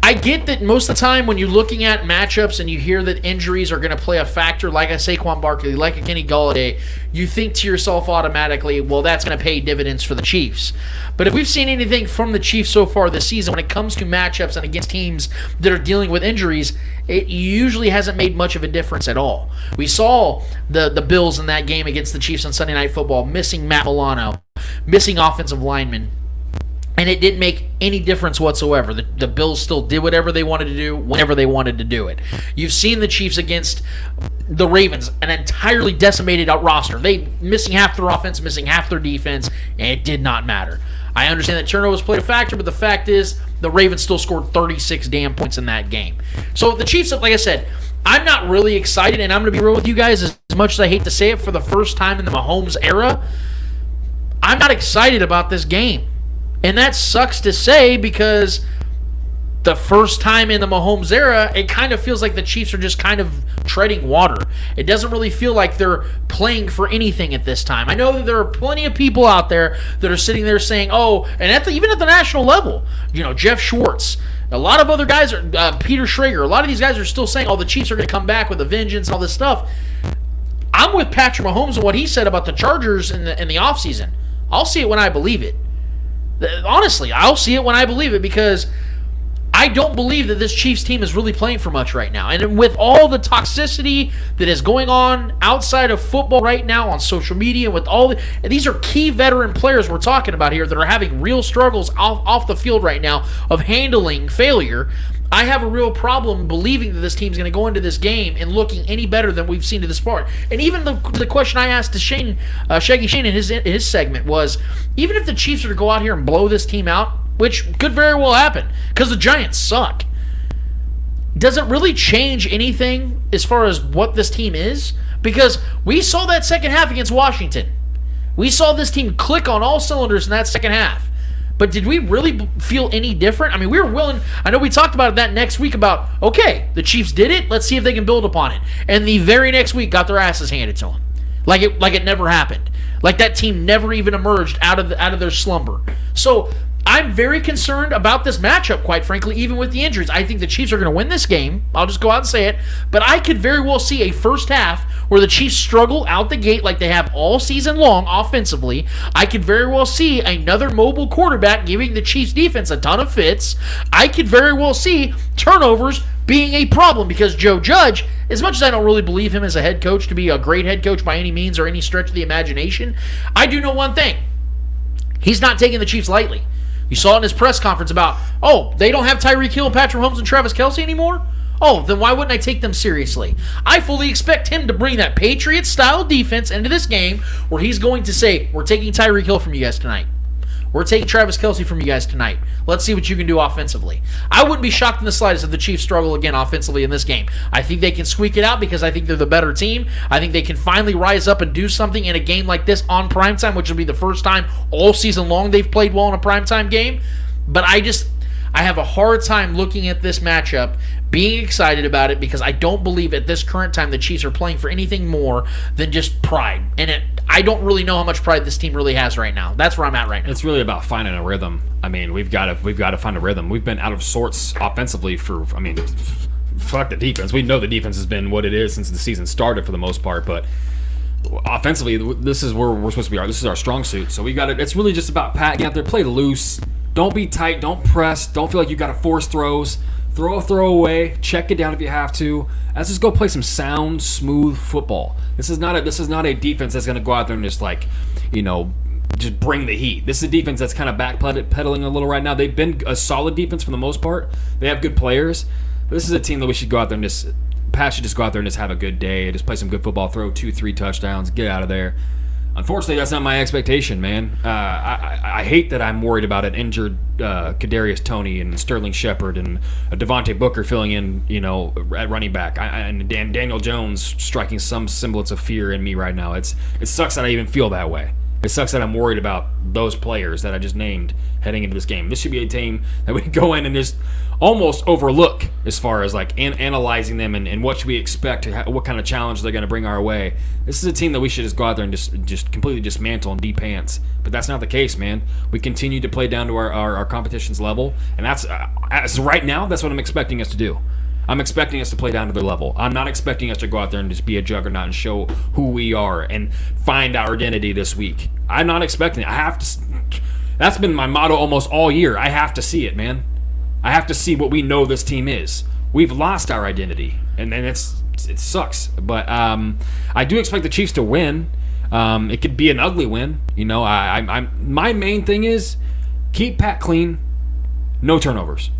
I get that most of the time when you're looking at matchups and you hear that injuries are going to play a factor, like a Saquon Barkley, like a Kenny Golladay, you think to yourself automatically, well, that's going to pay dividends for the Chiefs. But if we've seen anything from the Chiefs so far this season, when it comes to matchups and against teams that are dealing with injuries, it usually hasn't made much of a difference at all. We saw the Bills in that game against the Chiefs on Sunday Night Football, missing Matt Milano, missing offensive linemen. And it didn't make any difference whatsoever. The Bills still did whatever they wanted to do, whenever they wanted to do it. You've seen the Chiefs against the Ravens, an entirely decimated roster. They missing half their offense, missing half their defense, and it did not matter. I understand that turnovers played a factor, but the fact is the Ravens still scored 36 damn points in that game. So the Chiefs, like I said, I'm not really excited, and I'm going to be real with you guys, as much as I hate to say it, for the first time in the Mahomes era, I'm not excited about this game. And that sucks to say, because the first time in the Mahomes era, it kind of feels like the Chiefs are just kind of treading water. It doesn't really feel like they're playing for anything at this time. I know that there are plenty of people out there that are sitting there saying, oh, and even at the national level, Jeff Schwartz, a lot of other guys, are Peter Schrager, a lot of these guys are still saying, oh, the Chiefs are going to come back with a vengeance and all this stuff. I'm with Patrick Mahomes and what he said about the Chargers in the offseason. I'll see it when I believe it. Honestly, I'll see it when I believe it, because I don't believe that this Chiefs team is really playing for much right now. And with all the toxicity that is going on outside of football right now on social media, with these are key veteran players we're talking about here that are having real struggles off the field right now of handling failure. I have a real problem believing that this team's going to go into this game and looking any better than we've seen to this part. And even the question I asked to Shane, Shaggy Shane in his segment was, even if the Chiefs are to go out here and blow this team out, which could very well happen because the Giants suck, does it really change anything as far as what this team is? Because we saw that second half against Washington. We saw this team click on all cylinders in that second half. But did we really feel any different? I mean, we were willing. I know we talked about that next week about, okay, the Chiefs did it. Let's see if they can build upon it. And the very next week got their asses handed to them. Like it never happened. Like that team never even emerged out of their slumber. So I'm very concerned about this matchup, quite frankly, even with the injuries. I think the Chiefs are going to win this game. I'll just go out and say it. But I could very well see a first half where the Chiefs struggle out the gate like they have all season long offensively. I could very well see another mobile quarterback giving the Chiefs defense a ton of fits. I could very well see turnovers being a problem because Joe Judge, as much as I don't really believe him as a head coach to be a great head coach by any means or any stretch of the imagination, I do know one thing. He's not taking the Chiefs lightly. You saw it in his press conference about, oh, they don't have Tyreek Hill, Patrick Mahomes, and Travis Kelce anymore? Oh, then why wouldn't I take them seriously? I fully expect him to bring that Patriots-style defense into this game where he's going to say, we're taking Tyreek Hill from you guys tonight. We're taking Travis Kelce from you guys tonight. Let's see what you can do offensively. I wouldn't be shocked in the slightest if the Chiefs struggle again offensively in this game. I think they can squeak it out because I think they're the better team. I think they can finally rise up and do something in a game like this on primetime, which will be the first time all season long they've played well in a primetime game. But I have a hard time looking at this matchup, being excited about it, because I don't believe at this current time the Chiefs are playing for anything more than just pride. And I don't really know how much pride this team really has right now. That's where I'm at right now. It's really about finding a rhythm. I mean, we've got to find a rhythm. We've been out of sorts offensively fuck the defense. We know the defense has been what it is since the season started for the most part, but offensively, this is where we're supposed to be. This is our strong suit. So we got it. It's really just about getting out there, play loose. Don't be tight. Don't press. Don't feel like you got to force throws. Throw a throw away. Check it down if you have to. Let's just go play some sound, smooth football. This is not a defense that's going to go out there and just just bring the heat. This is a defense that's kind of backpedaling a little right now. They've been a solid defense for the most part. They have good players. But this is a team that we should go out there and Pat should just go out there and just have a good day. Just play some good football. Throw 2-3 touchdowns. Get out of there. Unfortunately, that's not my expectation, man. I hate that I'm worried about an injured Kadarius Toney and Sterling Shepard and Devontae Booker filling in, at running back, and Daniel Jones striking some semblance of fear in me right now. It sucks that I even feel that way. It sucks that I'm worried about those players that I just named heading into this game. This should be a team that we go in and just almost overlook as far as analyzing them and what should we expect, what kind of challenge they're going to bring our way. This is a team that we should just go out there and just completely dismantle and de-pants. But that's not the case, man. We continue to play down to our competition's level, and that's as right now, that's what I'm expecting us to do. I'm expecting us to play down to their level. I'm not expecting us to go out there and just be a juggernaut and show who we are and find our identity this week. I'm not expecting it. I have to. That's been my motto almost all year. I have to see it, man. I have to see what we know this team is. We've lost our identity, and it sucks. But I do expect the Chiefs to win. It could be an ugly win. My main thing is keep Pat clean, no turnovers.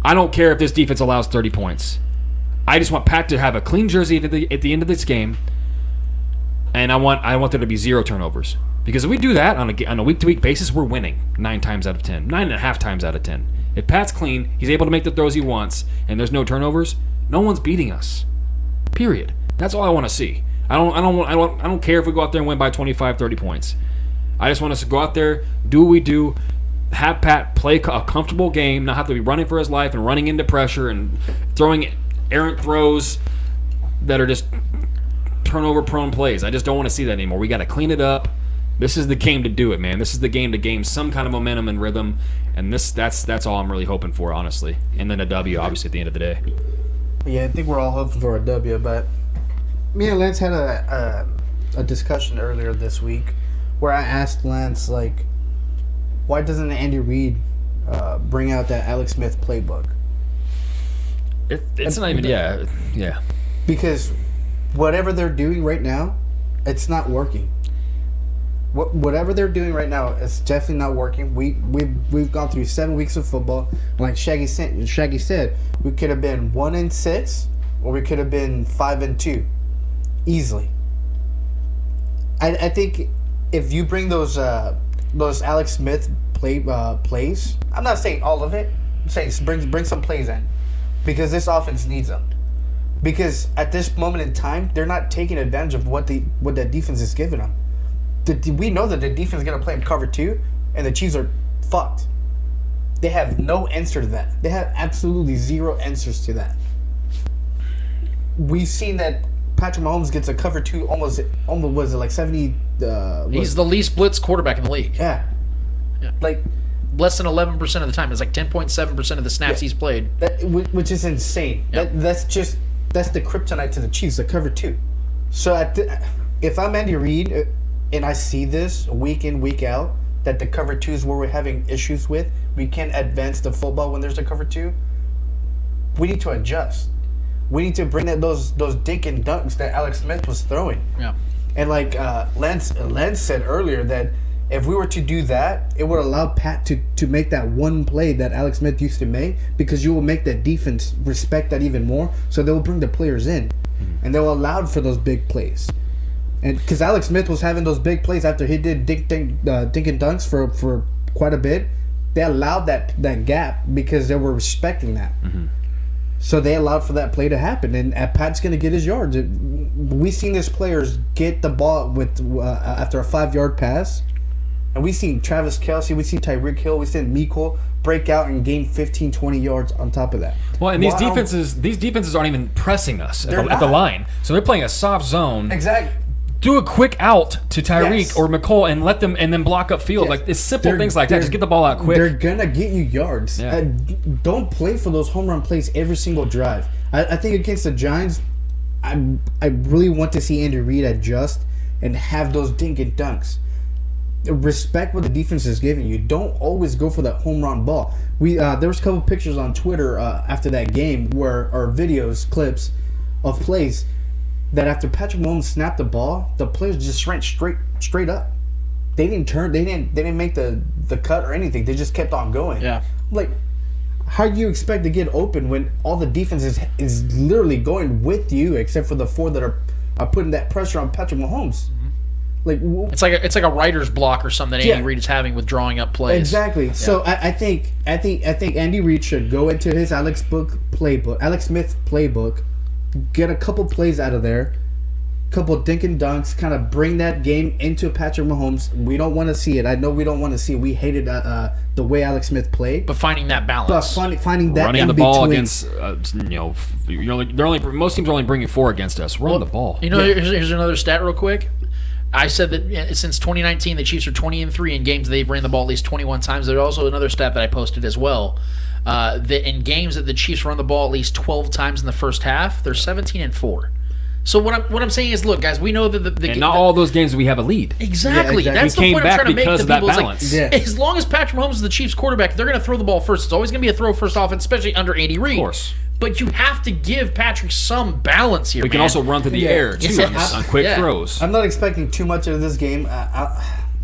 I don't care if this defense allows 30 points. I just want Pat to have a clean jersey at the end of this game, and I want there to be 0 turnovers. Because if we do that on a week-to-week basis, we're winning 9 times out of 10, 9.5 times out of 10. If Pat's clean, he's able to make the throws he wants, and there's no turnovers, no one's beating us. Period. That's all I want to see. I don't care if we go out there and win by 25, 30 points. I just want us to go out there, do what we do. Have Pat play a comfortable game, not have to be running for his life and running into pressure and throwing errant throws that are just turnover-prone plays. I just don't want to see that anymore. We got to clean it up. This is the game to do it, man. This is the game to gain some kind of momentum and rhythm, and that's all I'm really hoping for, honestly. And then a W, obviously, at the end of the day. Yeah, I think we're all hoping for a W, but me and Lance had a discussion earlier this week where I asked Lance, why doesn't Andy Reid bring out that Alex Smith playbook? It's not even. Yeah. Because whatever they're doing right now, it's not working. Whatever they're doing right now, it's definitely not working. We've gone through 7 weeks of football. Like Shaggy said, we could have been 1-6, or we could have been 5-2, easily. I think if you bring those Alex Smith plays, I'm not saying all of it. I'm saying bring some plays in, because this offense needs them. Because at this moment in time, they're not taking advantage of what that defense is giving them. We know that the defense is going to play in cover 2, and the Chiefs are fucked. They have no answer to that. They have absolutely zero answers to that. We've seen that Patrick Mahomes gets a cover 2 almost was it like 70? He's the least blitz quarterback in the league. Yeah. Like less than 11% of the time. It's like 10.7% of the snaps he's played. Which is insane. Yep. That's the kryptonite to the Chiefs, the cover 2. So if I'm Andy Reid and I see this week in, week out, that the cover 2 is where we're having issues with, we can't advance the football when there's a cover 2, we need to adjust. We need to bring those dink and dunks that Alex Smith was throwing. Yeah. And like Lance said earlier, that if we were to do that, it would allow Pat to make that one play that Alex Smith used to make, because you will make that defense respect that even more. So they will bring the players in, and they will allow for those big plays. And because Alex Smith was having those big plays after he did dink and dunks for quite a bit, they allowed that gap because they were respecting that. Mm-hmm. So they allowed for that play to happen, and Pat's going to get his yards. We've seen these players get the ball with after a 5-yard pass, and we've seen Travis Kelce, we've seen Tyreek Hill, we've seen Miko break out and gain 15, 20 yards on top of that. Well, and these defenses aren't even pressing us at the line, so they're playing a soft zone. Exactly. Do a quick out to Tyreek Yes. or McCall and let them, and then block up field. Yes. Like it's simple things like that. Just get the ball out quick. They're gonna get you yards. Yeah. Don't play for those home run plays every single drive. I think against the Giants, I really want to see Andy Reid adjust and have those dink and dunks. Respect what the defense is giving you. Don't always go for that home run ball. There was a couple pictures on Twitter after that game or videos, clips of plays that after Patrick Mahomes snapped the ball, the players just ran straight up. They didn't turn. They didn't make the cut or anything. They just kept on going. Yeah. Like, how do you expect to get open when all the defense is literally going with you, except for the 4 that are putting that pressure on Patrick Mahomes? Like, It's like a writer's block or something that Andy Reid is having with drawing up plays. Exactly. Yeah. So I think Andy Reid should go into his Alex Smith playbook, get a couple plays out of there, couple dink and dunks, kind of bring that game into Patrick Mahomes. We don't want to see it. I know we don't want to see it. We hated the way Alex Smith played. But finding that balance. But finding that running in the ball between. against, most teams are only bringing 4 against us. Run the ball. Here's another stat real quick. I said that since 2019, the Chiefs are 20-3 in games they've ran the ball at least 21 times. There's also another stat that I posted as well. That in games that the Chiefs run the ball at least 12 times in the first half, they're 17-4. So what I'm saying is, look, guys, we know that and not all those games we have a lead. Exactly. Yeah, exactly. That's We the came point I'm back trying to make because to of that people. balance. As long as Patrick Mahomes is the Chiefs quarterback, they're going to throw the ball first. It's always going to be a throw first offense, especially under Andy Reid. Of course. But you have to give Patrick some balance here. We can also run through the air too Yes. on quick Yeah. throws. I'm not expecting too much out of this game.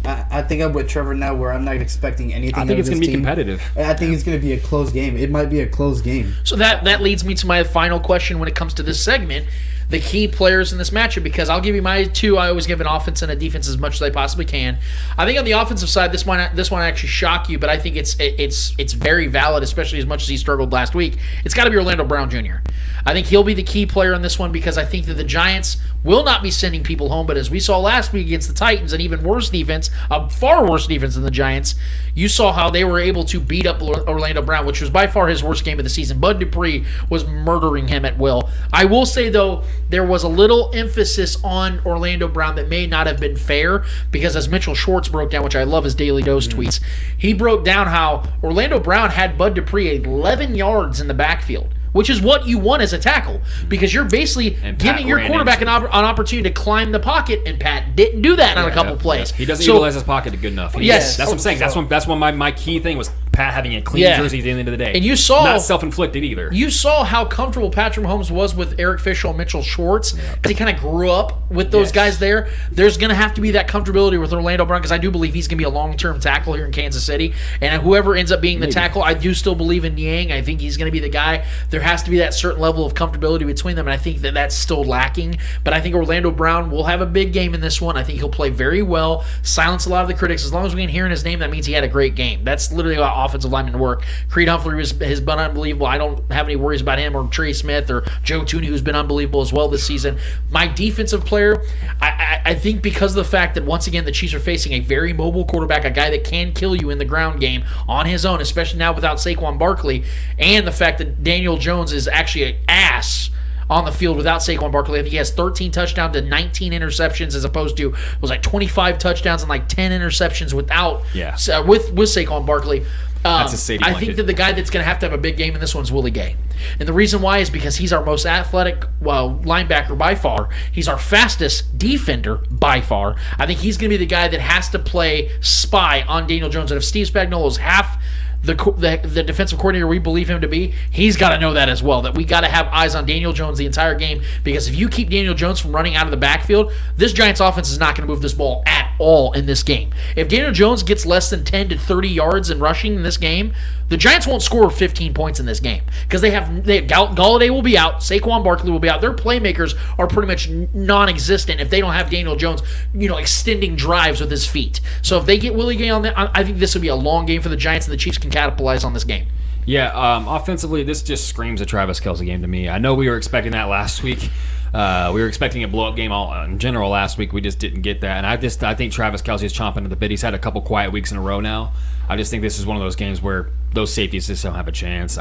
I think I'm with Trevor now, where I'm not expecting anything. I think it's going to be competitive. I think it's going to be a close game. It might be a close game. So that leads me to my final question when it comes to this segment. The key players in this matchup, because I'll give you my 2. I always give an offense and a defense as much as I possibly can. I think on the offensive side, this one actually shock you, but I think it's very valid, especially as much as he struggled last week. It's got to be Orlando Brown Jr. I think he'll be the key player in this one, because I think that the Giants will not be sending people home. But as we saw last week against the Titans, an even worse defense, a far worse defense than the Giants, you saw how they were able to beat up Orlando Brown, which was by far his worst game of the season. Bud Dupree was murdering him at will. I will say, though, there was a little emphasis on Orlando Brown that may not have been fair, because as Mitchell Schwartz broke down, which I love his Daily Dose tweets, he broke down how Orlando Brown had Bud Dupree 11 yards in the backfield, which is what you want as a tackle, because you're basically giving your quarterback an opportunity to climb the pocket, and Pat didn't do that on a couple plays. He doesn't utilize his pocket good enough. Yes. That's what I'm saying. That's what my key thing was. Pat having a clean Yeah. jersey at the end of the day. And you saw- not self-inflicted either. You saw how comfortable Patrick Mahomes was with Eric Fisher and Mitchell Schwartz because he kind of grew up with those guys there. There's going to have to be that comfortability with Orlando Brown because I do believe he's going to be a long-term tackle here in Kansas City. And whoever ends up being the tackle, I do still believe in Yang. I think he's going to be the guy. There has to be that certain level of comfortability between them, and I think that that's still lacking. But I think Orlando Brown will have a big game in this one. I think he'll play very well, silence a lot of the critics. As long as we can hear his name, that means he had a great game. That's literally how offensive linemen work. Creed Humphrey has been unbelievable. I don't have any worries about him or Trey Smith or Joe Tooney, who's been unbelievable as well this season. My defensive player, I think because of the fact that, once again, the Chiefs are facing a very mobile quarterback, a guy that can kill you in the ground game on his own, especially now without Saquon Barkley, and the fact that Daniel Jones is actually an ass on the field without Saquon Barkley. I think he has 13 touchdowns and 19 interceptions as opposed to, it was like 25 touchdowns and like 10 interceptions without with Saquon Barkley. That's a safety I blanket. think that the guy that's going to have a big game in this one is Willie Gay. And the reason why is because he's our most athletic linebacker by far. He's our fastest defender by far. I think he's going to be the guy that has to play spy on Daniel Jones. And if Steve Spagnuolo is half the defensive coordinator we believe him to be, he's got to know that as well, that we got to have eyes on Daniel Jones the entire game, because if you keep Daniel Jones from running out of the backfield, this Giants offense is not going to move this ball at all in this game. If Daniel Jones gets less than 10 to 30 yards in rushing in this game, the Giants won't score 15 points in this game because Galladay will be out, Saquon Barkley will be out. Their playmakers are pretty much non-existent if they don't have Daniel Jones, extending drives with his feet. So if they get Willie Gay on that, I think this will be a long game for the Giants, and the Chiefs can capitalize on this game. Yeah, offensively, this just screams a Travis Kelce game to me. I know we were expecting that last week. We were expecting a blow-up game in general last week. We just didn't get that. And I think Travis Kelce is chomping at the bit. He's had a couple quiet weeks in a row now. I just think this is one of those games where those safeties just don't have a chance.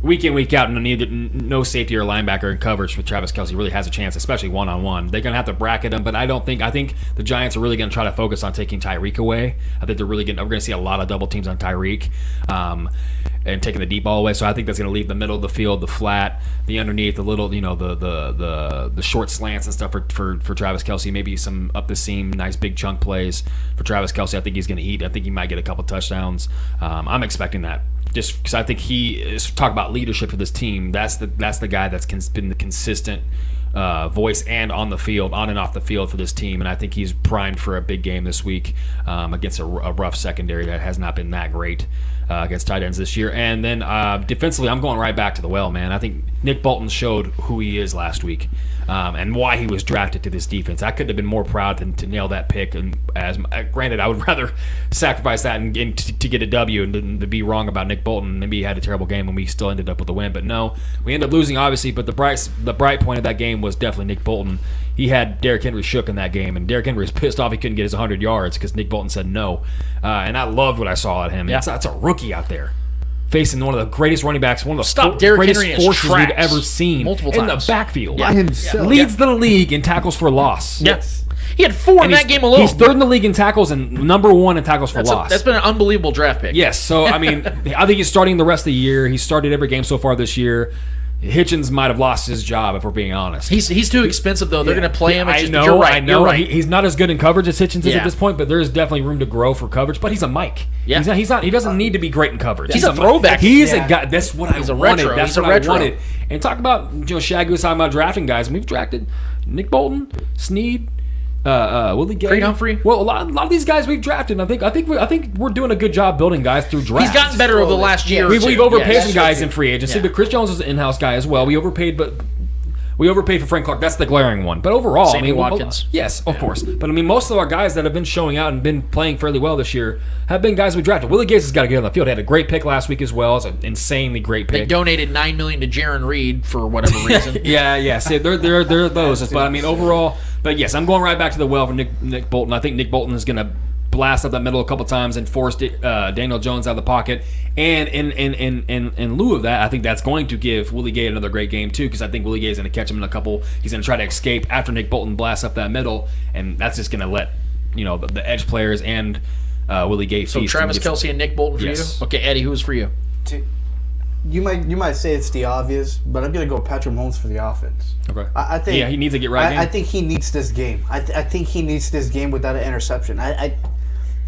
Week in, week out, no safety or linebacker in coverage with Travis Kelce really has a chance, especially one-on-one. They're going to have to bracket him, but I think the Giants are really going to try to focus on taking Tyreek away. I think we're going to see a lot of double teams on Tyreek and taking the deep ball away. So I think that's going to leave the middle of the field, the flat, the underneath, the little, the short slants and stuff for Travis Kelce. Maybe some up the seam, nice big chunk plays for Travis Kelce. I think he's going to eat. I think he might get a couple touchdowns. I'm expecting that. Just because I think he is, talk about leadership for this team. That's the guy that's been the consistent voice and on and off the field for this team. And I think he's primed for a big game this week against a rough secondary that has not been that great against tight ends this year. And then defensively, I'm going right back to the well, man. I think Nick Bolton showed who he is last week and why he was drafted to this defense. I couldn't have been more proud than to nail that pick. And granted, I would rather sacrifice that and to get a W and to be wrong about Nick Bolton. Maybe he had a terrible game and we still ended up with a win. But no, we ended up losing, obviously. But the bright point of that game was definitely Nick Bolton. He had Derrick Henry shook in that game, and Derrick Henry was pissed off he couldn't get his 100 yards because Nick Bolton said no. And I loved what I saw at him. Yeah. It's a rookie out there facing one of the greatest running backs, one of the Derrick greatest Henry forces we've ever seen multiple in times. the backfield. By himself. Leads the league in tackles for loss. Yes. He had 4 in that game alone. He's third in the league in tackles and number 1 in tackles for loss. That's been an unbelievable draft pick. Yes, so I think he's starting the rest of the year. He's started every game so far this year. Hitchens might have lost his job if we're being honest. He's too expensive though. They're going to play him. It's just, I know. You're right. You're right. He's not as good in coverage as Hitchens is Yeah. at this point, but there's definitely room to grow for coverage. But he's a Mike. Yeah. He's not. He doesn't need to be great in coverage. He's a throwback. He's a guy. That's what I He's a wanted. retro. That's He's a what retro. I wanted. And talk about Shaggy was talking about drafting guys. And we've drafted Nick Bolton, Snead. Willie Gay, Creed Humphrey. Well, a lot of these guys we've drafted. And I think we're doing a good job building guys through drafts. He's gotten better over the last year. We've overpaid Yes. some guys in free agency, Yeah. but Chris Jones is an in-house guy as well. We overpaid for Frank Clark. That's the glaring one. But overall, Sammy Watkins. Yes, of course. But most of our guys that have been showing out and been playing fairly well this year have been guys we drafted. Willie Gay has got to get on the field. He had a great pick last week as well. It's an insanely great They pick. donated $9 million to Jaron Reed for whatever reason. Yeah. See, they're those. But overall, but yes, I'm going right back to the well for Nick Bolton. I think Nick Bolton is going to blast up that middle a couple times and force Daniel Jones out of the pocket. And in lieu of that, I think that's going to give Willie Gay another great game too, because I think Willie Gay is going to catch him in a couple. He's going to try to escape after Nick Bolton blasts up that middle, and that's just going to let the edge players and Willie Gay So feast. Travis Kelce and Nick Bolton for Yes. you? Okay, Eddie, who's for you? You might say it's the obvious, but I'm gonna go Patrick Mahomes for the offense. Okay. I think he needs to get right. I think he needs this game. I think he needs this game without an interception.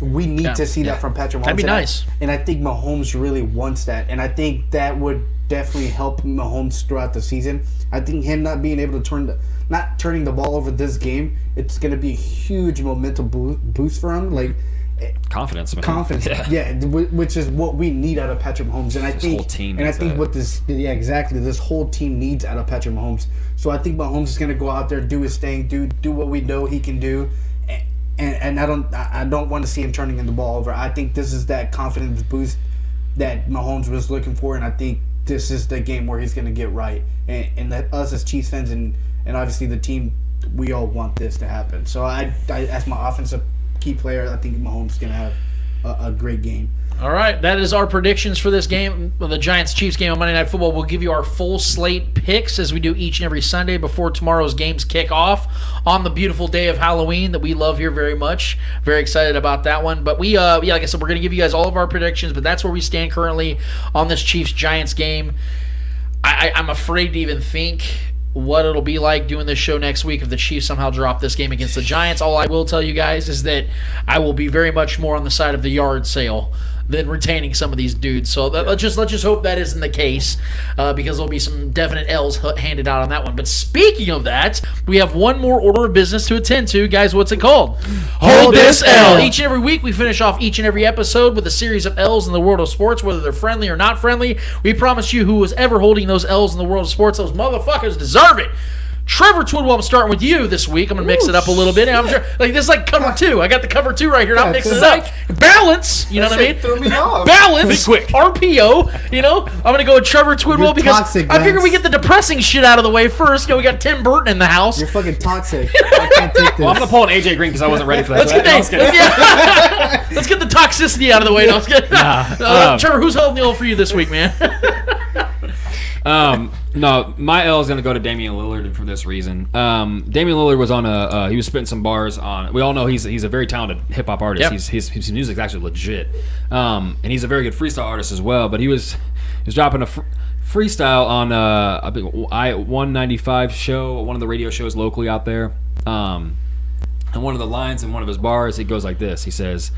We need Yeah. to see that from Patrick Mahomes. That'd be nice. And I think Mahomes really wants that. And I think that would definitely help Mahomes throughout the season. I think him not being able to not turning the ball over this game, it's going to be a huge momentum boost for him. Like, Confidence. Man. confidence, yeah, which is what we need out of Patrick Mahomes, and I think, whole team and I needs think that. what this whole team needs out of Patrick Mahomes. So I think Mahomes is gonna go out there, do his thing, do what we know he can do, and I don't want to see him turning in the ball over. I think this is that confidence boost that Mahomes was looking for, and I think this is the game where he's gonna get right, and that us as Chiefs fans and obviously the team, we all want this to happen. So I as my offensive key player, I think Mahomes is going to have a great game. All right, that is our predictions for this game, the Giants-Chiefs game on Monday Night Football. We'll give you our full slate picks as we do each and every Sunday before tomorrow's games kick off on the beautiful day of Halloween that we love here very much. Very excited about that one. But we, like I said, we're going to give you guys all of our predictions, but that's where we stand currently on this Chiefs-Giants game. I'm afraid to even think what it'll be like doing this show next week if the Chiefs somehow drop this game against the Giants. All I will tell you guys is that I will be very much more on the side of the yard sale than retaining some of these dudes. So let's just hope that isn't the case because there'll be some definite L's handed out on that one. But speaking of that, we have one more order of business to attend to. Guys, what's it called? Hold this L. Each and every week, we finish off each and every episode with a series of L's in the world of sports, whether they're friendly or not friendly. We promise you who was ever holding those L's in the world of sports, those motherfuckers deserve it. Trevor Twidwell, I'm starting with you this week. I'm going to mix it up a little bit. I'm sure, like this is like cover two. I got the cover two right here. And I'm mixing it up. Balance, you know what I mean? Throw me off. Balance, quick. RPO, you know? I'm going to go with Trevor Twidwell You're because toxic, I figure Lance. we get the depressing shit out of the way first. You know, we got Tim Burton in the house. You're fucking toxic. I can't take this. Well, I'm gonna pull an AJ Green because I wasn't ready for that. Let's get the toxicity out of the way. No, let's get, Trevor, who's holding the L for you this week, man? No, my L is going to go to Damian Lillard for this reason. Damian Lillard was on he was spitting some bars on. We all know he's a very talented hip hop artist. Yep. His music's actually legit, and he's a very good freestyle artist as well. But he was dropping a freestyle on I-195 show, one of the radio shows locally out there. And one of the lines in one of his bars, he goes like this. He says,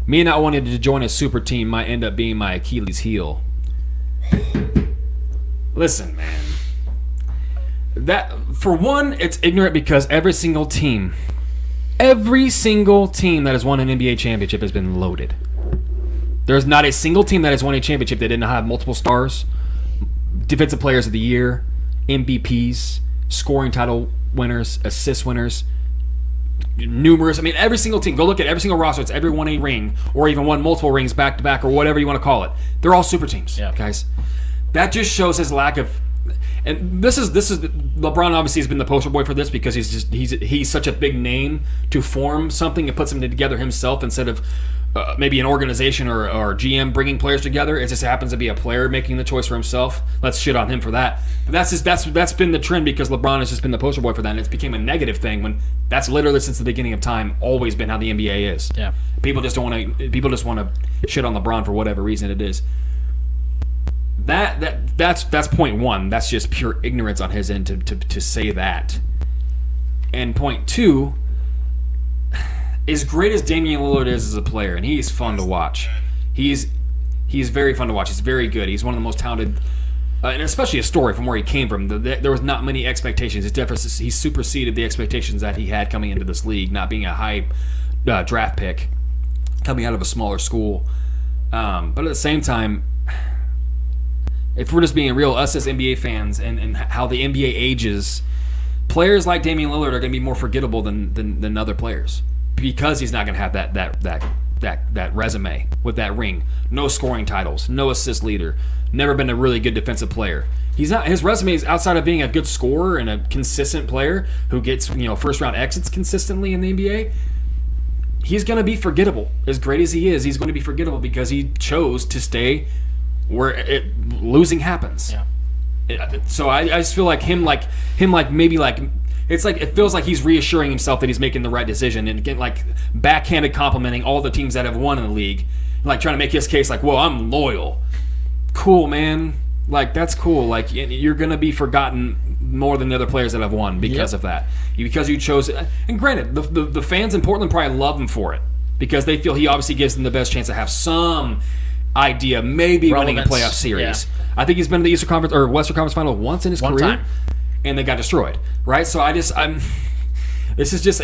"Me not wanting to join a super team might end up being my Achilles heel." Listen, man. That for one, it's ignorant because every single team that has won an NBA championship has been loaded. There's not a single team that has won a championship that didn't have multiple stars, defensive players of the year, MVPs, scoring title winners, assist winners, numerous. I mean, every single team. Go look at every single roster. It's every won a ring or even won multiple rings back to back or whatever you want to call it. They're all super teams, guys. That just shows his lack of, and this is LeBron obviously has been the poster boy for this because he's such a big name to form something and puts them together himself instead of maybe an organization or GM bringing players together. It just happens to be a player making the choice for himself. Let's shit on him for that. But that's been the trend because LeBron has just been the poster boy for that, and it's became a negative thing when that's literally since the beginning of time always been how the NBA is. Yeah. People just want to shit on LeBron for whatever reason it is. That's point one. That's just pure ignorance on his end to say that. And point two, as great as Damian Lillard is as a player, and he's fun to watch. He's very fun to watch. He's very good. He's one of the most talented, and especially a story from where he came from. There was not many expectations. He superseded the expectations that he had coming into this league, not being a high draft pick, coming out of a smaller school. But at the same time, if we're just being real, us as NBA fans and how the NBA ages, players like Damian Lillard are going to be more forgettable than other players because he's not going to have that resume with that ring. No scoring titles, no assist leader, never been a really good defensive player. He's not. His resume is outside of being a good scorer and a consistent player who gets first round exits consistently in the NBA. He's going to be forgettable. As great as he is, he's going to be forgettable because he chose to stay where losing happens. Yeah. So I just feel like it feels like he's reassuring himself that he's making the right decision and getting like backhanded complimenting all the teams that have won in the league, like trying to make his case like, well, I'm loyal. Cool, man. Like that's cool. Like you're gonna be forgotten more than the other players that have won because of that. Because you chose it. And granted, the fans in Portland probably love him for it. because they feel he obviously gives them the best chance to have some idea, maybe winning a Relevance. playoff series. Yeah. I think he's been in the Eastern Conference or Western Conference Final once in his One career, time. and they got destroyed. Right? So this is just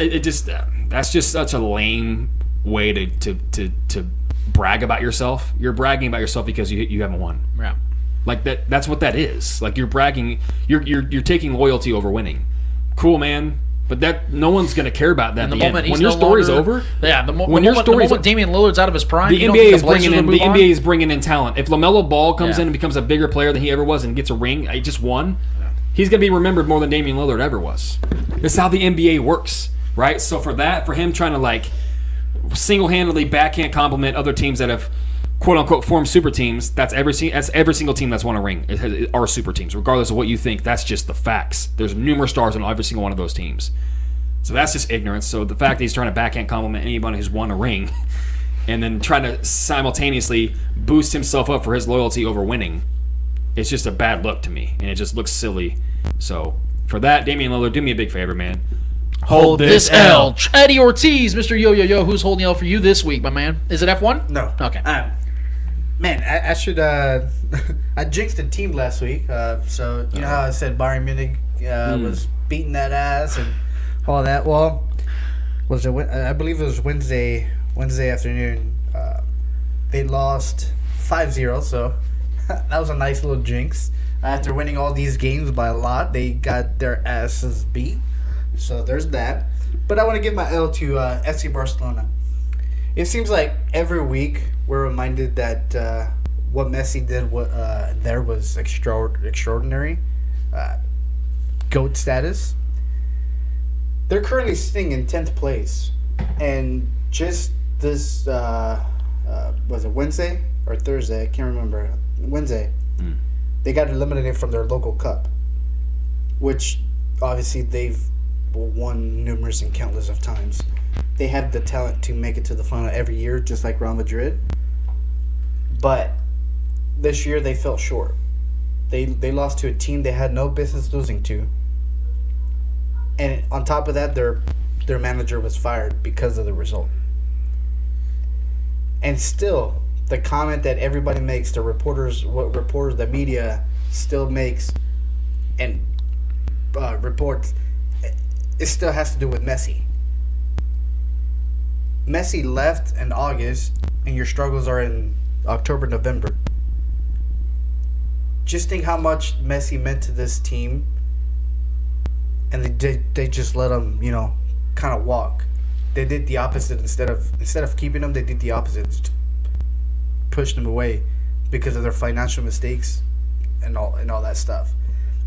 that's just such a lame way to brag about yourself. You're bragging about yourself because you haven't won. Yeah. Like that's what that is. Like you're bragging. You're taking loyalty over winning. Cool, man. But that no one's gonna care about that. And in the the moment end. he's When your no story's longer, over, yeah. The when your story's moment Damian Lillard's out of his prime, the you don't NBA think is the Blazers bringing in will move on? NBA is bringing in talent. If LaMelo Ball comes Yeah. in and becomes a bigger player than he ever was and gets a ring, he just won. He's gonna be remembered more than Damian Lillard ever was. That's how the NBA works, right? So for him trying to like single-handedly backhand compliment other teams that have quote unquote formed super teams, that's every single team that's won a ring are super teams, regardless of what you think. That's just the facts. There's numerous stars on every single one of those teams. So that's just ignorance. So the fact that he's trying to backhand compliment anybody who's won a ring and then trying to simultaneously boost himself up for his loyalty over winning, it's just a bad look to me, and it just looks silly. So for that, Damian Lillard, do me a big favor, man. Hold this L. Eddie Ortiz, Mr. Yo, who's holding the L for you this week, my man? Is it F1? No. Okay. Man, I should. I jinxed the team last week. So you know how I said Bayern Munich was beating that ass and all that. Well, I believe it was Wednesday afternoon. They lost 5-0. So that was a nice little jinx. After winning all these games by a lot, they got their asses beat. So there's that. But I want to give my L to FC Barcelona. It seems like every week we're reminded that what Messi did there was extraordinary. GOAT status. They're currently sitting in 10th place. And just this, was it Wednesday or Thursday? I can't remember. Wednesday. They got eliminated from their local cup. Which, obviously, they've won numerous and countless of times. They have the talent to make it to the final every year, just like Real Madrid. But this year they fell short. They lost to a team they had no business losing to. And on top of that, their manager was fired because of the result. And still, the comment that everybody makes, the media still makes and reports, it still has to do with Messi. Messi left in August, and your struggles are in October, November. Just think how much Messi meant to this team, and they just let him, kind of walk. They did the opposite instead of keeping him. They did the opposite, just pushed him away because of their financial mistakes and all that stuff.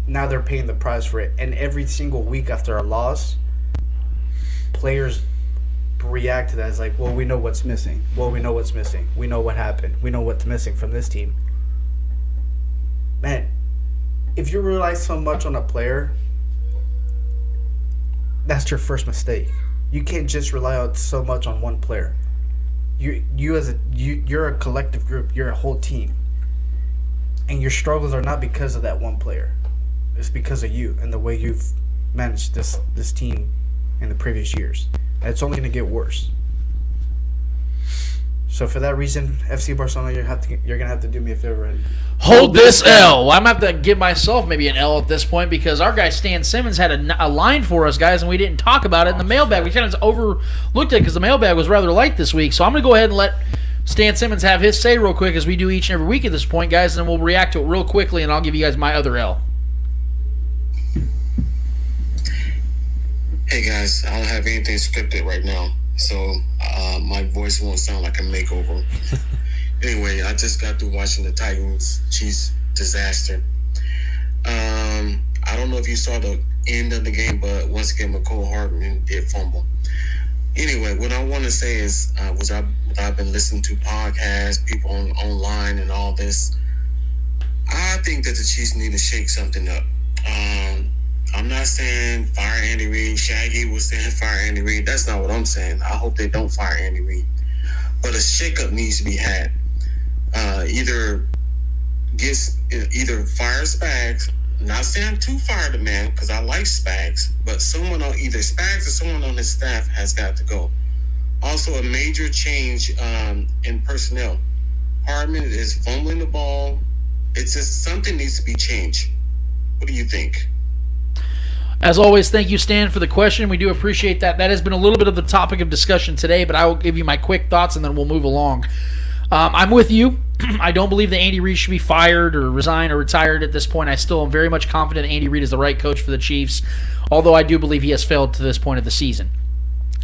Now they're paying the price for it, and every single week after a loss, players react to that as like, well, we know what's missing. We know what happened. We know what's missing from this team. Man, if you rely so much on a player, that's your first mistake. You can't just rely on so much on one player. You're a collective group. You're a whole team, and your struggles are not because of that one player. It's because of you and the way you've managed this team in the previous years. And it's only going to get worse. So for that reason, FC Barcelona, you're going to have to do me a favor and Hold this L. I'm going to have to give myself maybe an L at this point because our guy Stan Simmons had a line for us, guys, and we didn't talk about it in the mailbag. We kind of overlooked it because the mailbag was rather light this week. So I'm going to go ahead and let Stan Simmons have his say real quick as we do each and every week at this point, guys, and then we'll react to it real quickly, and I'll give you guys my other L. Hey guys, I don't have anything scripted right now, so my voice won't sound like a makeover. Anyway, I just got through watching the Titans-Chiefs disaster. I don't know if you saw the end of the game, but once again, McCole Hardman did fumble. Anyway, what I want to say is, I've been listening to podcasts, people online and all this. I think that the Chiefs need to shake something up. I'm not saying fire Andy Reid. Shaggy was saying fire Andy Reid. That's not what I'm saying. I hope they don't fire Andy Reid. But a shakeup needs to be had. Either fire Spags. Not saying to fire the man because I like Spags, but someone on either Spags or someone on his staff has got to go. Also, a major change in personnel. Hardman is fumbling the ball. It's just something needs to be changed. What do you think? As always, thank you, Stan, for the question. We do appreciate that. That has been a little bit of the topic of discussion today, but I will give you my quick thoughts and then we'll move along. I'm with you. I don't believe that Andy Reid should be fired or resign or retired at this point. I still am very much confident that Andy Reid is the right coach for the Chiefs, although I do believe he has failed to this point of the season.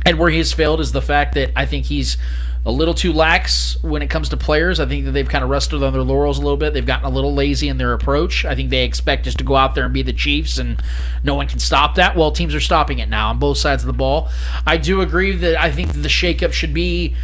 And where he has failed is the fact that I think he's a little too lax when it comes to players. I think that they've kind of rested on their laurels a little bit. They've gotten a little lazy in their approach. I think they expect us to go out there and be the Chiefs, and no one can stop that. Well, teams are stopping it now on both sides of the ball. I do agree that I think that the shakeup should be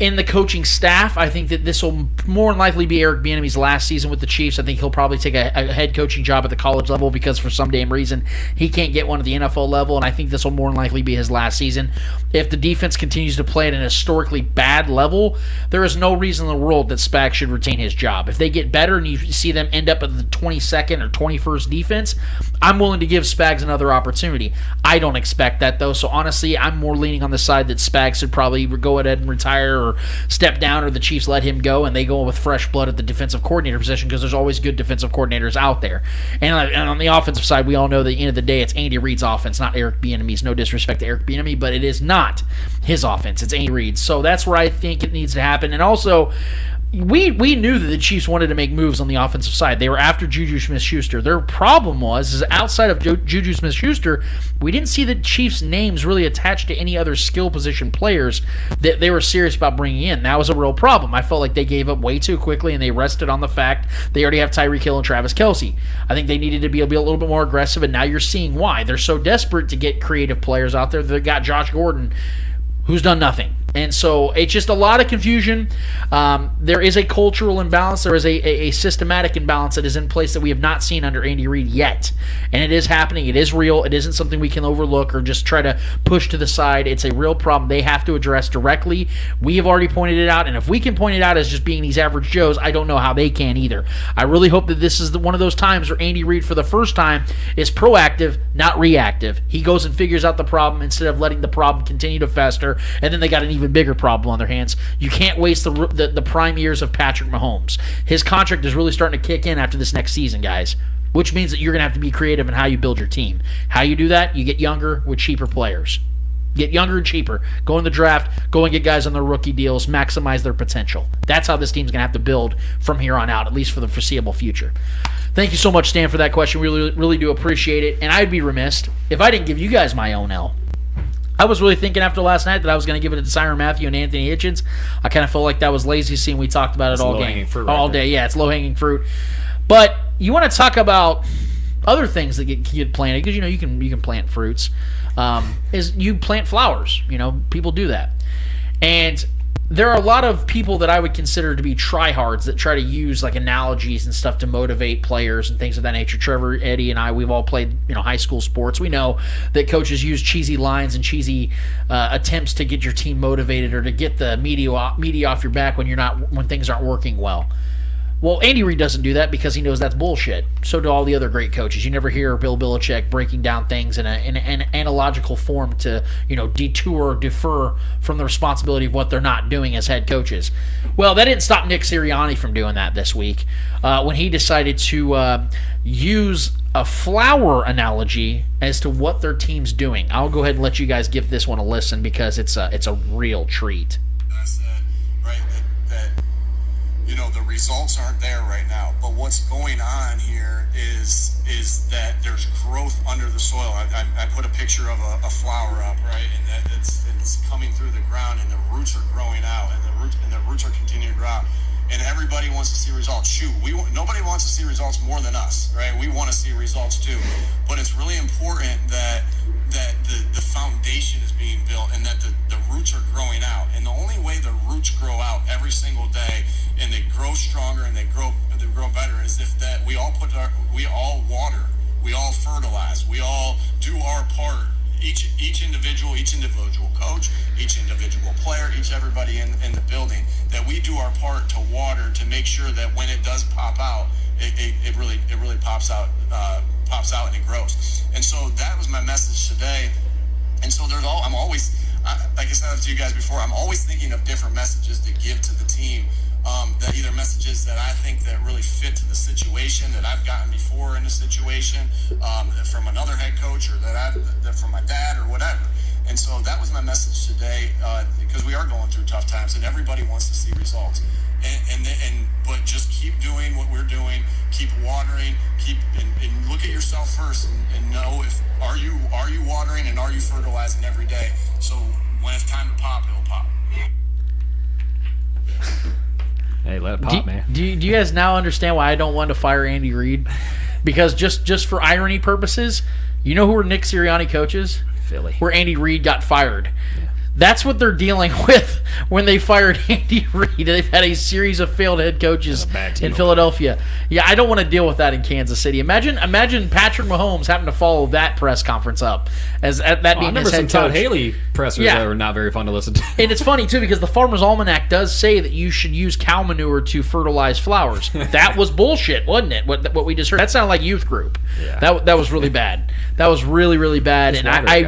in the coaching staff. I think that this will more than likely be Eric Bieniemy's last season with the Chiefs. I think he'll probably take a head coaching job at the college level because for some damn reason he can't get one at the NFL level, and I think this will more than likely be his last season. If the defense continues to play at an historically bad level, there is no reason in the world that Spags should retain his job. If they get better and you see them end up at the 22nd or 21st defense, I'm willing to give Spags another opportunity. I don't expect that, though, so honestly, I'm more leaning on the side that Spags should probably go ahead and retire or step down, or the Chiefs let him go and they go with fresh blood at the defensive coordinator position because there's always good defensive coordinators out there. And on the offensive side, we all know that at the end of the day, it's Andy Reid's offense, not Eric Bieniemy's. No disrespect to Eric Bieniemy, but it is not his offense. It's Andy Reid's. So that's where I think it needs to happen. And also, we knew that the Chiefs wanted to make moves on the offensive side. They were after Juju Smith-Schuster. Their problem is outside of Juju Smith-Schuster, we didn't see the Chiefs' names really attached to any other skill position players that they were serious about bringing in. That was a real problem. I felt like they gave up way too quickly, and they rested on the fact they already have Tyreek Hill and Travis Kelce. I think they needed to be a little bit more aggressive, and now you're seeing why. They're so desperate to get creative players out there. They've got Josh Gordon, who's done nothing. And so it's just a lot of confusion. There is a cultural imbalance. There is a systematic imbalance that is in place that we have not seen under Andy Reid yet. And it is happening. It is real. It isn't something we can overlook or just try to push to the side. It's a real problem they have to address directly. We have already pointed it out. And if we can point it out as just being these average Joes, I don't know how they can either. I really hope that this is one of those times where Andy Reid, for the first time, is proactive, not reactive. He goes and figures out the problem instead of letting the problem continue to fester. And then they got an even bigger problem on their hands. You can't waste the prime years of Patrick Mahomes. His contract is really starting to kick in after this next season, guys, which means that you're going to have to be creative in how you build your team. How you do that? You get younger with cheaper players. Get younger and cheaper. Go in the draft. Go and get guys on their rookie deals. Maximize their potential. That's how this team's going to have to build from here on out, at least for the foreseeable future. Thank you so much, Stan, for that question. We really do appreciate it. And I'd be remiss if I didn't give you guys my own L. I was really thinking after last night that I was going to give it to Tyrann Mathieu and Anthony Hitchens. I kind of felt like that was lazy, seeing we talked about it all game. All day, yeah, it's low-hanging fruit. But you want to talk about other things that get planted, because you can plant fruits. Is you plant flowers. People do that. And there are a lot of people that I would consider to be tryhards that try to use like analogies and stuff to motivate players and things of that nature. Trevor, Eddie, and I, we've all played high school sports. We know that coaches use cheesy lines and cheesy attempts to get your team motivated or to get the media off your back when things aren't working well. Well, Andy Reid doesn't do that because he knows that's bullshit. So do all the other great coaches. You never hear Bill Belichick breaking down things in an analogical form to, detour or defer from the responsibility of what they're not doing as head coaches. Well, that didn't stop Nick Sirianni from doing that this week when he decided to use a flower analogy as to what their team's doing. I'll go ahead and let you guys give this one a listen because it's a real treat. I said, right, that the results aren't there right now, but what's going on here is that there's growth under the soil. I put a picture of a flower up, right, and that it's coming through the ground, and the roots are growing out, and the roots are continuing to grow out, and everybody wants to see results. Shoot, nobody wants to see results more than us, right? We want to see results too, but it's really important that the foundation is being built and that the roots are growing out. And the only way the roots grow out every single day and they grow stronger and they grow better is if that we all water, we all fertilize, we all do our part. Each individual coach, each individual player, everybody in the building, that we do our part to water to make sure that when it does pop out, it really pops out and it grows. And so that was my message today. And so I'm always like I said to you guys before, I'm always thinking of different messages to give to the team. That either messages that I think that really fit to the situation that I've gotten before in a situation from another head coach, or that from my dad or whatever. And so that was my message today, because we are going through tough times and everybody wants to see results. But just keep doing what we're doing, keep watering, and look at yourself first and know if are you watering and are you fertilizing every day. So when it's time to pop, it'll pop. Hey, let it pop, man. Do you guys now understand why I don't want to fire Andy Reid? Because just for irony purposes, you know who were Nick Sirianni coaches? Philly. Where Andy Reid got fired. Yeah. That's what they're dealing with when they fired Andy Reid. They've had a series of failed head coaches in Philadelphia. Yeah, I don't want to deal with that in Kansas City. Imagine Patrick Mahomes having to follow that press conference up as that being his head coach. Todd Haley pressers that were not very fun to listen to. And it's funny too because the Farmer's Almanac does say that you should use cow manure to fertilize flowers. That was bullshit, wasn't it? What we just heard. That sounded like youth group. Yeah. That was really bad. That was really, really bad. And I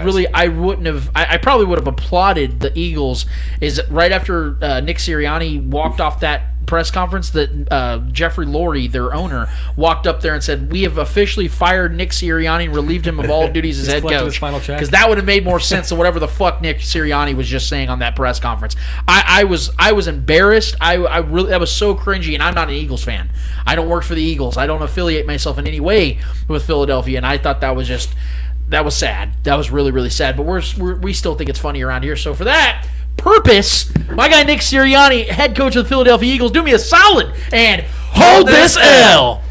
probably would have applauded the Eagles is right after Nick Sirianni walked off that press conference that Jeffrey Lurie, their owner, walked up there and said, "We have officially fired Nick Sirianni and relieved him of all duties as head coach." Because that would have made more sense than whatever the fuck Nick Sirianni was just saying on that press conference. I was embarrassed. I really, that was so cringy, and I'm not an Eagles fan. I don't work for the Eagles. I don't affiliate myself in any way with Philadelphia, and I thought that was just. That was sad. That was really, really sad. But we still think it's funny around here. So for that purpose, my guy Nick Sirianni, head coach of the Philadelphia Eagles, do me a solid and hold this L.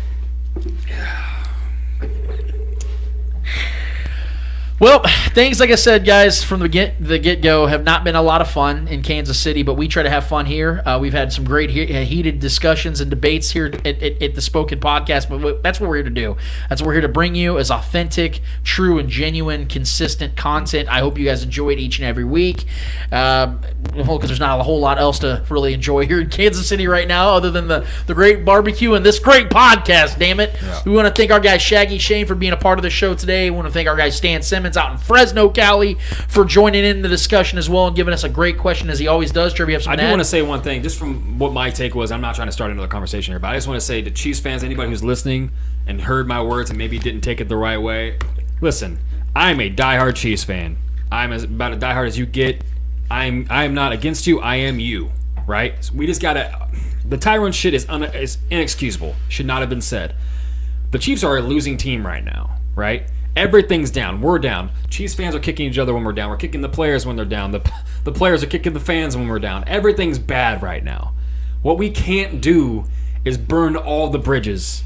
Well, things like I said, guys, from the get-go have not been a lot of fun in Kansas City, but we try to have fun here. We've had some great heated discussions and debates here at the Spoken Podcast, but that's what we're here to do. That's what we're here to bring you as authentic, true, and genuine, consistent content. I hope you guys enjoy it each and every week, because there's not a whole lot else to really enjoy here in Kansas City right now other than the great barbecue and this great podcast, damn it. Yeah. We want to thank our guy Shaggy Shane for being a part of the show today. We want to thank our guy Stan Simmons out in Fresno, Cali, for joining in the discussion as well and giving us a great question as he always does. Trevor, you have something I do want to say one thing, just from what my take was. I'm not trying to start another conversation here, but I just want to say to Chiefs fans, anybody who's listening and heard my words and maybe didn't take it the right way, listen, I'm a diehard Chiefs fan. I'm about as diehard as you get. I'm not against you. I am you, right? So we just gotta. The Tyrone shit is inexcusable. Should not have been said. The Chiefs are a losing team right now, right? Everything's down. We're down. Chiefs fans are kicking each other when we're down. We're kicking the players when they're down. The players are kicking the fans when we're down. Everything's bad right now. What we can't do is burn all the bridges.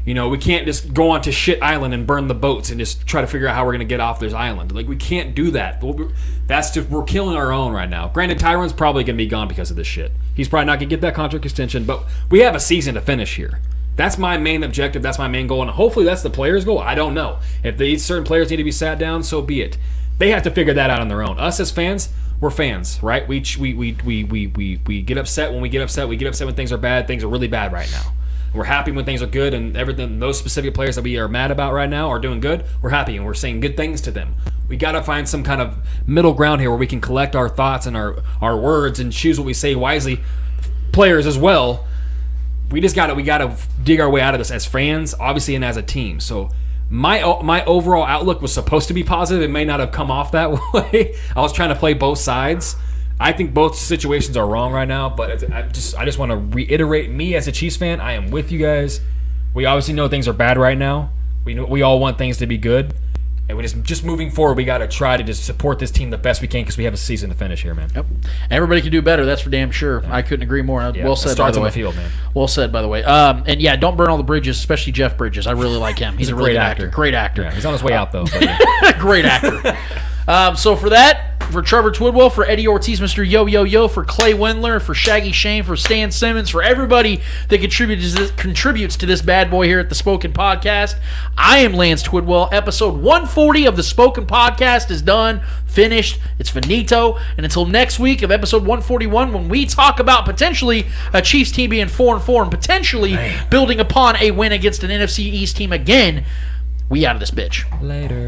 You know, we can't just go onto shit island and burn the boats and just try to figure out how we're going to get off this island. Like, we can't do that. We're killing our own right now. Granted, Tyron's probably going to be gone because of this shit. He's probably not going to get that contract extension, but we have a season to finish here. That's my main objective. That's my main goal, and hopefully that's the players' goal. I don't know. If these certain players need to be sat down, so be it. They have to figure that out on their own. Us as fans, we're fans, right? We get upset when we get upset. We get upset when things are bad. Things are really bad right now. We're happy when things are good, and everything. Those specific players that we are mad about right now are doing good. We're happy, and we're saying good things to them. We got to find some kind of middle ground here where we can collect our thoughts and our words and choose what we say wisely. Players as well. We gotta dig our way out of this as fans, obviously, and as a team. So my overall outlook was supposed to be positive. It may not have come off that way. I was trying to play both sides. I think both situations are wrong right now, but I just want to reiterate, me as a Chiefs fan, I am with you guys. We obviously know things are bad right now. We all want things to be good. And we just moving forward, we got to try to just support this team the best we can because we have a season to finish here, man. Yep. Everybody can do better. That's for damn sure. Yeah. I couldn't agree more. Yeah, well said, by the way. On the field, man. Well said, by the way. And yeah, don't burn all the bridges, especially Jeff Bridges. I really like him. He's a really great actor. Great actor. Yeah, he's on his way out, though. Great actor. So for that, for Trevor Twidwell, for Eddie Ortiz, Mr. Yo, for Clay Wendler, for Shaggy Shane, for Stan Simmons, for everybody that contributes to this bad boy here at the Spoken Podcast, I am Lance Twidwell. Episode 140 of the Spoken Podcast is done, finished. It's finito. And until next week of episode 141, when we talk about potentially a Chiefs team being 4-4 and potentially building upon a win against an NFC East team again, we out of this bitch. Later.